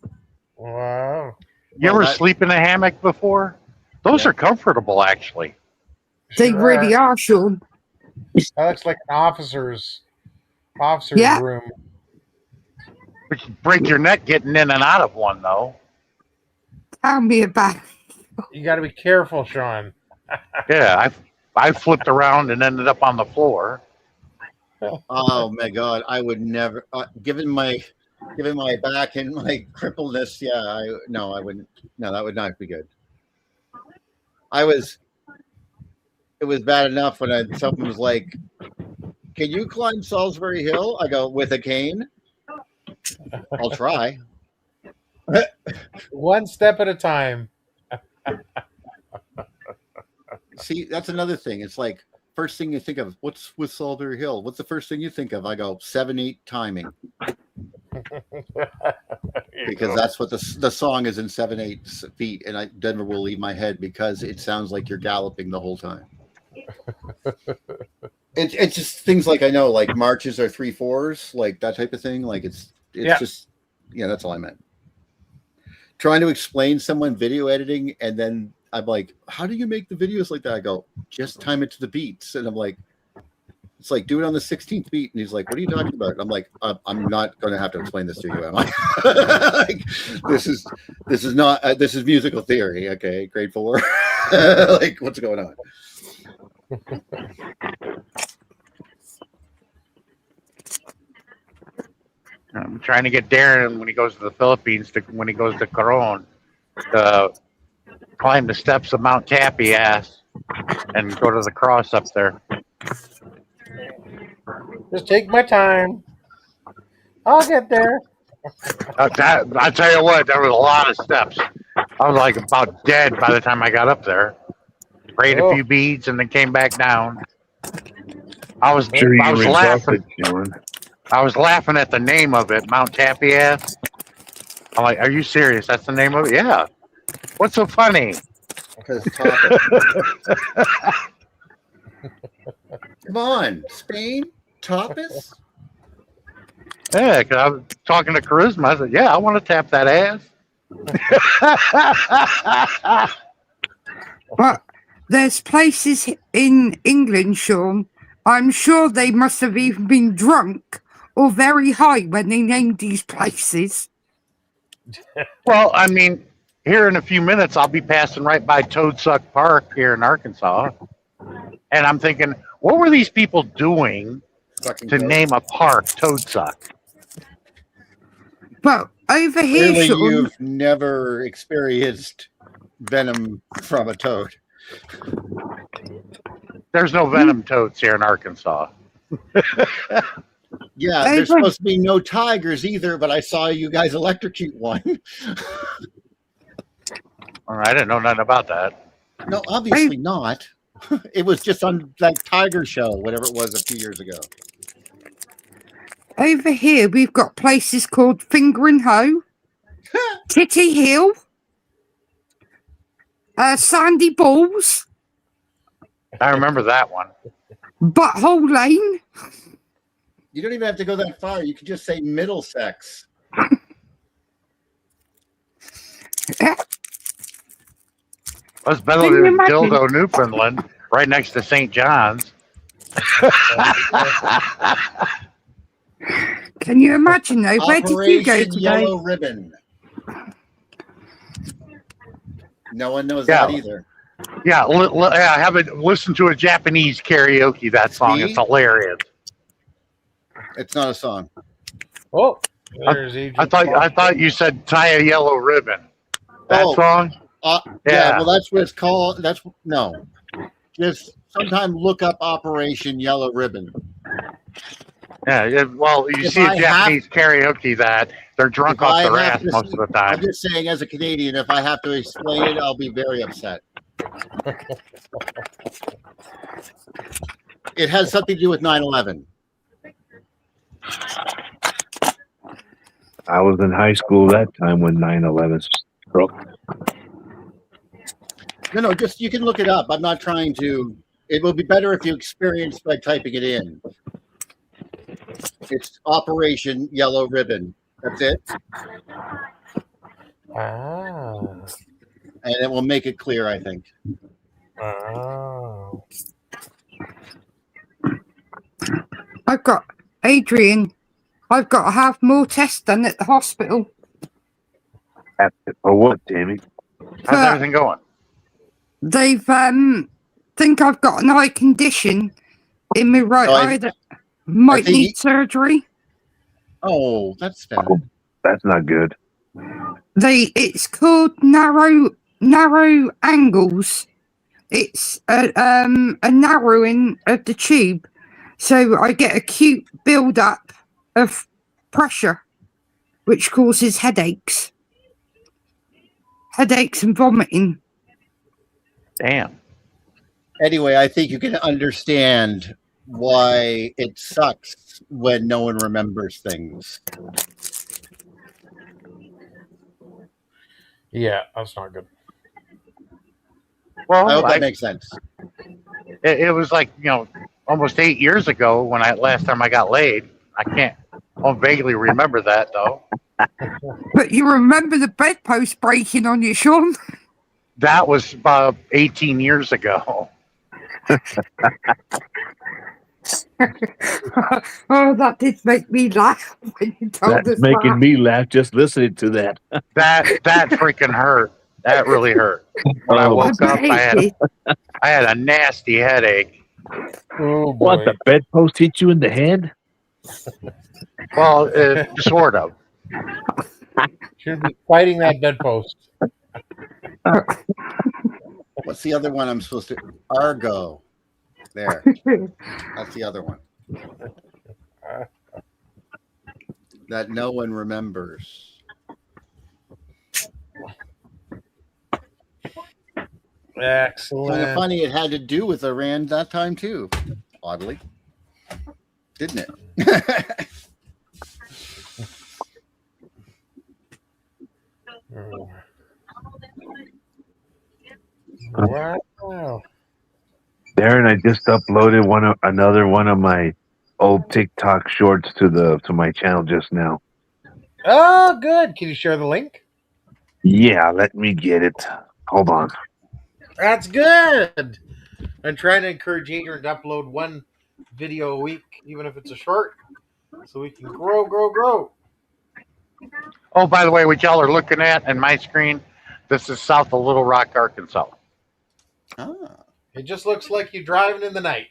Wow. You ever sleep in a hammock before? Those are comfortable, actually. They really are, Sean. That looks like an officer's room. But you break your neck getting in and out of one, though. Tell me about it. You got to be careful, Sean. Yeah, I flipped around and ended up on the floor. Oh my God, I would never. Given my back and my crippledness, I wouldn't. No, that would not be good. It was bad enough when someone was like, "Can you climb Salisbury Hill?" I go, "With a cane." I'll try. One step at a time. See, that's another thing. It's like first thing you think of, what's with Salisbury Hill? What's the first thing you think of? I go 7/8 timing. Because that's what the song is in 7/8 feet, and Denver will leave my head because it sounds like you're galloping the whole time. It's just things like I know, like marches are 3/4, like that type of thing. Like it's just that's all I meant. Trying to explain someone video editing, and then I'm like, how do you make the videos like that? I go, just time it to the beats, and I'm like, it's like, do it on the 16th beat. And he's like, what are you talking about? And I'm like, I'm not going to have to explain this to you, am I? Like, this is not this is musical theory. Okay, grade 4. Like, what's going on? I'm trying to get Darren when he goes to the Philippines, when he goes to Coron, to climb the steps of Mount Tapias and go to the cross up there. Just take my time. I'll get there. I tell you what, there was a lot of steps. I was like about dead by the time I got up there. Prayed a few beads and then came back down. I was laughing. I was laughing at the name of it, Mount Tapias. I'm like, are you serious? That's the name of it? Yeah. What's so funny? Come on, Spain, tapas. Yeah, because I was talking to Charisma. I said, yeah, I want to tap that ass. But there's places in England, Sean, I'm sure they must have even been drunk or very high when they named these places. Well, I mean, here in a few minutes, I'll be passing right by Toadsuck Park here in Arkansas. And I'm thinking, what were these people doing to name a park Toadsuck? Well, over here, Clearly, Sean, you've never experienced venom from a toad. There's no venom toads here in Arkansas. Yeah, there's supposed to be no tigers either, but I saw you guys electrocute one. All right, I didn't know nothing about that. No, obviously not. It was just on that Tiger show, whatever it was a few years ago. Over here, we've got places called Finger and Hoe, Titty Hill, Sandy Balls. I remember that one. Butthole Lane. You don't even have to go that far. You can just say Middlesex. That's better than Dildo, Newfoundland, right next to St. John's. Can you imagine though? Where did you go Operation today? Yellow Ribbon. No one knows that either. Yeah, have it. Listen to a Japanese karaoke. That song. See? It's hilarious. It's not a song. Oh, there's I thought you said tie a yellow ribbon. That song. Yeah. Well, that's what it's called. No. Just sometime look up Operation Yellow Ribbon. Yeah. Well, you see a Japanese karaoke that they're drunk off their ass most of the time. I'm just saying, as a Canadian, if I have to explain it, I'll be very upset. It has something to do with 9/11. I was in high school that time when 9/11 struck. No, just you can look it up. I'm not trying to. It will be better if you experience by typing it in. It's Operation Yellow Ribbon. That's it. And it will make it clear, I think. I've got Adrian. I've got to have more tests done at the hospital. For what, Tammy? How's everything going? They've think I've got an eye condition in my right eye that might need surgery. Oh, that's bad. Oh, that's not good. It's called narrow angles. It's a narrowing of the tube, so I get acute build-up of pressure, which causes headaches and vomiting. Damn. Anyway, I think you can understand why it sucks when no one remembers things. Yeah, that's not good. Well, I hope that makes sense. It was like, almost 8 years ago when last time I got laid. I'll vaguely remember that though. But you remember the bedpost breaking on you, Sean? That was about 18 years ago. Oh, that did make me laugh when you told us. That's making me laugh just listening to that. That freaking hurt. That really hurt. When I woke up, I had a nasty headache. Oh, boy. What, the bedpost hit you in the head? Well, sort of. Should be fighting that bedpost. What's the other one I'm supposed to? Argo. There. That's the other one. That no one remembers. Excellent. Kind of funny it had to do with Iran that time too. Oddly. Didn't it? Wow. Darren, I just uploaded another one of my old TikTok shorts to my channel just now. Oh, good. Can you share the link? Yeah, let me get it. Hold on. That's good. I'm trying to encourage Adrian to upload one video a week, even if it's a short, so we can grow. Oh, by the way, what y'all are looking at in my screen, this is south of Little Rock, Arkansas. Ah. It just looks like you're driving in the night.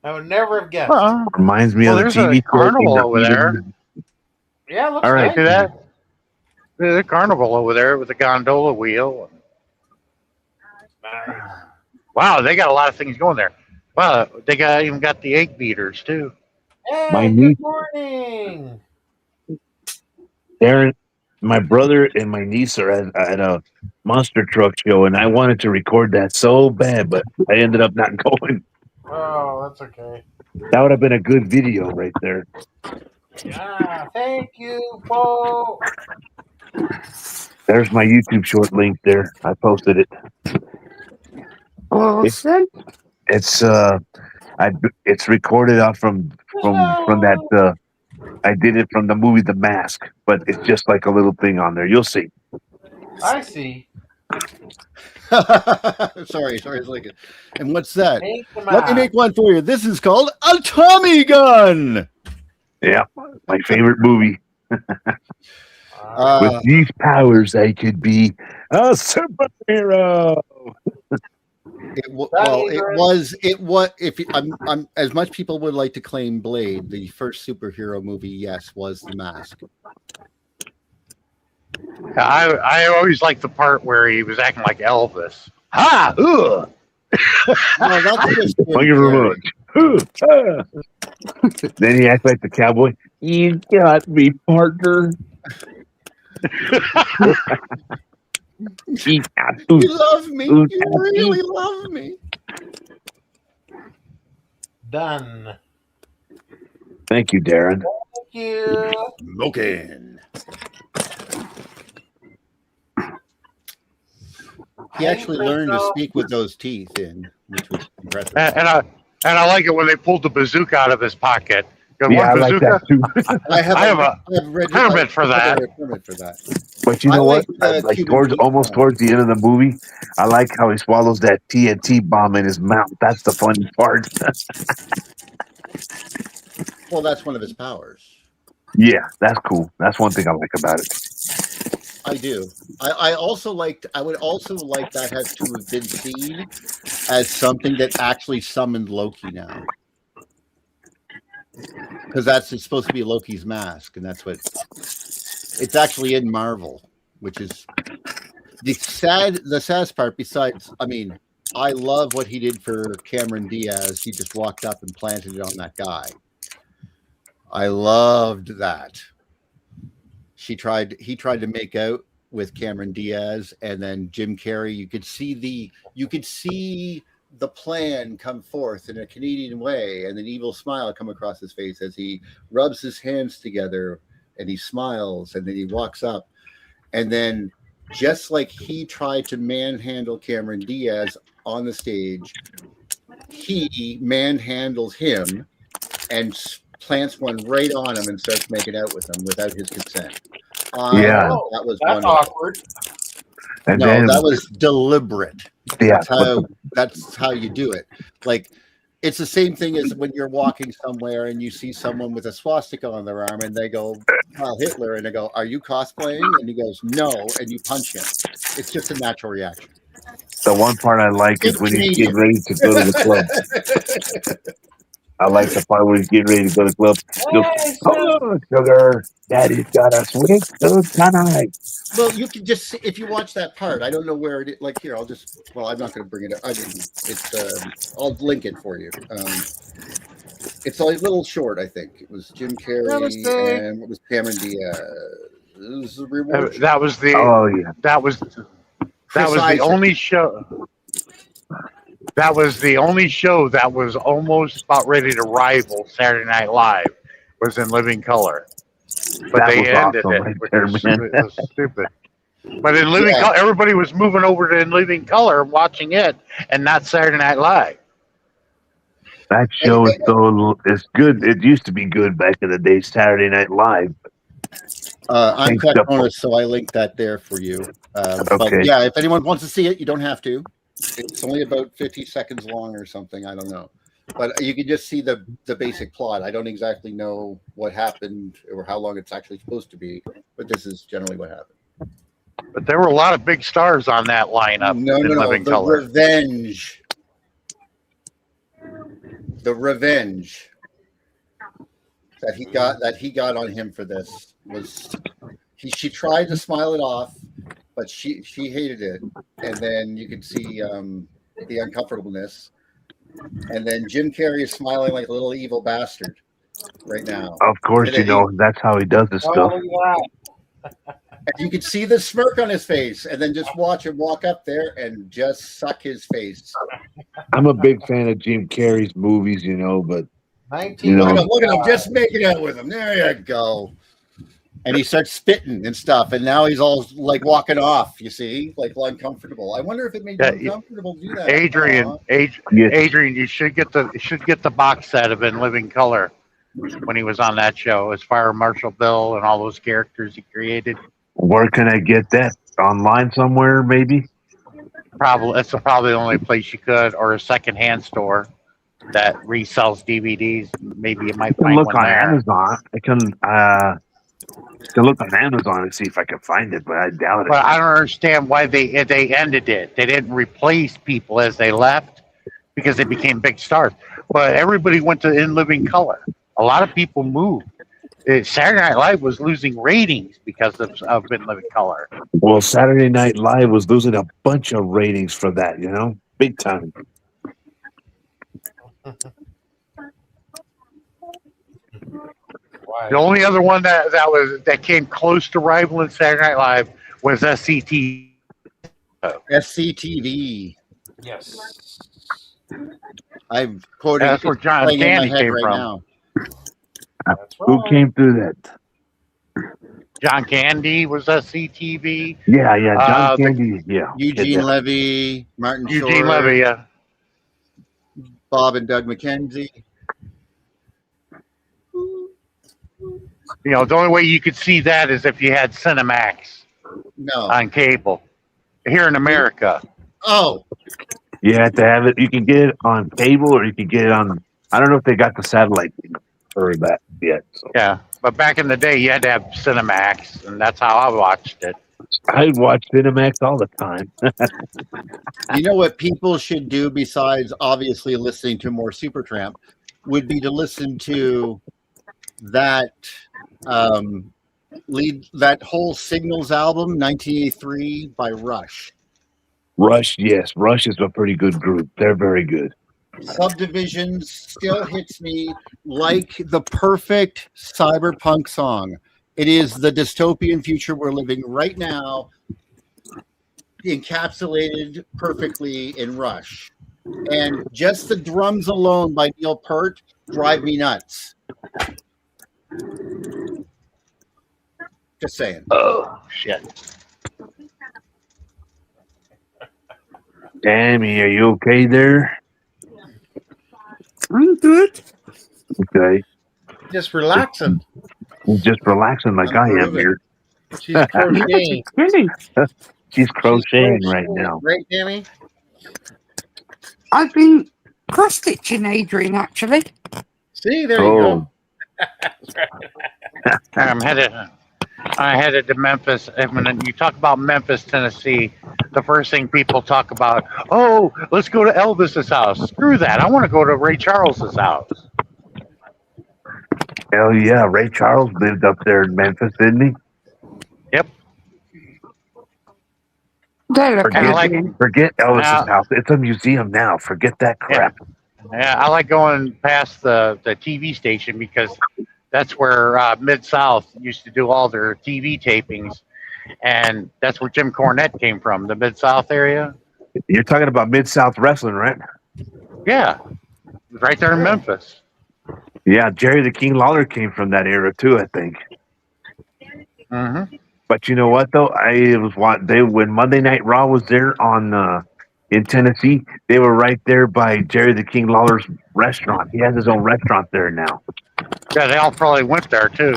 I would never have guessed. Reminds me of the there's TV a carnival over there. Yeah, looks all right. nice. See that? There's a carnival over there with a gondola wheel. Nice. Wow, they got a lot of things going there. Wow, they even got the egg beaters too. Hey, good morning. Darren, my brother and my niece are at monster truck show, and I wanted to record that so bad, but I ended up not going. Oh, that's okay. That would have been a good video right there. Yeah, thank you, Bo. There's my YouTube short link there. I posted it. Awesome. It's it's recorded off from that. I did it from the movie The Mask, but it's just like a little thing on there. You'll see. I see. sorry, Lincoln. And what's that? Make Let me make one for you. This is called a Tommy gun. Yeah, my favorite movie. With these powers, I could be a superhero. It was. If I'm as much people would like to claim Blade, the first superhero movie, yes, was The Mask. I always liked the part where he was acting like Elvis. Ha! Ugh! No, that's just Thank you very much. Then he acts like the cowboy. You got me, partner. You love me. You really love me. Done. Thank you, Darren. Thank you. Smoking. He actually learned to speak with those teeth in, which was impressive. And I like it when they pulled the bazooka out of his pocket. Yeah, I like that too. I have a permit for that. But you know what? Like almost towards the end of the movie, I like how he swallows that TNT bomb in his mouth. That's the funny part. Well, that's one of his powers. Yeah, that's cool. That's one thing I like about it. I do. I would also like that has to have been seen as something that actually summoned Loki now. Because it's supposed to be Loki's mask, and that's what it's actually in Marvel, which is the saddest part. Besides, I mean, I love what he did for Cameron Diaz. He just walked up and planted it on that guy. I loved that. He tried to make out with Cameron Diaz, and then Jim Carrey. You could see the plan come forth in a Canadian way, and an evil smile come across his face as he rubs his hands together and he smiles, and then he walks up, and then just like he tried to manhandle Cameron Diaz on the stage, he manhandles him and plants one right on him and starts making out with him without his consent. Yeah, that was that's awkward. And no, then, that was deliberate. Yeah, that's how you do it. Like, it's the same thing as when you're walking somewhere and you see someone with a swastika on their arm and they go, "Well, Hitler," and they go, "Are you cosplaying?" And he goes, "No," and you punch him. It's just a natural reaction. the one part I like is when he's getting ready to go to the club. I like the part where he's getting ready to go to the club. Hold on, sugar. Daddy's got a sweet tooth tonight. Well, you can just see, if you watch that part. I don't know where it is. Like, here, I'm not going to bring it up. I didn't. It's I'll link it for you. It's a little short. I think it was Jim Carrey and what was Cameron Diaz. That was the. Oh yeah. That was the only show. That was the only show that was almost about ready to rival Saturday Night Live. Was in Living Color, but they ended it. Right there, it was stupid. But in Living Color, everybody was moving over to In Living Color, watching it, and not Saturday Night Live. That show is it's good. It used to be good back in the day, Saturday Night Live. I'm Cut Bonus, so I linked that there for you. But yeah, if anyone wants to see it, you don't have to. It's only about 50 seconds long or something. I don't know. But you can just see the basic plot. I don't exactly know what happened or how long it's actually supposed to be, but this is generally what happened. But there were a lot of big stars on that lineup in Living Color. The revenge that he got on him for this was she tried to smile it off, but she hated it, and then you could see the uncomfortableness, and then Jim Carrey is smiling like a little evil bastard right now. Of course, that's how he does this stuff. You could see the smirk on his face, and then just watch him walk up there and just suck his face. I'm a big fan of Jim Carrey's movies, but 19. You know. Look at him, just making out with him. There you go. And he starts spitting and stuff, and now he's all like walking off. You see, like uncomfortable. I wonder if it made him uncomfortable to do that. Adrian, you should get the box set of In Living Color when he was on that show as Fire Marshal Bill and all those characters he created. Where can I get that? Online somewhere, maybe? That's probably the only place you could, or a secondhand store that resells DVDs. Maybe you might find look one on there. Amazon. I can look on Amazon and see if I can find it, but I doubt it. But I don't understand why they ended it. They didn't replace people as they left because they became big stars. But everybody went to In Living Color. A lot of people moved. Saturday Night Live was losing ratings because of In Living Color. Well, Saturday Night Live was losing a bunch of ratings for that, big time. The only other one that came close to rivaling Saturday Night Live was SCTV. SCTV. Yes. I'm quoting. That's where John Candy came from. Now. Who came through that? John Candy was SCTV. Yeah, John Candy. Yeah. Eugene Levy, Martin Short. Eugene Levy, yeah. Bob and Doug McKenzie. The only way you could see that is if you had Cinemax on cable here in America. Oh. You have to have it. You can get it on cable or you can get it on. I don't know if they got the satellite for that yet. So. Yeah, but back in the day, you had to have Cinemax, and that's how I watched it. I watch Cinemax all the time. You know what people should do besides obviously listening to more Supertramp would be to listen to that that whole Signals album, 1983 by Rush. Rush, yes. Rush is a pretty good group. They're very good. Subdivisions still hits me like the perfect cyberpunk song. It is the dystopian future we're living right now, encapsulated perfectly in Rush. And just the drums alone by Neil Peart drive me nuts. Just saying. Oh, shit. Tammy, are you okay there? I'm good. Okay. Just relaxing. Just relaxing like I am here. She's crocheting. She's crocheting right now. Right, Tammy? I've been cross-stitching, Adrian, actually. See, there you go. I headed to Memphis. And when you talk about Memphis, Tennessee, the first thing people talk about, oh, let's go to Elvis's house. Screw that. I want to go to Ray Charles's house. Hell yeah. Ray Charles lived up there in Memphis, didn't he? Yep. Forget Elvis's house. It's a museum now. Forget that crap. Yeah, I like going past the TV station because that's where Mid-South used to do all their TV tapings. And that's where Jim Cornette came from, the Mid-South area. You're talking about Mid-South Wrestling, right? Yeah. Right there in Memphis. Yeah, Jerry the King Lawler came from that era too, I think. Mm-hmm. But you know what though? When Monday Night Raw was there on in Tennessee, they were right there by Jerry the King Lawler's restaurant. He has his own restaurant there now. Yeah, they all probably went there too.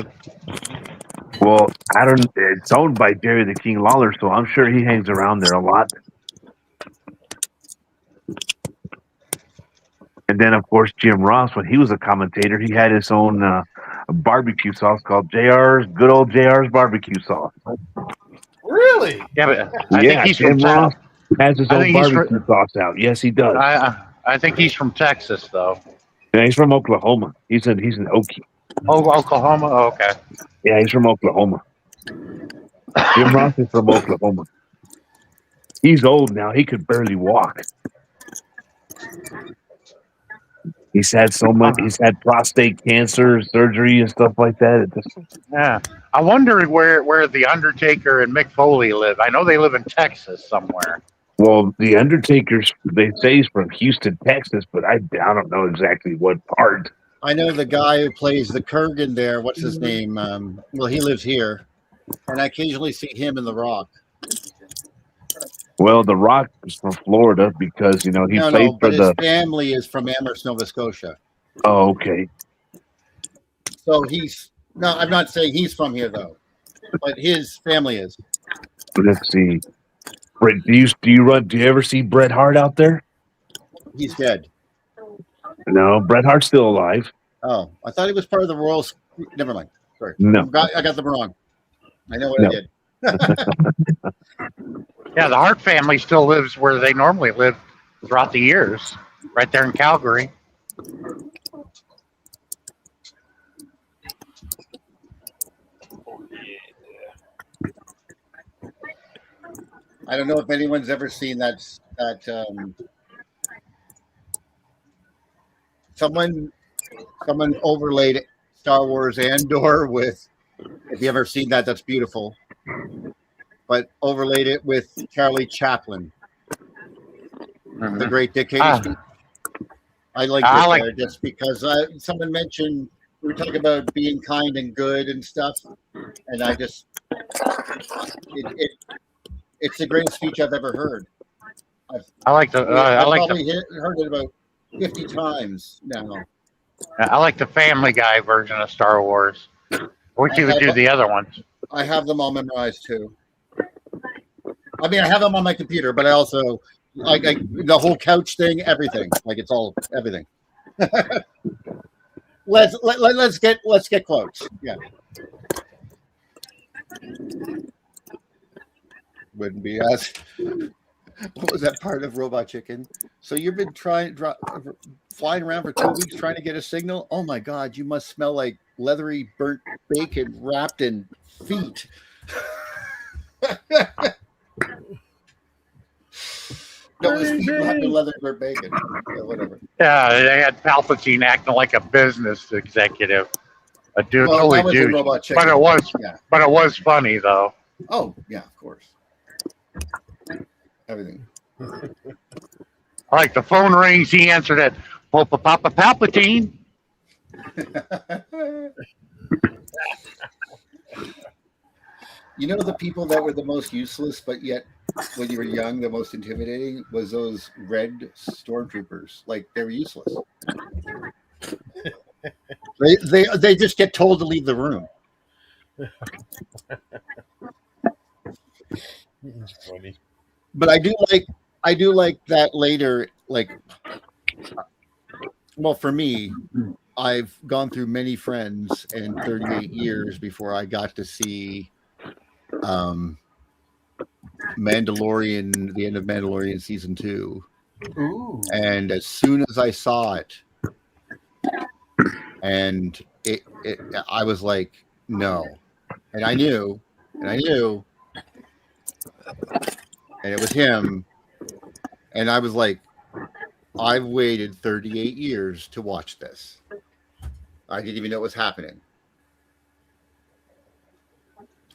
Well, it's owned by Jerry the King Lawler, so I'm sure he hangs around there a lot. And then, of course, Jim Ross, when he was a commentator, he had his own barbecue sauce called Good Old JR's Barbecue Sauce. Really? Yeah, but I think he's Jim from Ross has his own barbecue sauce out. Yes, he does. I think he's from Texas, though. Yeah, he's from Oklahoma. He's an Okie. Oh, Oklahoma? Oh, okay. Yeah, he's from Oklahoma. Jim Ross is from Oklahoma. He's old now. He could barely walk. He's had so much. He's had prostate cancer surgery and stuff like that. Yeah, I wonder where the Undertaker and Mick Foley live. I know they live in Texas somewhere. Well, the Undertaker's, they say he's from Houston, Texas, but I don't know exactly what part. I know the guy who plays the Kurgan there. What's his name? Well, he lives here, and I occasionally see him in The Rock. Well, The Rock is from Florida because he played for but his family is from Amherst, Nova Scotia. Oh, okay. So I'm not saying he's from here though, but his family is. Let's see. Do you ever see Bret Hart out there? He's dead. No, Bret Hart's still alive. Oh, I thought he was part of the Royals. Never mind. Sorry. No. I got them wrong. I know what I did. Yeah, the Hart family still lives where they normally live throughout the years, right there in Calgary. I don't know if anyone's ever seen that someone overlaid Star Wars Andor with. If you ever seen that, that's beautiful. But overlaid it with Charlie Chaplin, the Great Dictator speech. I like it just because someone mentioned we were talking about being kind and good and stuff, and I just it's the greatest speech I've ever heard. I've probably heard it about 50 times now. I like the Family Guy version of Star Wars. Wish you would do the other ones. I have them all memorized too. I mean, I have them on my computer, but I also like the whole couch thing, everything. Like it's all everything. let's get close. Yeah. Wouldn't be us. What was that part of Robot Chicken? So you've been flying around for 2 weeks trying to get a signal? Oh my God, you must smell like leathery burnt bacon wrapped in feet. No, his feet wrapped in leather burnt bacon. Whatever. Yeah, they had Palpatine acting like a business executive. A dude, totally douche. But it was funny though. Oh yeah, of course. Everything. I like the phone rings. He answered it. Papa Palpatine. You know, the people that were the most useless, but yet when you were young, the most intimidating was those red stormtroopers. Like they were useless. They just get told to leave the room. It's funny. But I do like that later. Like, well, for me, I've gone through many friends in 38 years before I got to see Mandalorian, the end of Mandalorian season 2. Ooh. And as soon as I saw it, and I was like, no. And I knew, and it was him. And I was like, I've waited 38 years to watch this. I didn't even know it was happening.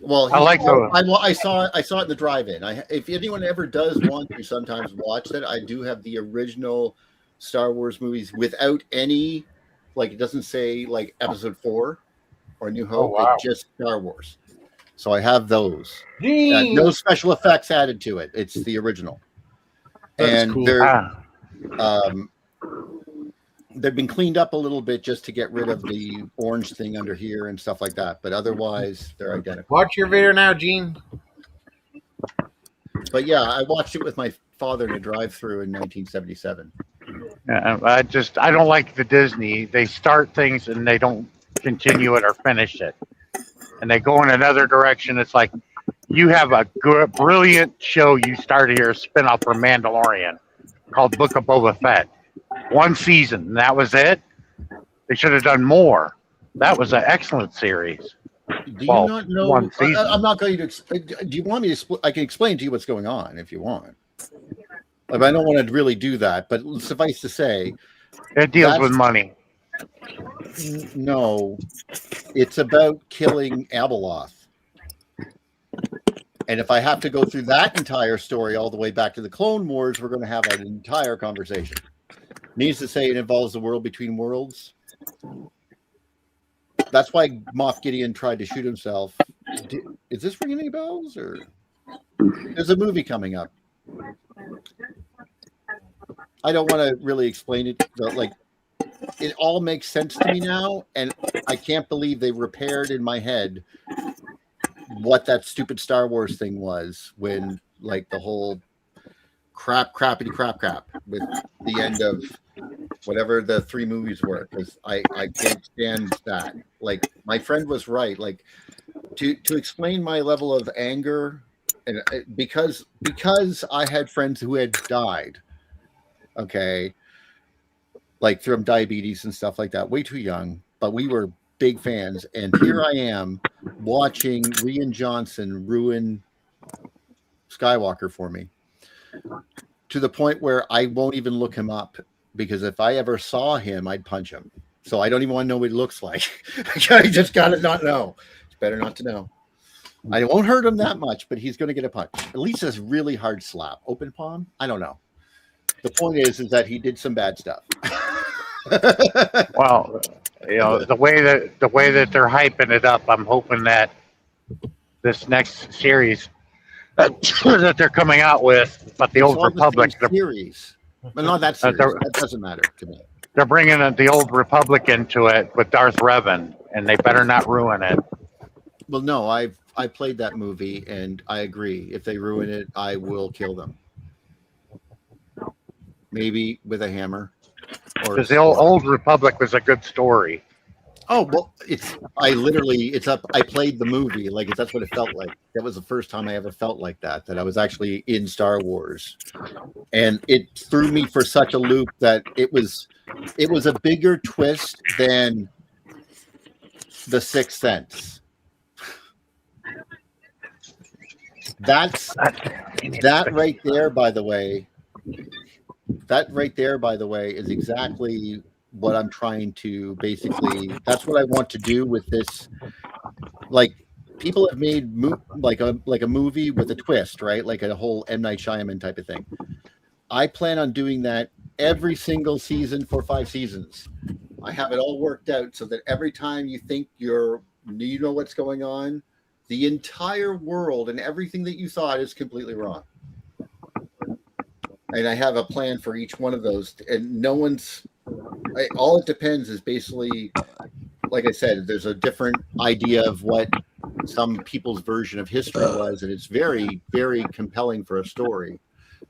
Well, I saw it in the drive-in. If anyone ever does want to sometimes watch that, I do have the original Star Wars movies without any, like it doesn't say like Episode 4 or New Hope. Oh, wow. It's just Star Wars. So I have those. No special effects added to it. It's the original. That's cool. They've been cleaned up a little bit just to get rid of the orange thing under here and stuff like that. But otherwise, they're identical. Watch your video now, Gene. But yeah, I watched it with my father in a drive-through in 1977. Yeah, I don't like the Disney. They start things and they don't continue it or finish it, and they go in another direction. It's like you have a good, brilliant show you started here, a spinoff from Mandalorian called Book of Boba Fett. 1 season, and that was it. They should have done more. That was an excellent series. Do you not know? I'm not going to explain. Do you want me to? I can explain to you what's going on if you want. But I don't want to really do that. But suffice to say, It deals with money. No, it's about killing Abeloth. And if I have to go through that entire story all the way back to the Clone Wars, we're going to have an entire conversation. Needs to say it involves the world between worlds. That's why Moff Gideon tried to shoot himself. Is this ringing any bells? Or there's a movie coming up. I don't want to really explain it. But like, it all makes sense to me now, and I can't believe they repaired in my head what that stupid Star Wars thing was when, like, the whole crappity crap with the end of whatever the 3 movies were, because I can't stand that. Like, my friend was right. Like, to explain my level of anger, and because I had friends who had died, okay, like from diabetes and stuff like that, way too young, but we were big fans, and here I am watching Rian Johnson ruin Skywalker for me, to the point where I won't even look him up, because if I ever saw him, I'd punch him. So I don't even want to know what he looks like. I just gotta not know. It's better not to know. I won't hurt him that much, but he's going to get a punch. At least a really hard slap. Open palm? I don't know. The point is that he did some bad stuff. Well, you know, the way that they're hyping it up, I'm hoping that this next series that they're coming out with, but the Old Republic series, but not that series. That doesn't matter to me. They're bringing the Old Republic into it with Darth Revan, and they better not ruin it. Well, no, I played that movie, and I agree. If they ruin it, I will kill them. Maybe with a hammer. Because the Old Republic was a good story. Oh, well, I played the movie. Like, that's what it felt like. That was the first time I ever felt like that I was actually in Star Wars. And it threw me for such a loop that it was a bigger twist than The Sixth Sense. That right there, by the way, is exactly what I'm trying to basically. That's what I want to do with this. Like, people have made like a movie with a twist, right? Like a whole M. Night Shyamalan type of thing. I plan on doing that every single season for 5 seasons. I have it all worked out so that every time you think you know what's going on, the entire world and everything that you thought is completely wrong. And I have a plan for each one of those. And all it depends is basically, like I said, there's a different idea of what some people's version of history was. And it's very, very compelling for a story.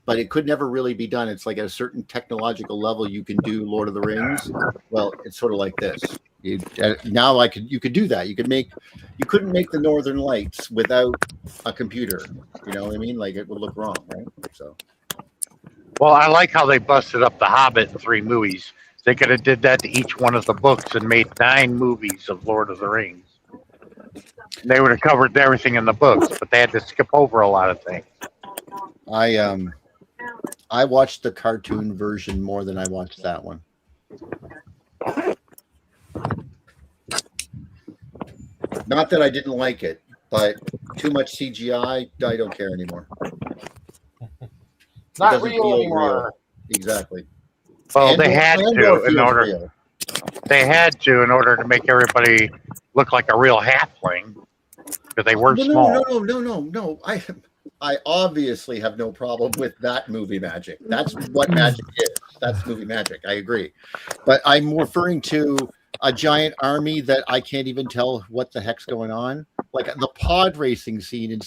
But it could never really be done. It's like at a certain technological level, you can do Lord of the Rings. Well, it's sort of like this. You could do that. You couldn't make the Northern Lights without a computer. You know what I mean? Like, it would look wrong, right? So. Well, I like how they busted up The Hobbit in 3 movies. They could have did that to each one of the books and made 9 movies of Lord of the Rings. They would have covered everything in the books, but they had to skip over a lot of things. I watched the cartoon version more than I watched that one. Not that I didn't like it, but too much CGI, I don't care anymore. Not real anymore. Real. Exactly. Well, they had to in order to make everybody look like a real halfling, because they were small. No. I obviously have no problem with that movie magic. That's what magic is. That's movie magic. I agree. But I'm referring to a giant army that I can't even tell what the heck's going on. Like, the pod racing scene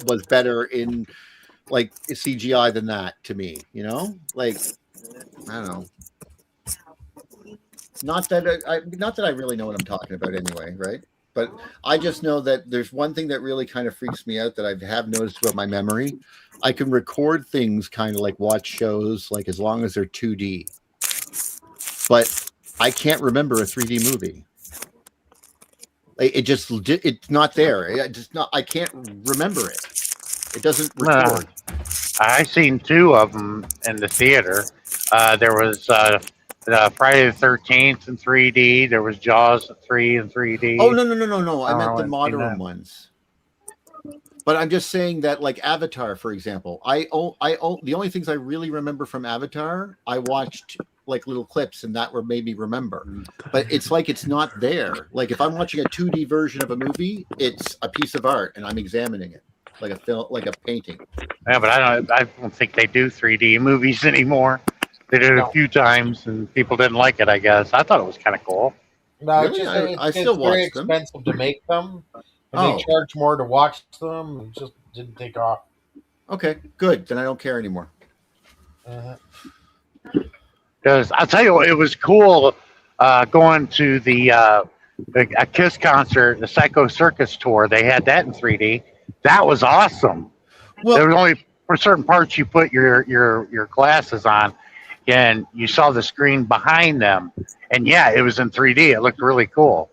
was better in like CGI than that to me, you know? Like, I don't know. Not that I really know what I'm talking about anyway, right? But I just know that there's one thing that really kind of freaks me out that I have noticed about my memory. I can record things kind of like watch shows, like as long as they're 2D. But I can't remember a 3D movie. It's not there. I can't remember it. It doesn't record. I seen 2 of them in the theater. There was Friday the 13th in 3D. There was Jaws 3 in 3D. Oh no! I meant the haven't seen modern that. ones. But I'm just saying that, like Avatar, for example, the only things I really remember from Avatar, I watched like little clips, and that were made me remember. But it's like it's not there. Like if I'm watching a 2D version of a movie, it's a piece of art, and I'm examining it like a film, like a painting. Yeah, but I don't think they do 3D movies anymore. They did it a few times, and people didn't like it. I guess I thought it was kind of cool. No, Really? I still it's very watch them. expensive to make them, and Oh. they charge more to watch them. It just didn't take off. Okay, good. Then I don't care anymore. Because I'll tell you what, it was cool going to a Kiss concert, the Psycho Circus tour. They had that in 3D. That was awesome. Well, there was only for certain parts you put your glasses on, and you saw the screen behind them. And yeah, it was in 3D. It looked really cool.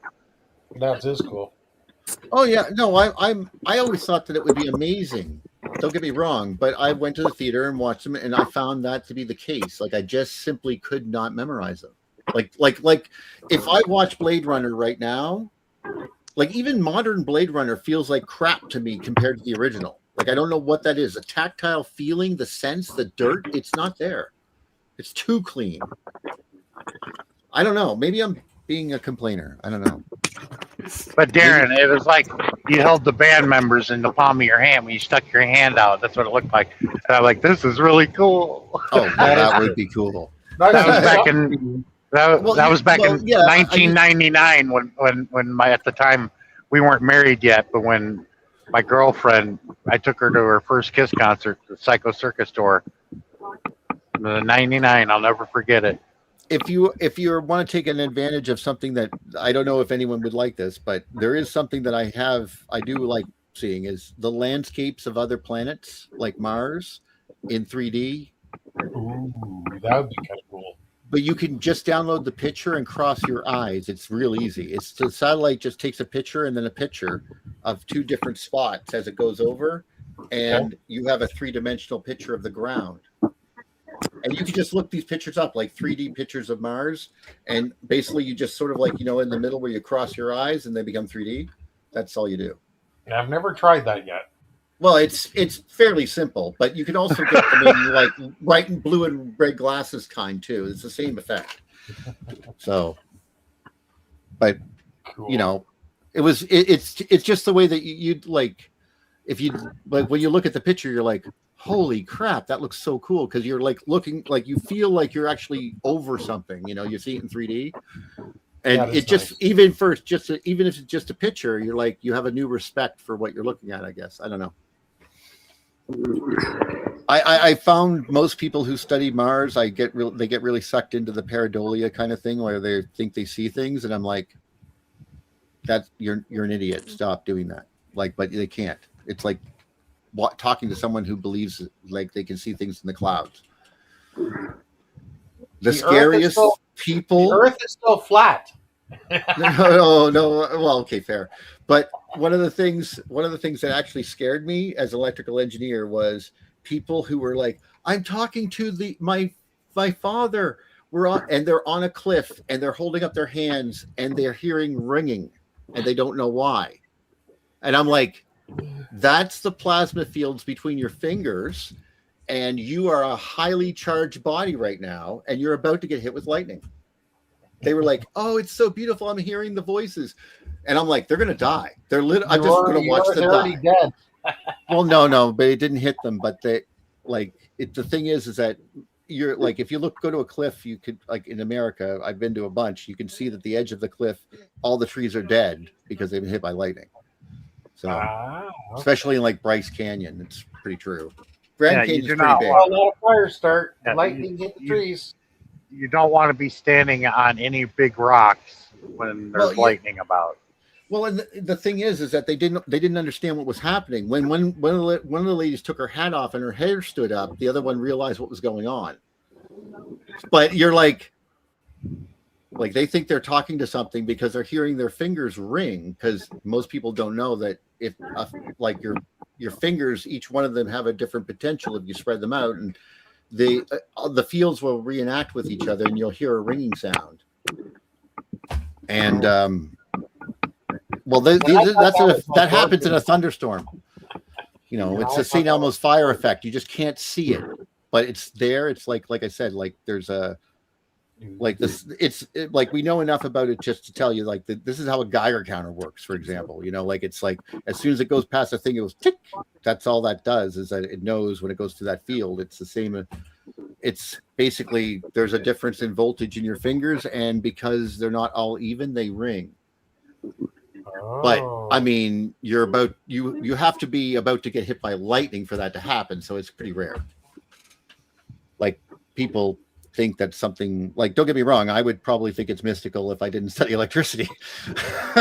That is cool. Oh yeah, no, I always thought that it would be amazing. Don't get me wrong, but I went to the theater and watched them, and I found that to be the case. Like I just simply could not memorize them. Like if I watch Blade Runner right now, like even modern Blade Runner feels like crap to me compared to the original. Like I don't know what that is. The tactile feeling, the sense, the dirt, it's not there. It's too clean. I don't know. Maybe I'm being a complainer. I don't know. But Darren, it was like you held the band members in the palm of your hand when you stuck your hand out. That's what it looked like. And I'm like, this is really cool. Oh, that would be cool. That was back in 1999 when at the time we weren't married yet, but when my girlfriend, I took her to her first Kiss concert, the Psycho Circus tour. The 99, I'll never forget it. If you want to take an advantage of something that I don't know if anyone would like this, but there is something that I do like seeing is the landscapes of other planets like Mars in 3D. Ooh, that would be kind of cool. But you can just download the picture and cross your eyes. It's real easy. It's the satellite just takes a picture and then a picture of two different spots as it goes over, and you have a 3-dimensional picture of the ground. And you can just look these pictures up, like 3D pictures of Mars, and basically you just sort of like, in the middle where you cross your eyes and they become 3D. That's all you do. I've never tried that yet. Well, it's fairly simple, but you can also get them in like white and blue and red glasses kind too. It's the same effect. So, but cool. it's just the way that you'd like, if you like when you look at the picture, you're like, holy crap, that looks so cool, because you're like looking like you feel like you're actually over something. You see it in 3D, and it just nice. Even if it's just a picture, you're like you have a new respect for what you're looking at. I guess I don't know. I found most people who study Mars, they get really sucked into the pareidolia kind of thing where they think they see things, and I'm like, that you're an idiot. Stop doing that. Like, but they can't. It's like talking to someone who believes like they can see things in the clouds. The scariest people. The Earth is still flat. No. Well, okay, fair. But one of the things that actually scared me as an electrical engineer was people who were like, I'm talking to my father. They're on a cliff and they're holding up their hands and they're hearing ringing and they don't know why. And I'm like, that's the plasma fields between your fingers, and you are a highly charged body right now, and you're about to get hit with lightning. They were like, oh, it's so beautiful. I'm hearing the voices. And I'm like, they're going to die. I'm just going to watch them die. Dead. Well, no, but it didn't hit them. But the thing is that you're like, if you go to a cliff, you could, like in America, I've been to a bunch, you can see that the edge of the cliff, all the trees are dead because they've been hit by lightning. So, especially in like Bryce Canyon, it's pretty true. Grand Canyon's pretty big. A lot of fires start. Lightning hit the trees. You don't want to be standing on any big rocks when there's lightning about. Well, and the thing is that they didn't understand what was happening. When one of the ladies took her hat off and her hair stood up, the other one realized what was going on. But you're like they think they're talking to something because they're hearing their fingers ring, because most people don't know that if like your fingers, each one of them have a different potential if you spread them out, and the fields will reenact with each other, and you'll hear a ringing sound. And that happens in a thunderstorm. You know, it's a St. Elmo's fire effect. You just can't see it, but it's there. It's like I said, like there's a like this. Like we know enough about it just to tell you, like this is how a Geiger counter works. For example, you know, like it's like as soon as it goes past the thing, it goes tick. That's all that does is that it knows when it goes to that field. It's the same. It's basically there's a difference in voltage in your fingers, and because they're not all even, they ring. But I mean, you have to be about to get hit by lightning for that to happen, so it's pretty rare. Like people think that something like, don't get me wrong, I would probably think it's mystical if I didn't study electricity.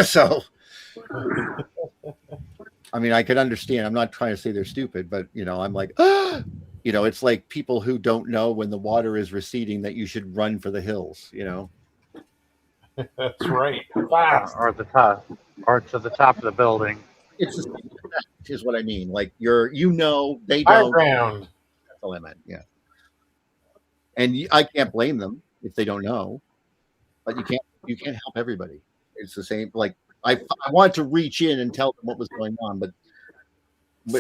So I mean, I could understand. I'm not trying to say they're stupid, but you know, I'm like, you know, it's like people who don't know when the water is receding that you should run for the hills, you know. That's right. Or the top, or to the top of the building. It's the same effect, is what I mean. Like they don't. Ground. That's all I meant. Yeah. And I can't blame them if they don't know, but you can't help everybody. It's the same. Like I wanted to reach in and tell them what was going on, but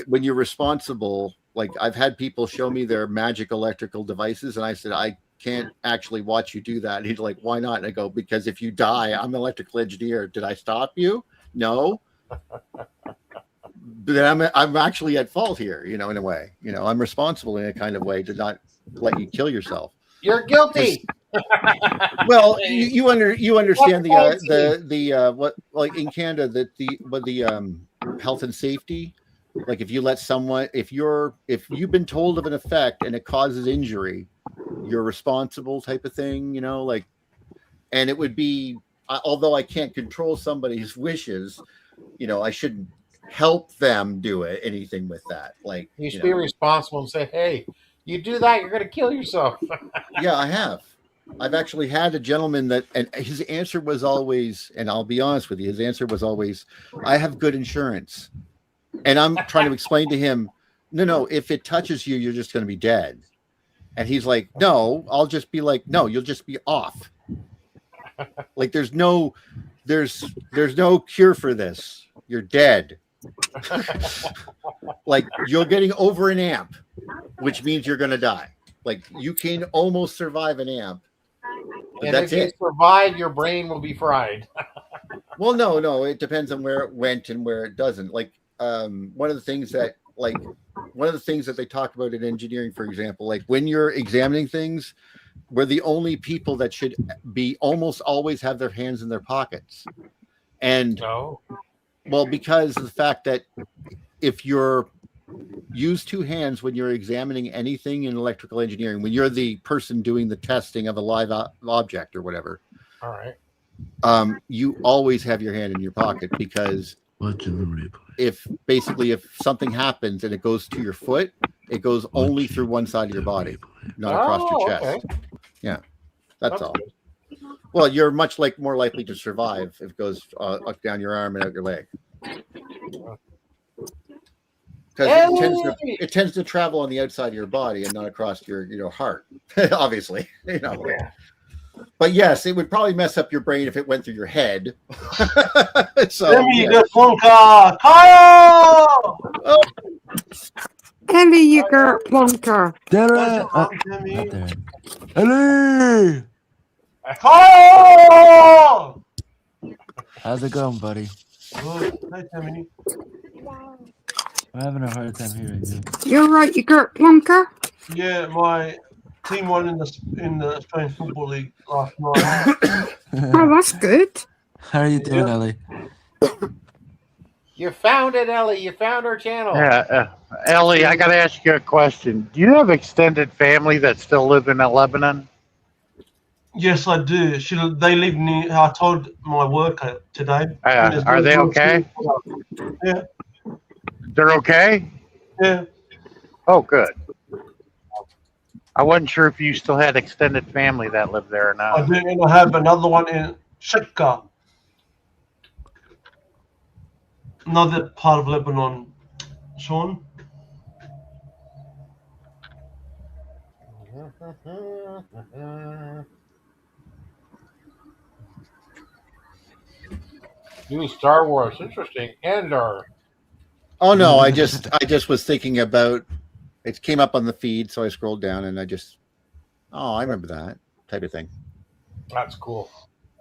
when you're responsible, like I've had people show me their magic electrical devices, and I said, I can't actually watch you do that. And he's like, why not? And I go, because if you die, I'm an electrical engineer. Did I stop you? No. But I'm actually at fault here, you know, in a way. You know, I'm responsible in a kind of way to not let you kill yourself. You're guilty. Well, you understand the what, like in Canada, that the health and safety, like if you let someone, if you've been told of an effect and it causes injury, you're responsible type of thing, you know, like, and it would be, although I can't control somebody's wishes, you know, I shouldn't help them do anything with that. Like you should be responsible and say, hey, you do that, you're going to kill yourself. Yeah, I have. I've actually had a gentleman that, and his answer was always, and I'll be honest with you, his answer was always, I have good insurance. And I'm trying to explain to him, no, if it touches you, you're just going to be dead. And he's like, no, I'll just be like, no, you'll just be off. Like there's no cure for this. You're dead. Like you're getting over an amp, which means you're going to die. Like you can almost survive an amp. And if you survive, your brain will be fried. Well, no, it depends on where it went and where it doesn't. Like one of the things that they talk about in engineering, for example, like when you're examining things, we're the only people that should be almost always have their hands in their pockets. And well, because of the fact that if you're use two hands when you're examining anything in electrical engineering, when you're the person doing the testing of a live object or whatever, all right, you always have your hand in your pocket, because if something happens and it goes to your foot, it goes only through one side of your body, not across your chest. Okay. Yeah, that's all. Good. Well, you're much more likely to survive if it goes up down your arm and out your leg. Because it tends to travel on the outside of your body and not across your heart, obviously. You know. Yeah. But yes, it would probably mess up your brain if it went through your head. So, you got Plonker! Kyle! Oh. Ellie, you got Plonker. Ellie! Kyle! How's it going, buddy? Good. Hi, Timmy. I'm having a hard time hearing you. You're right, you got Plonker? Yeah, my team won in the Australian Football League last night. Oh, that's good. How are you doing, Ellie? You found it, Ellie. You found our channel. Yeah, Ellie, I got to ask you a question. Do you have extended family that still live in Lebanon? Yes, I do. They live near. I told my worker today. Are they okay? Yeah. They're okay? Yeah. Oh, good. I wasn't sure if you still had extended family that lived there or not. I do, and I have another one in Shekka, another part of Lebanon. Sean? New Star Wars, interesting. Andor. Oh no, I just was thinking about it. Came up on the feed, so I scrolled down and I remember that type of thing. That's cool.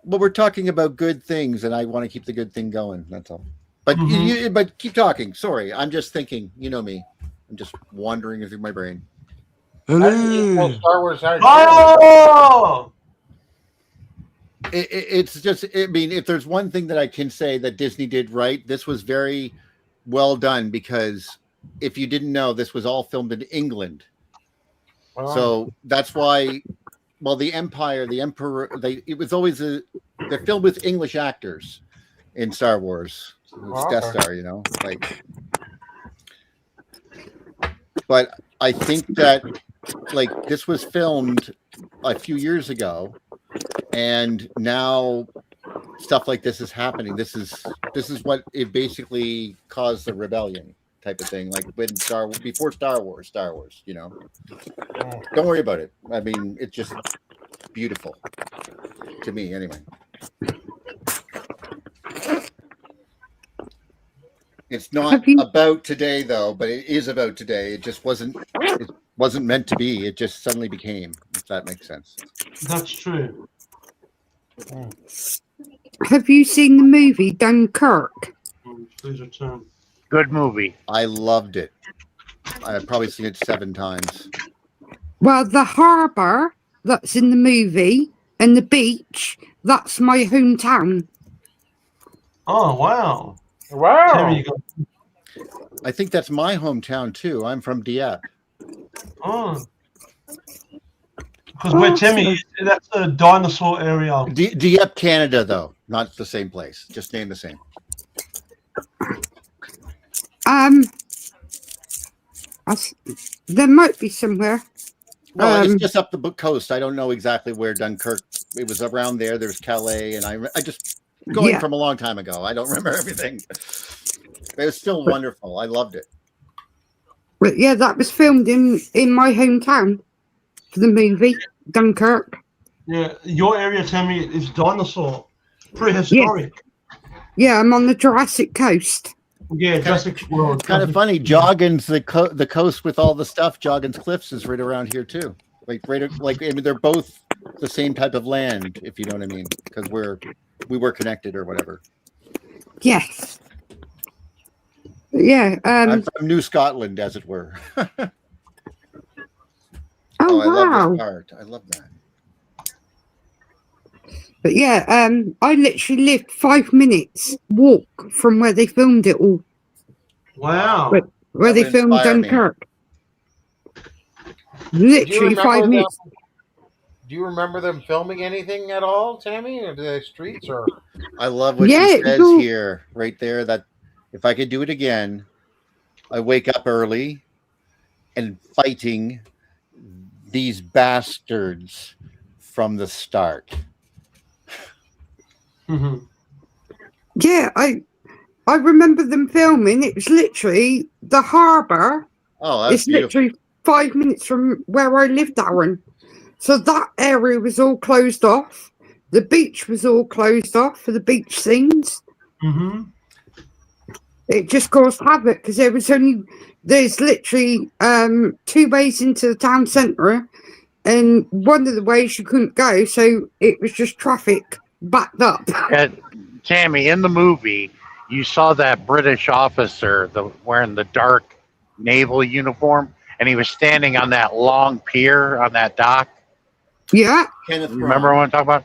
Well, we're talking about good things, and I want to keep the good thing going. That's all. But keep talking. Sorry, I'm just thinking. You know me. I'm just wandering through my brain. Star Wars. Oh! It's just. I mean, if there's one thing that I can say that Disney did right, this was very well done, because if you didn't know, this was all filmed in England. Oh. So that's why. Well, the Emperor. It was always they're filled with English actors in Star Wars. It's Death Star, like. But I think that, like, this was filmed a few years ago, and now stuff like this is happening. This is what it basically caused the rebellion type of thing. Like when before Star Wars, Don't worry about it. I mean, it's just beautiful to me, anyway. It's not about today, though, but it is about today. It just wasn't meant to be. It just suddenly became, if that makes sense. That's true. Have you seen the movie Dunkirk? Please return. Good movie. I loved it. I've probably seen it 7 times. Well, the harbour that's in the movie and the beach, that's my hometown. Oh, wow. Wow. I think that's my hometown, too. I'm from Dieppe. Oh. Because where Timmy, that's the dinosaur area. Dieppe, Canada, though. Not the same place. Just name the same. There might be somewhere. No, it's just up the coast. I don't know exactly where Dunkirk. It was around there. There's Calais, and I just going from a long time ago. I don't remember everything. It was still wonderful. I loved it. But yeah, that was filmed in my hometown for the movie Dunkirk. Yeah, your area, Timmy, is dinosaur, prehistoric. Yeah, I'm on the Jurassic Coast. Yeah, Jurassic World. Kind of funny. Joggins, the coast with all the stuff. Joggins Cliffs is right around here too. I mean, they're both the same type of land, if you know what I mean, because we were connected or whatever. Yes. Yeah. I'm from New Scotland, as it were. I love this part. I love that. But yeah, I literally lived 5 minutes walk from where they filmed it all. Wow. Where they filmed Dunkirk. Literally 5 minutes. Do you remember them filming anything at all, Tammy? Or the streets? Or I love what she says here, right there, that if I could do it again, I wake up early and fighting these bastards from the start. Mm-hmm. Yeah, I remember them filming. It was literally the harbour. Oh, that's beautiful. Literally 5 minutes from where I lived, Aaron. So that area was all closed off. The beach was all closed off for the beach scenes. Mm-hmm. It just caused havoc because there's literally 2 ways into the town centre, and one of the ways you couldn't go, so it was just traffic backed up. Tammy, in the movie, you saw that British officer wearing the dark naval uniform, and he was standing on that long pier on that dock. Yeah. Remember what I'm talking about?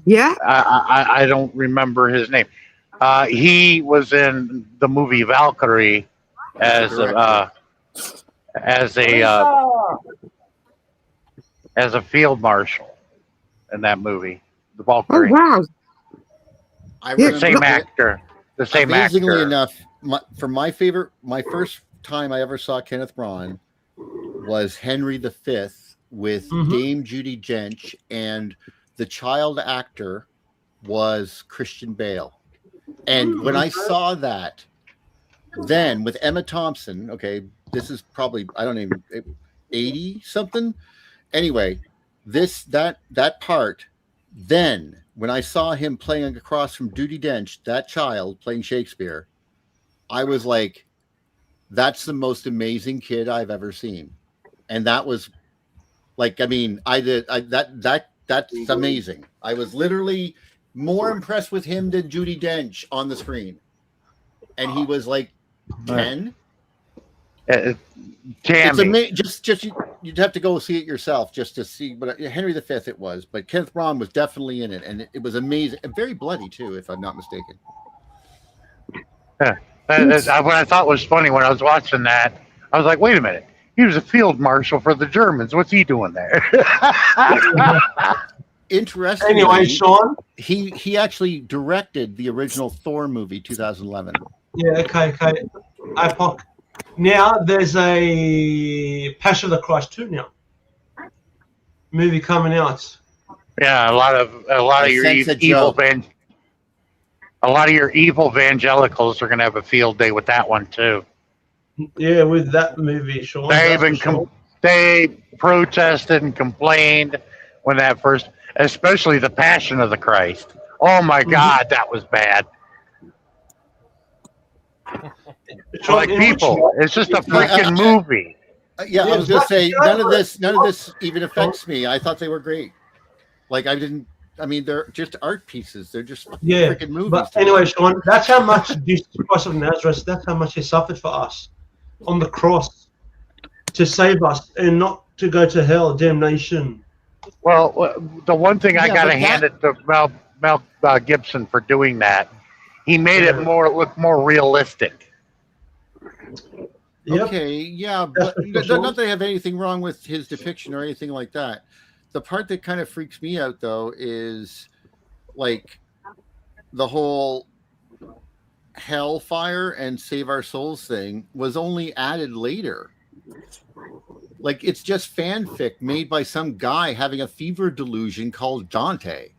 Yeah. I don't remember his name. He was in the movie Valkyrie as a field marshal in that movie. The Valkyrie. Oh wow! The same actor. The same actor. Amazingly enough, my first time I ever saw Kenneth Branagh was Henry V with Dame Judi Dench, and the child actor was Christian Bale. And when I saw that, then with Emma Thompson, okay, this is probably, I don't even, 80 something. anyway, that part. Then when I saw him playing across from Judi Dench, that child playing Shakespeare, I was like, that's the most amazing kid I've ever seen. And that was like, I mean, that's amazing. I was literally more impressed with him than Judi Dench on the screen. And he was like 10. You'd have to go see it yourself just to see. But Henry V it was, but Kenneth Branagh was definitely in it, and it was amazing and very bloody too, if I'm not mistaken. Yeah, what I thought was funny when I was watching that, I was like, wait a minute, he was a field marshal for the Germans. What's he doing there? Interesting. Anyway, Sean, he actually directed the original Thor movie, 2011. Yeah. Okay. APOC. Now there's a Passion of the Christ 2 now. Movie coming out. Yeah, a lot of your evil evangelicals are going to have a field day with that one too. Yeah, with that movie, Sean. They protested and complained when that first, especially the Passion of the Christ. Oh my God, that was bad. Like people, it's just a freaking movie. Yeah, I was gonna say none of this even affects me. I thought they were great. Like I mean, they're just art pieces. They're just freaking movies. But anyway, Sean, that's how much Jesus Christ of Nazareth. That's how much He suffered for us on the cross to save us and not to go to hell, damnation. Well, the one thing I gotta hand it to Mel Gibson for doing that. He made it look more realistic. Okay, yeah, but not that I have anything wrong with his depiction or anything like that. The part that kind of freaks me out, though, is like the whole hellfire and save our souls thing was only added later. Like, it's just fanfic made by some guy having a fever delusion called Dante.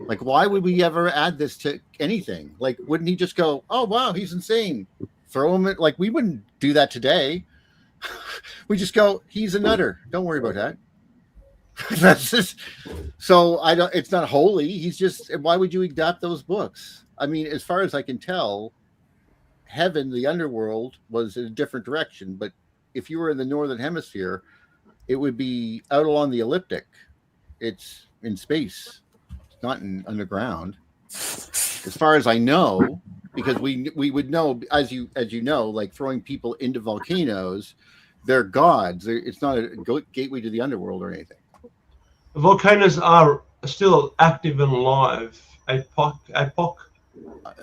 Like, why would we ever add this to anything? Like, wouldn't he just go, oh, wow, he's insane. Throw him at, like, we wouldn't do that today. We just go, he's a nutter. Don't worry about that. That's just, so it's not holy. He's just, why would you adapt those books? I mean, as far as I can tell, heaven, the underworld, was in a different direction. But if you were in the northern hemisphere, it would be out along the ecliptic. It's in space. It's not underground. As far as I know, because we would know, as you know, like throwing people into volcanoes, they're gods. It's not a gateway to the underworld or anything. Volcanoes are still active and alive. APOC.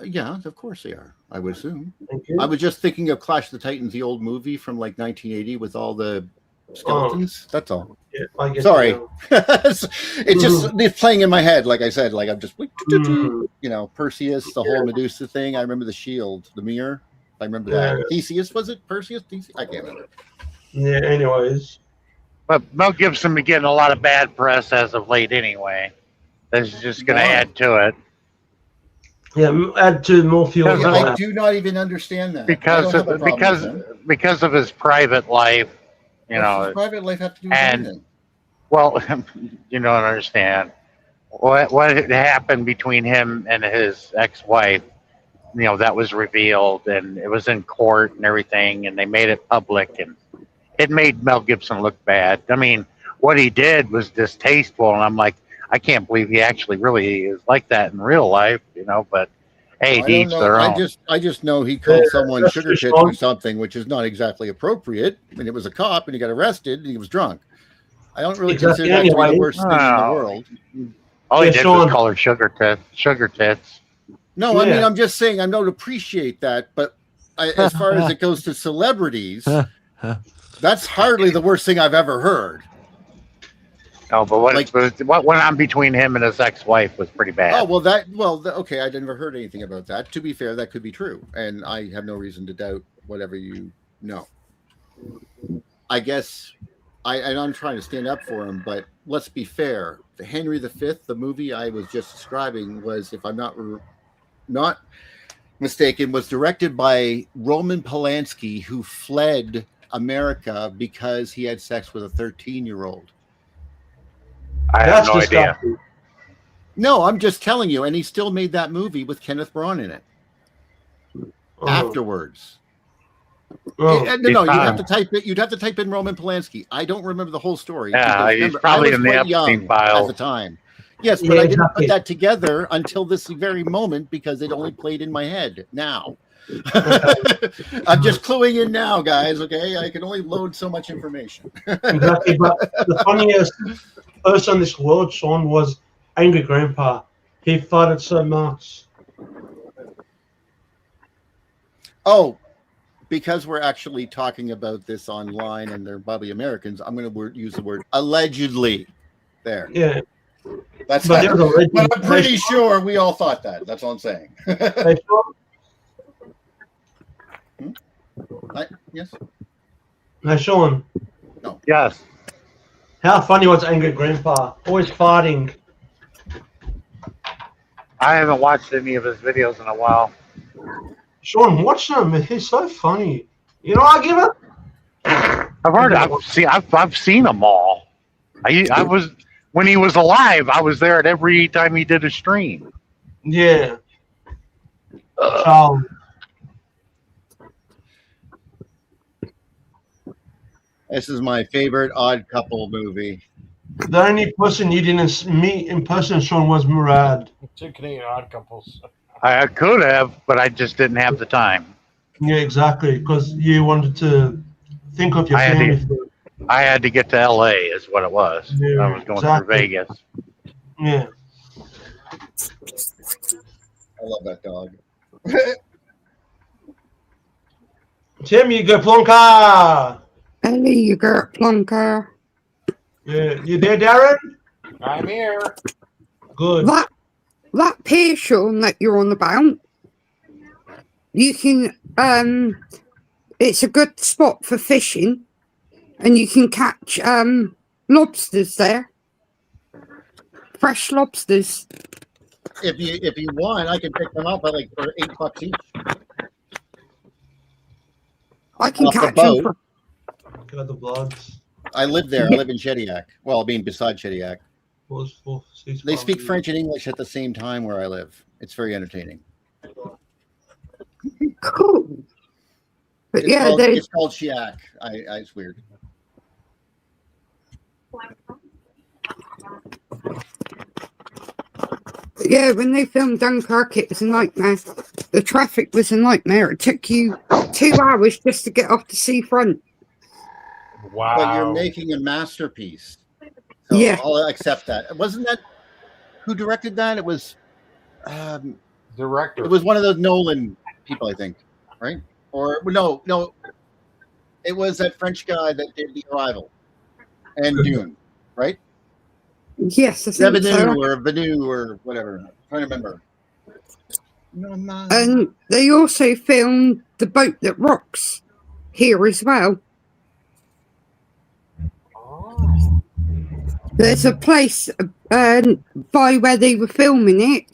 Yeah, of course they are. I would assume. I was just thinking of Clash of the Titans, the old movie from like 1980 with all the skeletons. That's all. Yeah, I guess. Sorry, it's just it's playing in my head. Like I said, like I'm just, you know, Perseus, the whole Medusa thing. I remember the shield, the mirror. I remember that. Theseus, was it Perseus? Theseus? I can't remember. Yeah. Anyways. But Mel Gibson been getting a lot of bad press as of late anyway. This is just going to add to it. Yeah, add to more fuel. I do not even understand that. Because of his private life, you know. His private life have to do with anything? Well, you don't understand. What had happened between him and his ex-wife, you know, that was revealed, and it was in court and everything, and they made it public, and it made Mel Gibson look bad. I mean, what he did was distasteful, and I'm like, I can't believe he actually really is like that in real life, you know, but hey, each their own. I just know he called someone sugar tits or something, which is not exactly appropriate, and it was a cop, and he got arrested, and he was drunk. I don't really consider that to be the worst thing in the world. All he did was call her sugar tits. No, I mean, I'm just saying I don't appreciate that, but as far as it goes to celebrities, that's hardly the worst thing I've ever heard. Oh, but what went on between him and his ex-wife was pretty bad. Oh, okay, I never heard anything about that. To be fair, that could be true, and I have no reason to doubt whatever you know. I guess I'm trying to stand up for him, but let's be fair. The Henry V, the movie I was just describing, was, if I'm not mistaken, was directed by Roman Polanski, who fled America because he had sex with a 13-year-old. I have no idea. No, I'm just telling you. And he still made that movie with Kenneth Branagh in it. Afterwards. No, you'd have to type it. You'd have to type in Roman Polanski. I don't remember the whole story. Yeah, he's probably in the Epstein files at the time. Yes, but I didn't put that together until this very moment because it only played in my head now. I'm just cluing in now, guys. Okay, I can only load so much information. Exactly, but the funniest person in this world, Sean, was Angry Grandpa. He farted so much. Oh, because we're actually talking about this online and they're probably Americans, I'm going to use the word allegedly. There. Yeah. But I'm pretty sure we all thought that. That's all I'm saying. Yes. Now, Sean. No. Yes. How funny was Angry Grandpa? Always farting. I haven't watched any of his videos in a while. Sean, watch him. He's so funny. You know, I give it. I've seen them all. I was when he was alive. I was there at every time he did a stream. Yeah. This is my favorite Odd Couple movie. The only person you didn't meet in person, Sean, was Murad. 2 Canadian Odd Couples. I could have, but I just didn't have the time. Yeah, exactly, because you wanted to think of your family. I had to get to LA, is what it was. Yeah, I was going through Vegas. Yeah. I love that dog. Tim, you go Plonka. Ellie, you got Plonka. Yeah, you there, Darren? I'm here. Good. That pier, Sean, that you're on about, you can, it's a good spot for fishing, and you can catch lobsters there. Fresh lobsters. If you want, I can pick them up at for $8 each. I can catch them for. Got the vlogs. I live there. I live in Shediac. Well, I mean, beside Shediac. They speak French and English at the same time where I live. It's very entertaining. Cool. But it's called Chiac. It's weird. Yeah, when they filmed Dunkirk, it was a nightmare. The traffic was a nightmare. It took you 2 hours just to get off the seafront. Wow. But you're making a masterpiece. So yeah. I'll accept that. Wasn't that who directed that? It was director. It was one of those Nolan people, I think, right? Or no. It was that French guy that did The Arrival and Dune, right? Yes, I think so. Or Venu or whatever. I'm trying to remember. And they also filmed The Boat That Rocks here as well. Oh. There's a place by where they were filming it.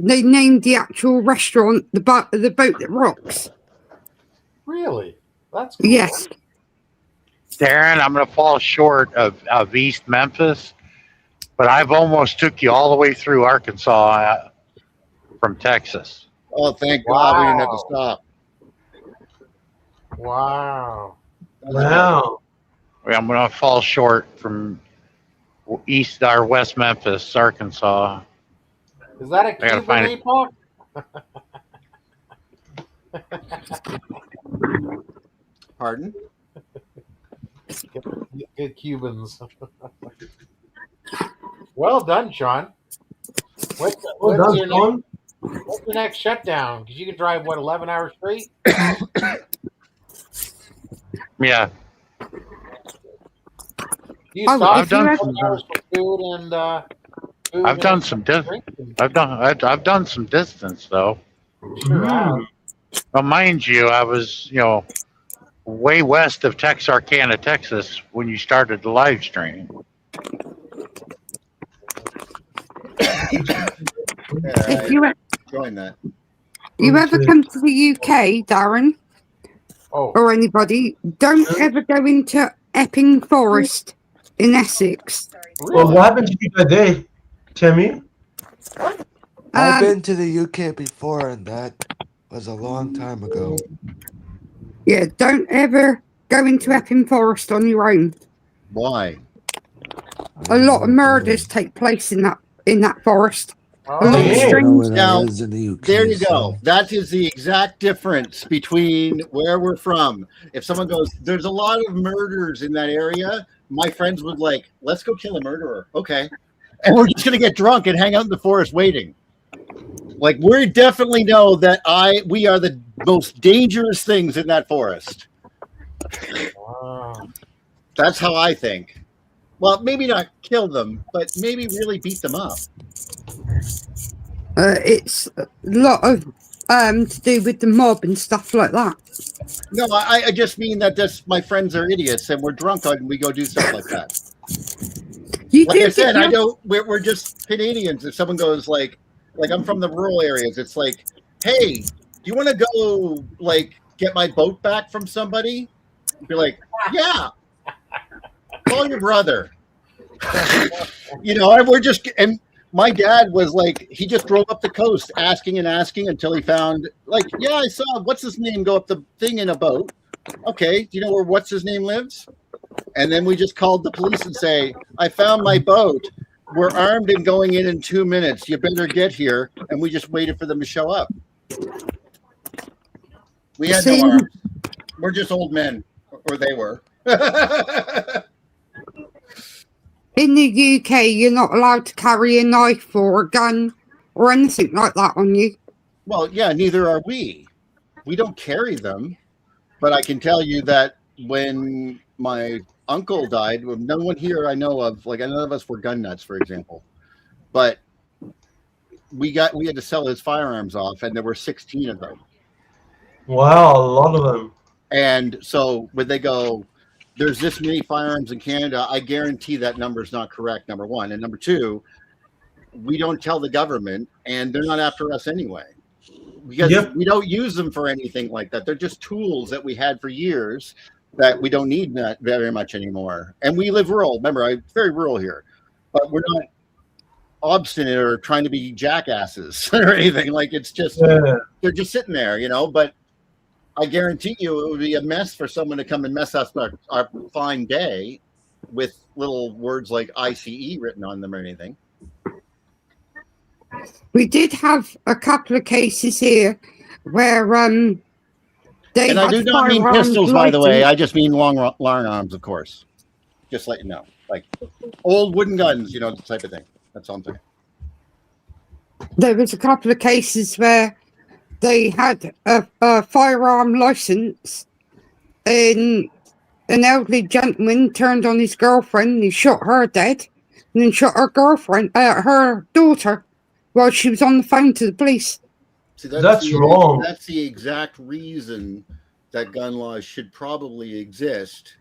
They named the actual restaurant The Boat That Rocks. Really? That's cool. Yes. Darren, I'm going to fall short of East Memphis, but I've almost took you all the way through Arkansas from Texas. Oh, thank God we didn't have to stop. Wow. Wow. I'm going to fall short from East or West Memphis, Arkansas. Is that a Cuban epoch? Pardon? Good Cubans. Well done, Sean. What's your next shutdown? Because you can drive, 11 hours straight? Yeah. You stop 11 hours for food and I've done some I've done some distance though. Sure. Well, mind you, I was way west of Texarkana, Texas, when you started the live stream. If you join that. You ever come to the UK, Darren, or anybody, don't ever go into Epping Forest. in Essex. Well, what happens if you go there, Timmy? I've been to the UK before, and that was a long time ago. Yeah, don't ever go into Epping Forest on your own. Why? A lot of murders take place in that forest. A lot of I strange. know where that Now, is in the UK. There you so- go. That is the exact difference between where we're from. If someone goes, there's a lot of murders in that area, my friends would like, let's go kill a murderer. Okay. And we're just going to get drunk and hang out in the forest waiting. Like, we definitely know that we are the most dangerous things in that forest. Wow. That's how I think. Well, maybe not kill them, but maybe really beat them up. It's a lot of to do with the mob and stuff like that. No, I just mean that my friends are idiots and we're drunk and we go do stuff like that. Like I said, I know we're just Canadians. If someone goes like I'm from the rural areas, it's like, hey, do you want to go like get my boat back from somebody? Be like, yeah, call your brother. You know, and my dad was like, he just drove up the coast asking and asking until he found, like, yeah, I saw what's his name go up the thing in a boat. Okay, do you know where what's his name lives? And then we just called the police and say, I found my boat. We're armed and going in 2 minutes. You better get here. And we just waited for them to show up. We had no arms. We're just old men, or they were. In the UK, you're not allowed to carry a knife or a gun or anything like that on you. Well, yeah, neither are we. We don't carry them. But I can tell you that when my uncle died, no one here I know of, like none of us were gun nuts, for example. But we had to sell his firearms off, and there were 16 of them. Wow, a lot of them. And so when they go, there's this many firearms in Canada, I guarantee that number is not correct, number one. And number two, we don't tell the government, and they're not after us anyway. Because we don't use them for anything like that. They're just tools that we had for years that we don't need that very much anymore. And we live rural. Remember, I'm very rural here. But we're not obstinate or trying to be jackasses or anything. Like, it's just, they're just sitting there, you know. But I guarantee you it would be a mess for someone to come and mess up our fine day with little words like ICE written on them or anything. We did have a couple of cases here where they and I do not mean pistols, by the way. I just mean long arms, of course. Just let you know, like old wooden guns, you know, the type of thing. That's all I'm saying. There was a couple of cases where they had a firearm license, and an elderly gentleman turned on his girlfriend. And he shot her dead, and then shot her girlfriend, her daughter, while she was on the phone to the police. See, that's wrong. That's the exact reason that gun laws should probably exist.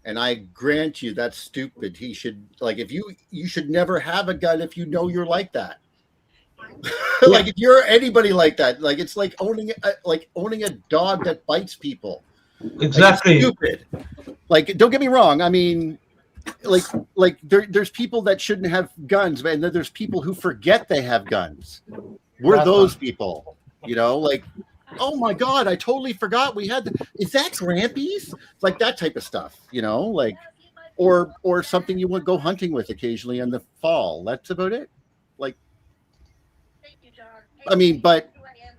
And I grant you that's stupid. He should, like, if you should never have a gun if you know you're like that. Like, if you're anybody like that, like, it's like owning a dog that bites people. Exactly. Like, stupid. Like, don't get me wrong. I mean, like there's people that shouldn't have guns, man. There's people who forget they have guns. We're those people, you know, like, oh my God, I totally forgot we had is that Grampy's? Like that type of stuff, you know, like, or something you would go hunting with occasionally in the fall. That's about it. Like, I mean, but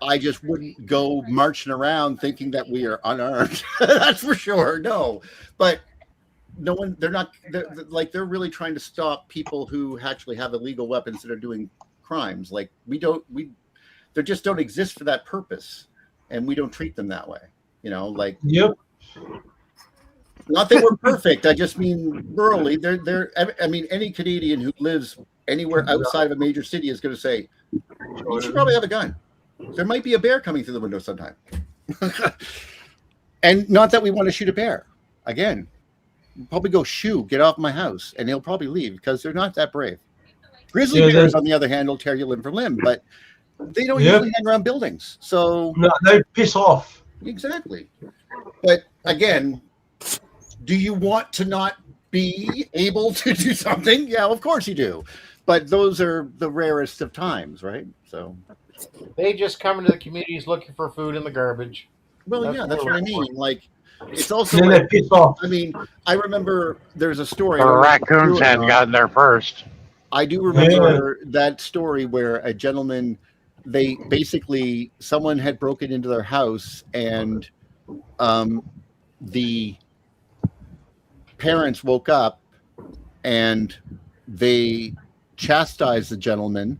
I just wouldn't go marching around thinking that we are unarmed. That's for sure. No, but no one, they're really trying to stop people who actually have illegal weapons that are doing crimes. Like, they just don't exist for that purpose, and we don't treat them that way, you know, like, not that we're perfect. I just mean rurally, I mean, any Canadian who lives anywhere outside of a major city is going to say, you should probably have a gun. There might be a bear coming through the window sometime. And not that we want to shoot a bear. Again, we'll probably go get off my house, and they'll probably leave because they're not that brave. Grizzly bears, on the other hand, will tear you limb from limb, but they don't usually hang around buildings. So no, they piss off. Exactly. But again, do you want to not be able to do something? Yeah, of course you do. But those are the rarest of times, right? So they just come into the communities looking for food in the garbage. Well, that's what I mean. Like, it's also Then like, they piss off. I mean, I remember there's a story. The raccoons hadn't gotten there first. I do remember that story where a gentleman, they basically, someone had broken into their house and the parents woke up and they chastised the gentleman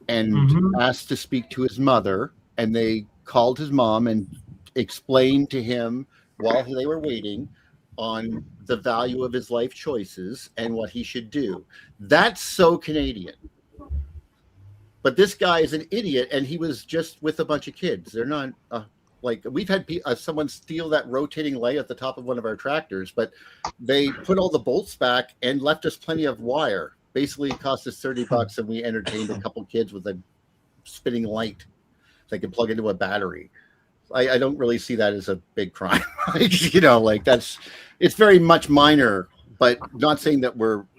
and asked to speak to his mother, and they called his mom and explained to him while they were waiting on the value of his life choices and what he should do. That's so Canadian. But this guy is an idiot, and he was just with a bunch of kids. They're not like, we've had someone steal that rotating light at the top of one of our tractors, but they put all the bolts back and left us plenty of wire. Basically, it cost us $30, and we entertained a couple kids with a spinning light they could plug into a battery. I don't really see that as a big crime. It's very much minor, but not saying that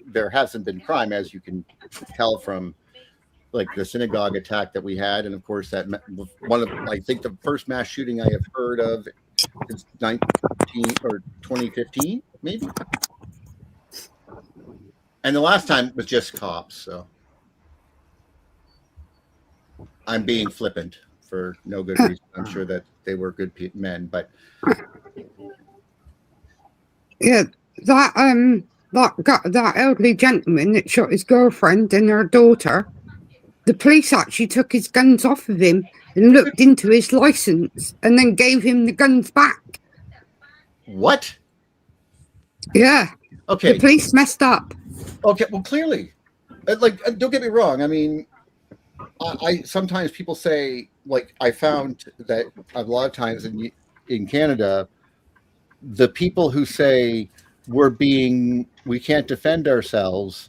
there hasn't been crime, as you can tell from like the synagogue attack that we had, and of course that I think the first mass shooting I have heard of is 2015, maybe. And the last time was just cops, so I'm being flippant for no good reason. I'm sure that they were good men, but yeah, that elderly gentleman that shot his girlfriend and her daughter, the police actually took his guns off of him and looked into his license and then gave him the guns back. What? Yeah. Okay. The police messed up. Okay, well, clearly, like, don't get me wrong. I mean, I sometimes people say, like, I found that a lot of times in Canada, the people who say we can't defend ourselves.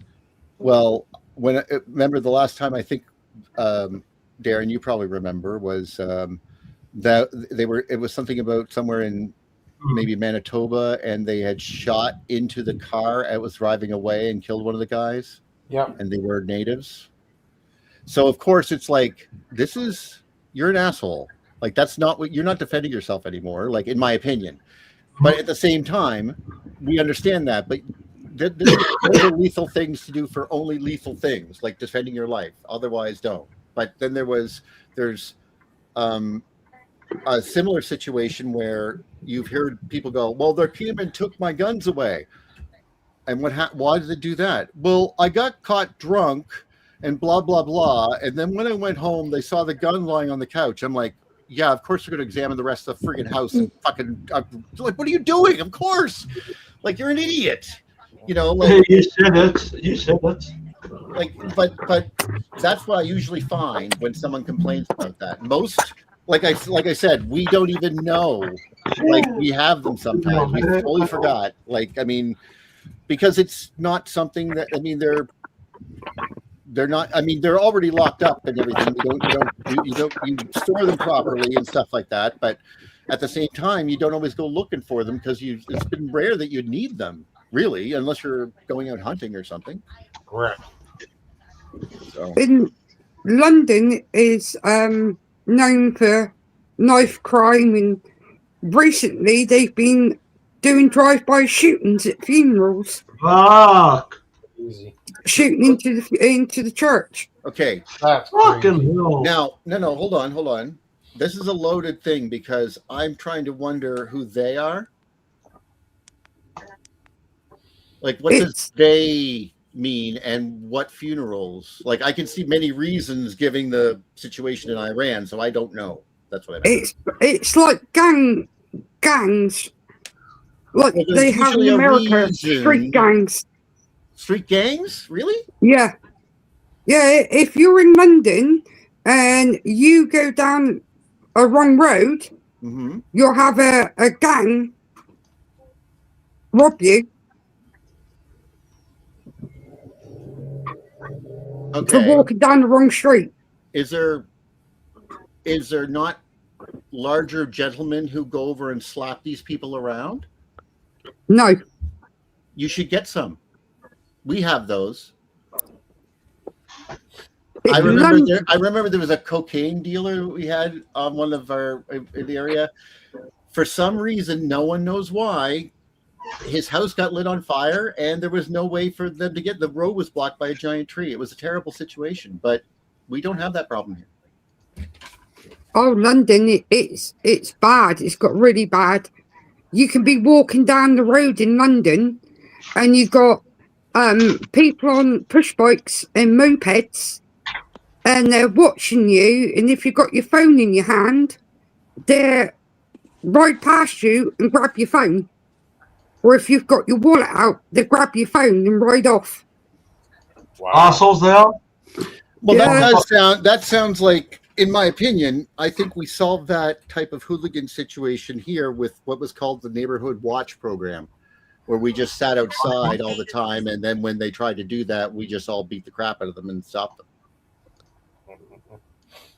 Well, remember the last time, I think, Darren, you probably remember, was that it was something about somewhere in maybe Manitoba, and they had shot into the car as it was driving away and killed one of the guys. Yeah. And they were natives. So of course it's like, you're an asshole. Like, that's not what, you're not defending yourself anymore, like, in my opinion. But at the same time, we understand that, but those are lethal things to do for only lethal things, like defending your life. Otherwise, don't. But then there's a similar situation where you've heard people go, well, their Cuban took my guns away. And why did they do that? Well, I got caught drunk and blah, blah, blah. And then when I went home, they saw the gun lying on the couch. I'm like, yeah, of course they're going to examine the rest of the friggin' house and fucking, like, what are you doing? Of course. Like, you're an idiot. Like, you said it. Like, but that's what I usually find when someone complains about that. Most, like I said, we don't even know. Like, we have them sometimes. We totally forgot. Like, I mean, because it's not something that, I mean, they're not. I mean, they're already locked up and everything. You store them properly and stuff like that. But at the same time, you don't always go looking for them because it's been rare that you'd need them, really, unless you're going out hunting or something. Correct. So. In London is known for knife crime, and recently they've been doing drive-by shootings at funerals. Fuck. Shooting into the church. Okay. Fucking hell. Now, no, hold on. This is a loaded thing because I'm trying to wonder who they are. Like, what does they mean, and what funerals? Like, I can see many reasons giving the situation in Iran, so I don't know. That's what I mean. It's like gangs. Like they have in America, street gangs. Street gangs? Really? Yeah. Yeah, if you're in London and you go down a wrong road, you'll have a gang rob you. Okay. For walking down the wrong street. Is there not larger gentlemen who go over and slap these people around? No. You should get some. We have those. I remember there was a cocaine dealer we had on one of our in the area. For some reason, no one knows why, his house got lit on fire, and there was no way for them to get. The road was blocked by a giant tree. It was a terrible situation, but we don't have that problem here. Oh, London, it's bad. It's got really bad. You can be walking down the road in London, and you've got people on push bikes and mopeds, and they're watching you. And if you've got your phone in your hand, they're ride past you and grab your phone. Or if you've got your wallet out, they grab your phone and ride off. Wow. Assholes they are. Well, that sounds like, in my opinion, I think we solved that type of hooligan situation here with what was called the Neighborhood Watch program, where we just sat outside all the time, and then when they tried to do that, we just all beat the crap out of them and stopped them.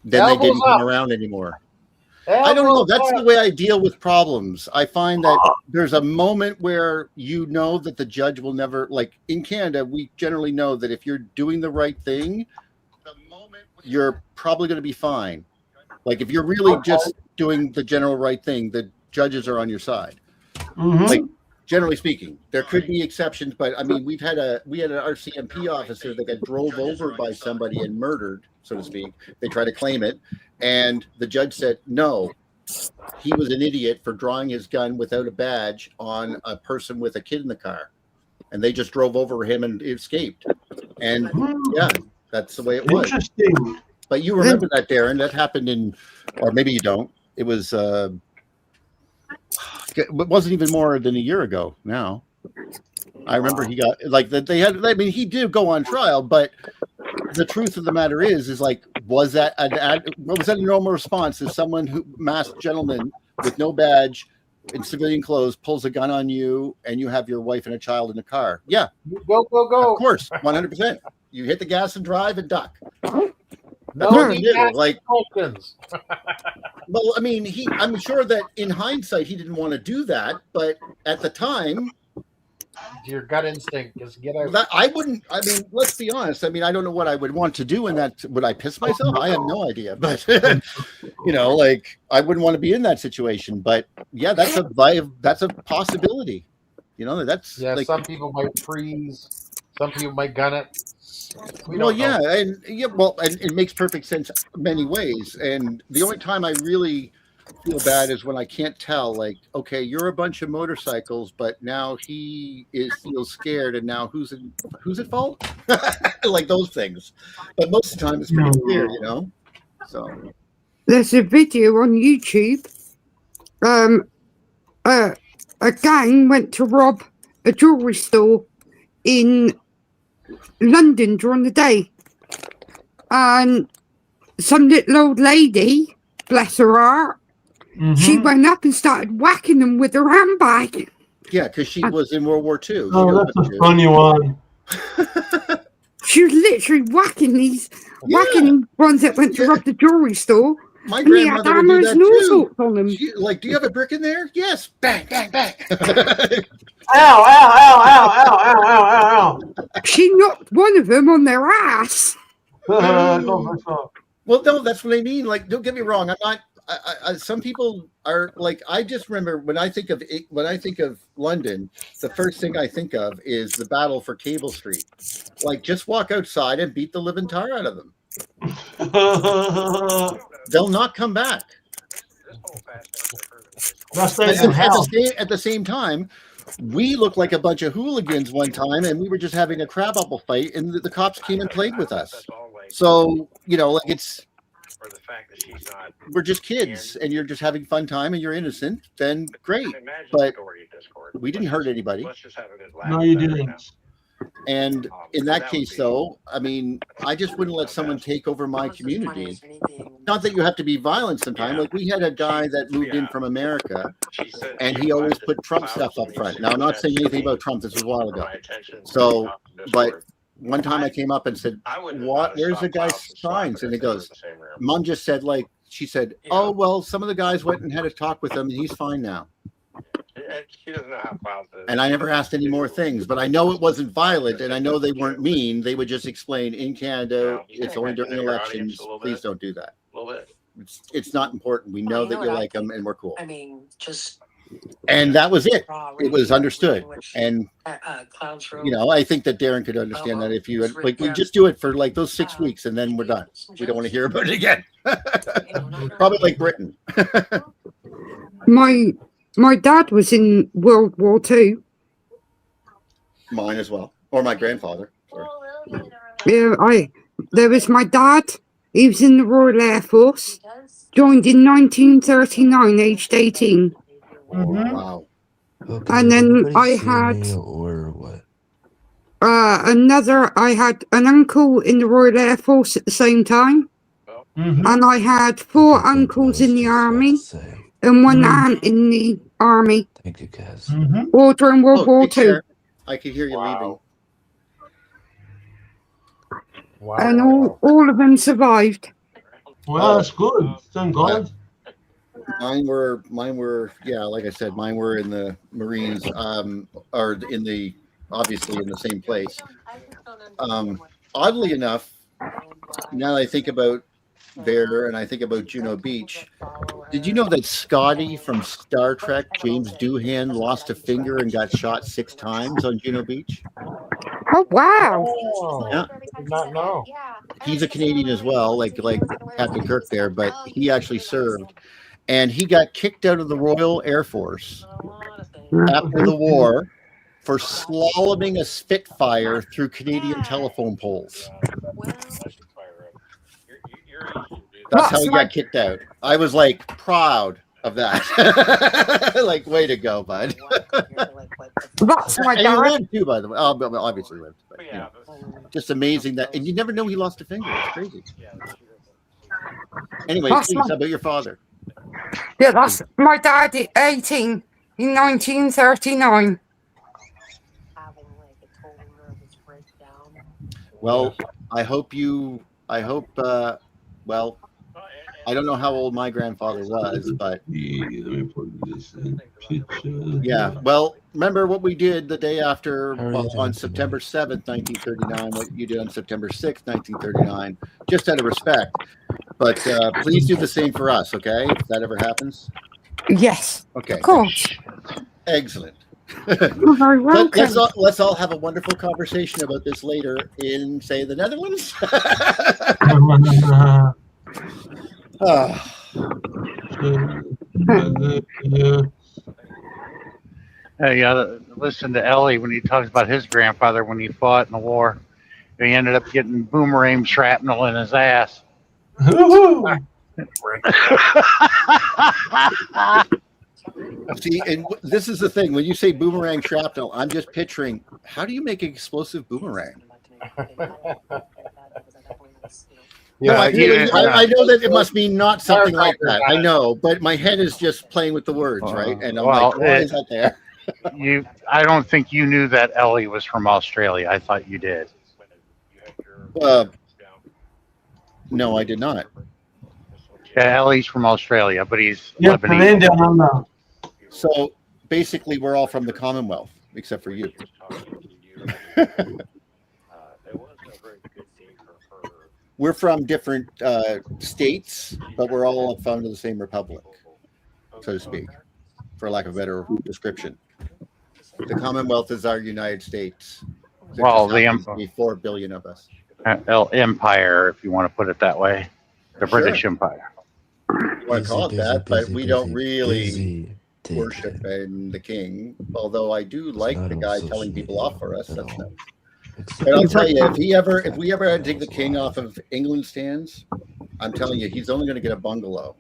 Then they didn't come around anymore. I don't know. That's the way I deal with problems. I find that there's a moment where you know that the judge will never, like in Canada, we generally know that if you're doing the right thing, you're probably going to be fine. Like if you're really just doing the general right thing, the judges are on your side. Mm-hmm. Like generally speaking, there could be exceptions, but I mean, we had an RCMP officer that got drove over by somebody and murdered, so to speak. They tried to claim it. And the judge said, no, he was an idiot for drawing his gun without a badge on a person with a kid in the car. And they just drove over him and escaped. And yeah, that's the way it was. Interesting. But you remember that, Darren. That happened in, or maybe you don't. It was, it wasn't even more than a year ago now. I remember he got, like, that they had, I mean, he did go on trial, but the truth of the matter is like, was that a normal response? Is someone who masked gentleman with no badge in civilian clothes pulls a gun on you and you have your wife and a child in the car? Yeah. Go. Of course, 100%. You hit the gas and drive and duck. That's what he did. Like, questions. Well, I mean, I'm sure that in hindsight he didn't want to do that, but at the time, your gut instinct is get out. I wouldn't. I mean, let's be honest. I mean, I don't know what I would want to do in that. Would I piss myself? I have no idea. But you know, like I wouldn't want to be in that situation. But yeah, that's a possibility. You know, that's like, some people might freeze. Some people might gun it. Well, and it makes perfect sense many ways. And the only time I really feel bad is when I can't tell, like, okay, you're a bunch of motorcycles, but now he feels scared, and now who's at fault? Like those things. But most of the time it's pretty clear, you know. So there's a video on YouTube. A gang went to rob a jewelry store in London during the day, and some little old lady, bless her heart, she went up and started whacking them with her handbag. Yeah, because she was in World War II. Oh, that's a funny one. She was literally whacking ones that went to rob the jewelry store. My grandmother would do that too. On them. Like, do you have a brick in there? Yes. Bang, bang, bang. Ow. She knocked one of them on their ass. Well, no, that's what I mean. Like, don't get me wrong. I'm not. Some people are like. I just remember when I think of London, the first thing I think of is the battle for Cable Street. Like, just walk outside and beat the living tar out of them. They'll not come back. At the same time, we looked like a bunch of hooligans one time, and we were just having a crab apple fight, and the cops came and played with us. So, you know, like we're just kids, and you're just having fun time, and you're innocent, then great. But we didn't hurt anybody. No, you didn't. And in that case, though, I mean, I just wouldn't let someone take over my community. Not that you have to be violent sometimes. Like, we had a guy that moved in from America, and he always put Trump stuff up front. Now, I'm not saying anything about Trump. This was a while ago. So, but one time I came up and said, "What? Where's the guy's signs?" And he goes, "Mom just said, like," she said, "Oh, well, some of the guys went and had a talk with him, and he's fine now." She doesn't know how violent it is. And I never asked any more things, but I know it wasn't violent, and I know they weren't mean. They would just explain in Canada, it's only during elections. Please don't do that. A little bit. It's not important. We know that you like them, and we're cool. I mean, just. And that was it. It was understood. And you know, I think that Darren could understand that if you had, like, we just do it for like those 6 weeks, and then we're done. We don't want to hear about it again. Probably like Britain. My dad was in World War II. Mine as well, or my grandfather. Sorry. Yeah, there was my dad. He was in the Royal Air Force. Joined in 1939, aged 18. Mm-hmm. Wow. Okay, and then I see had me or what? I had an uncle in the Royal Air Force at the same time. Mm-hmm. And I had four uncles in the army and one aunt in the army. Thank you, guys. Mm-hmm. All during World War II. I could hear you leaving. Wow. And all of them survived. Well, that's good. Thank God. Mine were, yeah, like I said, mine were in the Marines, or in the, obviously in the same place. Oddly enough, now that I think about there and I think about Juno Beach, did you know that Scotty from Star Trek, James Doohan, lost a finger and got shot 6 times on Juno Beach? Oh, wow. Oh, yeah. Did not know. He's a Canadian as well, like Captain Kirk there, but he actually served. And he got kicked out of the Royal Air Force after the war for slaloming a Spitfire through Canadian telephone poles. That's how he got kicked out. I was like proud of that. Like, way to go, bud. That's my and he dad. lived too, by the way. Obviously lived. But, you know, just amazing that, and you never know he lost a finger. It's crazy. Anyway, That's please, my- how about your father? Yeah, that's my dad at 18 in 1939. Well, well, I don't know how old my grandfather was, but yeah. Well, remember what we did the day after on September 7th, 1939, what you did on September 6th, 1939, just out of respect. But please do the same for us, okay? If that ever happens. Yes. Okay. Of course. Excellent. You're very welcome. Let's all have a wonderful conversation about this later in, say, the Netherlands. Listen to Ellie when he talks about his grandfather when he fought in the war. He ended up getting boomerang shrapnel in his ass. See, and this is the thing. When you say boomerang shrapnel, I'm just picturing, how do you make an explosive boomerang? Yeah, I know that it must mean not something like that. I know, but my head is just playing with the words, right? And I'm like, why is that there? I don't think you knew that Ellie was from Australia. I thought you did. No, I did not. Yeah, Ellie's from Australia, but he's Lebanese. So basically, we're all from the Commonwealth, except for you. We're from different states, but we're all from the same republic, so to speak, for lack of a better description. The Commonwealth is our United States. Well, the empire. 4 billion of us. Empire, if you want to put it that way, the British Empire. You want to call it that, but we don't really worship in the king. Although I do like the guy telling people off for us. That's nice. But I'll tell you, if we ever had to take the king off of England's stands, I'm telling you, he's only going to get a bungalow.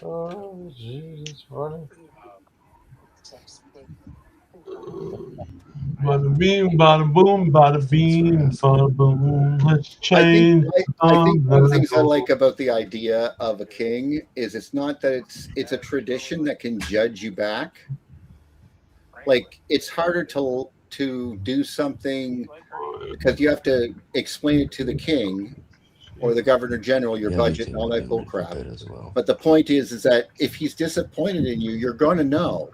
Oh, Jesus, funny. Bada beam, bada boom, bada beam, bada boom. Let's change. I think one of the things I like about the idea of a king is it's not that it's a tradition that can judge you back. Like, it's harder to do something because you have to explain it to the king, or the governor general your budget and all that bull crap. But the point is that if he's disappointed in you, you're going to know.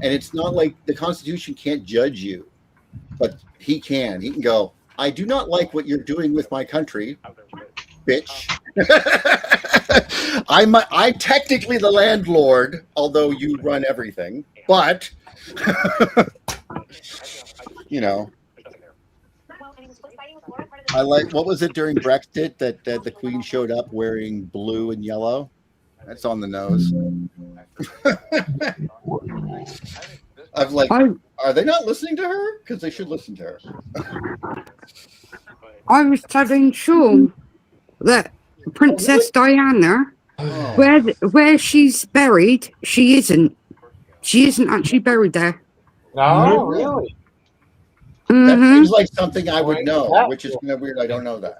And it's not like the Constitution can't judge you, but he can. He can go, I do not like what you're doing with my country, bitch. I'm technically the landlord, although you run everything. But, you know. I like, what was it during Brexit that the Queen showed up wearing blue and yellow? That's on the nose. I'm like, are they not listening to her? Because they should listen to her. I was telling Sean that Princess Diana, where she's buried, she isn't. She isn't actually buried there. No, really? That seems like something I would know, which is kind of weird. I don't know that.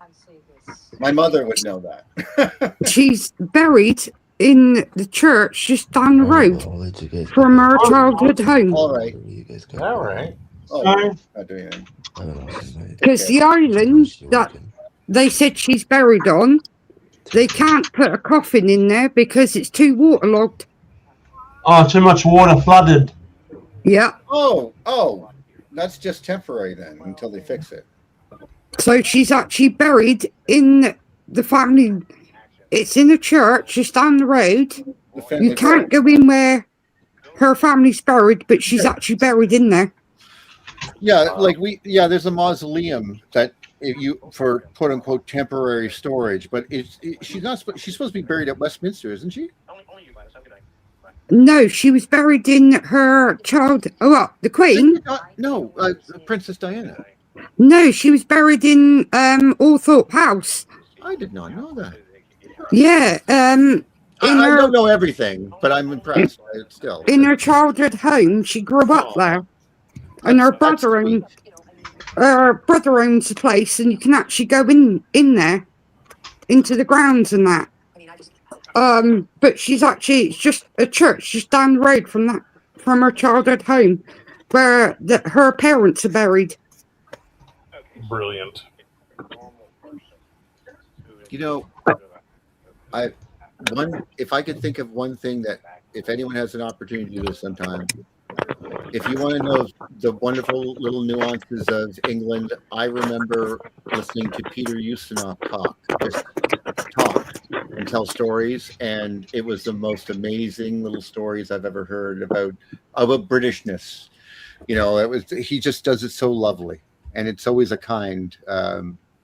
My mother would know that. She's buried in the church just down the road from her childhood home. All right. All right. Oh, not doing anything. Because the island that they said she's buried on, they can't put a coffin in there because it's too waterlogged. Oh, too much water flooded. Yeah. Oh. That's just temporary then until they fix it. So she's actually buried in the family. It's in a church just down the road. You can't go in where her family's buried, but she's actually buried in there. Yeah, there's a mausoleum that for quote unquote temporary storage, but she's supposed to be buried at Westminster, isn't she? No, she was buried in her the Queen. No, Princess Diana. No, she was buried in Althorpe House. I did not know that. Yeah, I don't know everything, but I'm impressed. Still, in her childhood home, she grew up there, and her brother owns the place, and you can actually go in there, into the grounds and that. But it's just a church just down the road from her childhood home, where her parents are buried. Brilliant. You know, if I could think of one thing that, if anyone has an opportunity to do this sometime, if you want to know the wonderful little nuances of England, I remember listening to Peter Ustinov talk and tell stories, and it was the most amazing little stories I've ever heard about Britishness. You know, he just does it so lovely, and it's always a kind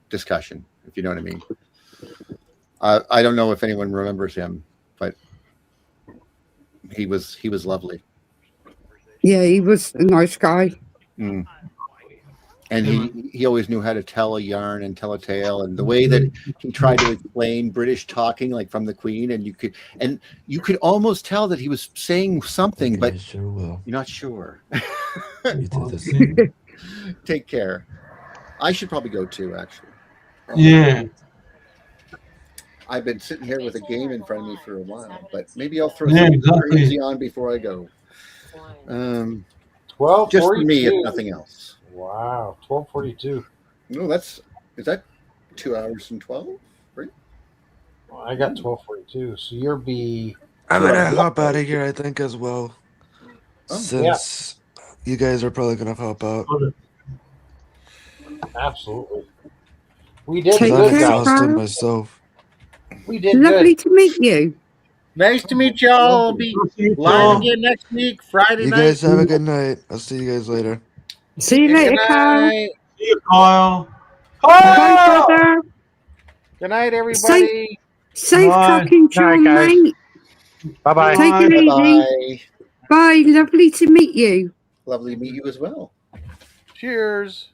discussion, if you know what I mean. I don't know if anyone remembers him, but he was lovely. Yeah, he was a nice guy. Mm. And he always knew how to tell a yarn and tell a tale, and the way that he tried to explain British talking, like from the Queen, and you could almost tell that he was saying something, but you're not sure. Take care. I should probably go too, actually. Yeah. I've been sitting here with a game in front of me for a while, but maybe I'll throw something crazy on before I go. 12:42. Just for me, if nothing else. Wow, 12:42. No, is that 2 hours and 12? Right? Well, I got 12:42, so you'll be. I'm gonna hop out of here, I think, as well. Since you guys are probably gonna hop out. Absolutely. We did I'm good, exhausted myself. We did Lovely good. to meet you. Nice to meet y'all. I'll be live again next week, Friday night. You guys have a good night. I'll see you guys later. See you later, Kyle. See you, Kyle. Bye, brother. Good night, everybody. Safe trucking, John, mate. Bye-bye. Take it easy. Bye. Lovely to meet you. Lovely to meet you as well. Cheers.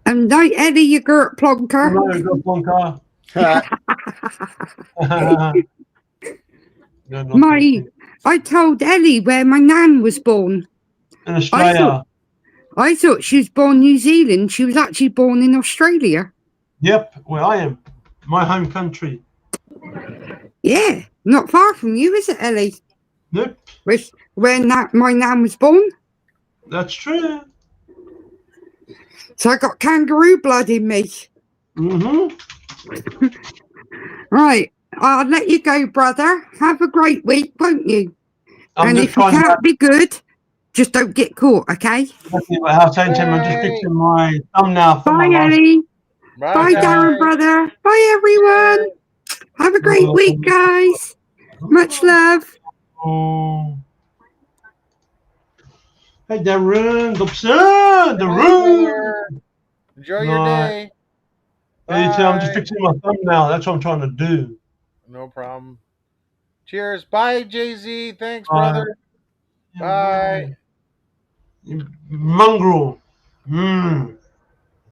And night, Eddie, you Gert Plonker. I told Ellie where my nan was born. In Australia. I thought she was born New Zealand. She was actually born in Australia. Yep, where I am. My home country. Yeah, not far from you, is it, Ellie? Nope. Where my nan was born? That's true. So I got kangaroo blood in me. Mm-hmm. Right. I'll let you go, brother. Have a great week, won't you? And if you can't be good, just don't get caught, okay? I'm just fixing my thumbnail for Bye, my life. Ellie. Bye, Darren, brother. Bye, everyone. Have a great week, guys. Much love. Hey, Darren, Darren. Enjoy your day. I'm just fixing my thumbnail. That's what I'm trying to do. No problem. Cheers. Bye, Jay-Z. Thanks, brother. Bye. Mongrel.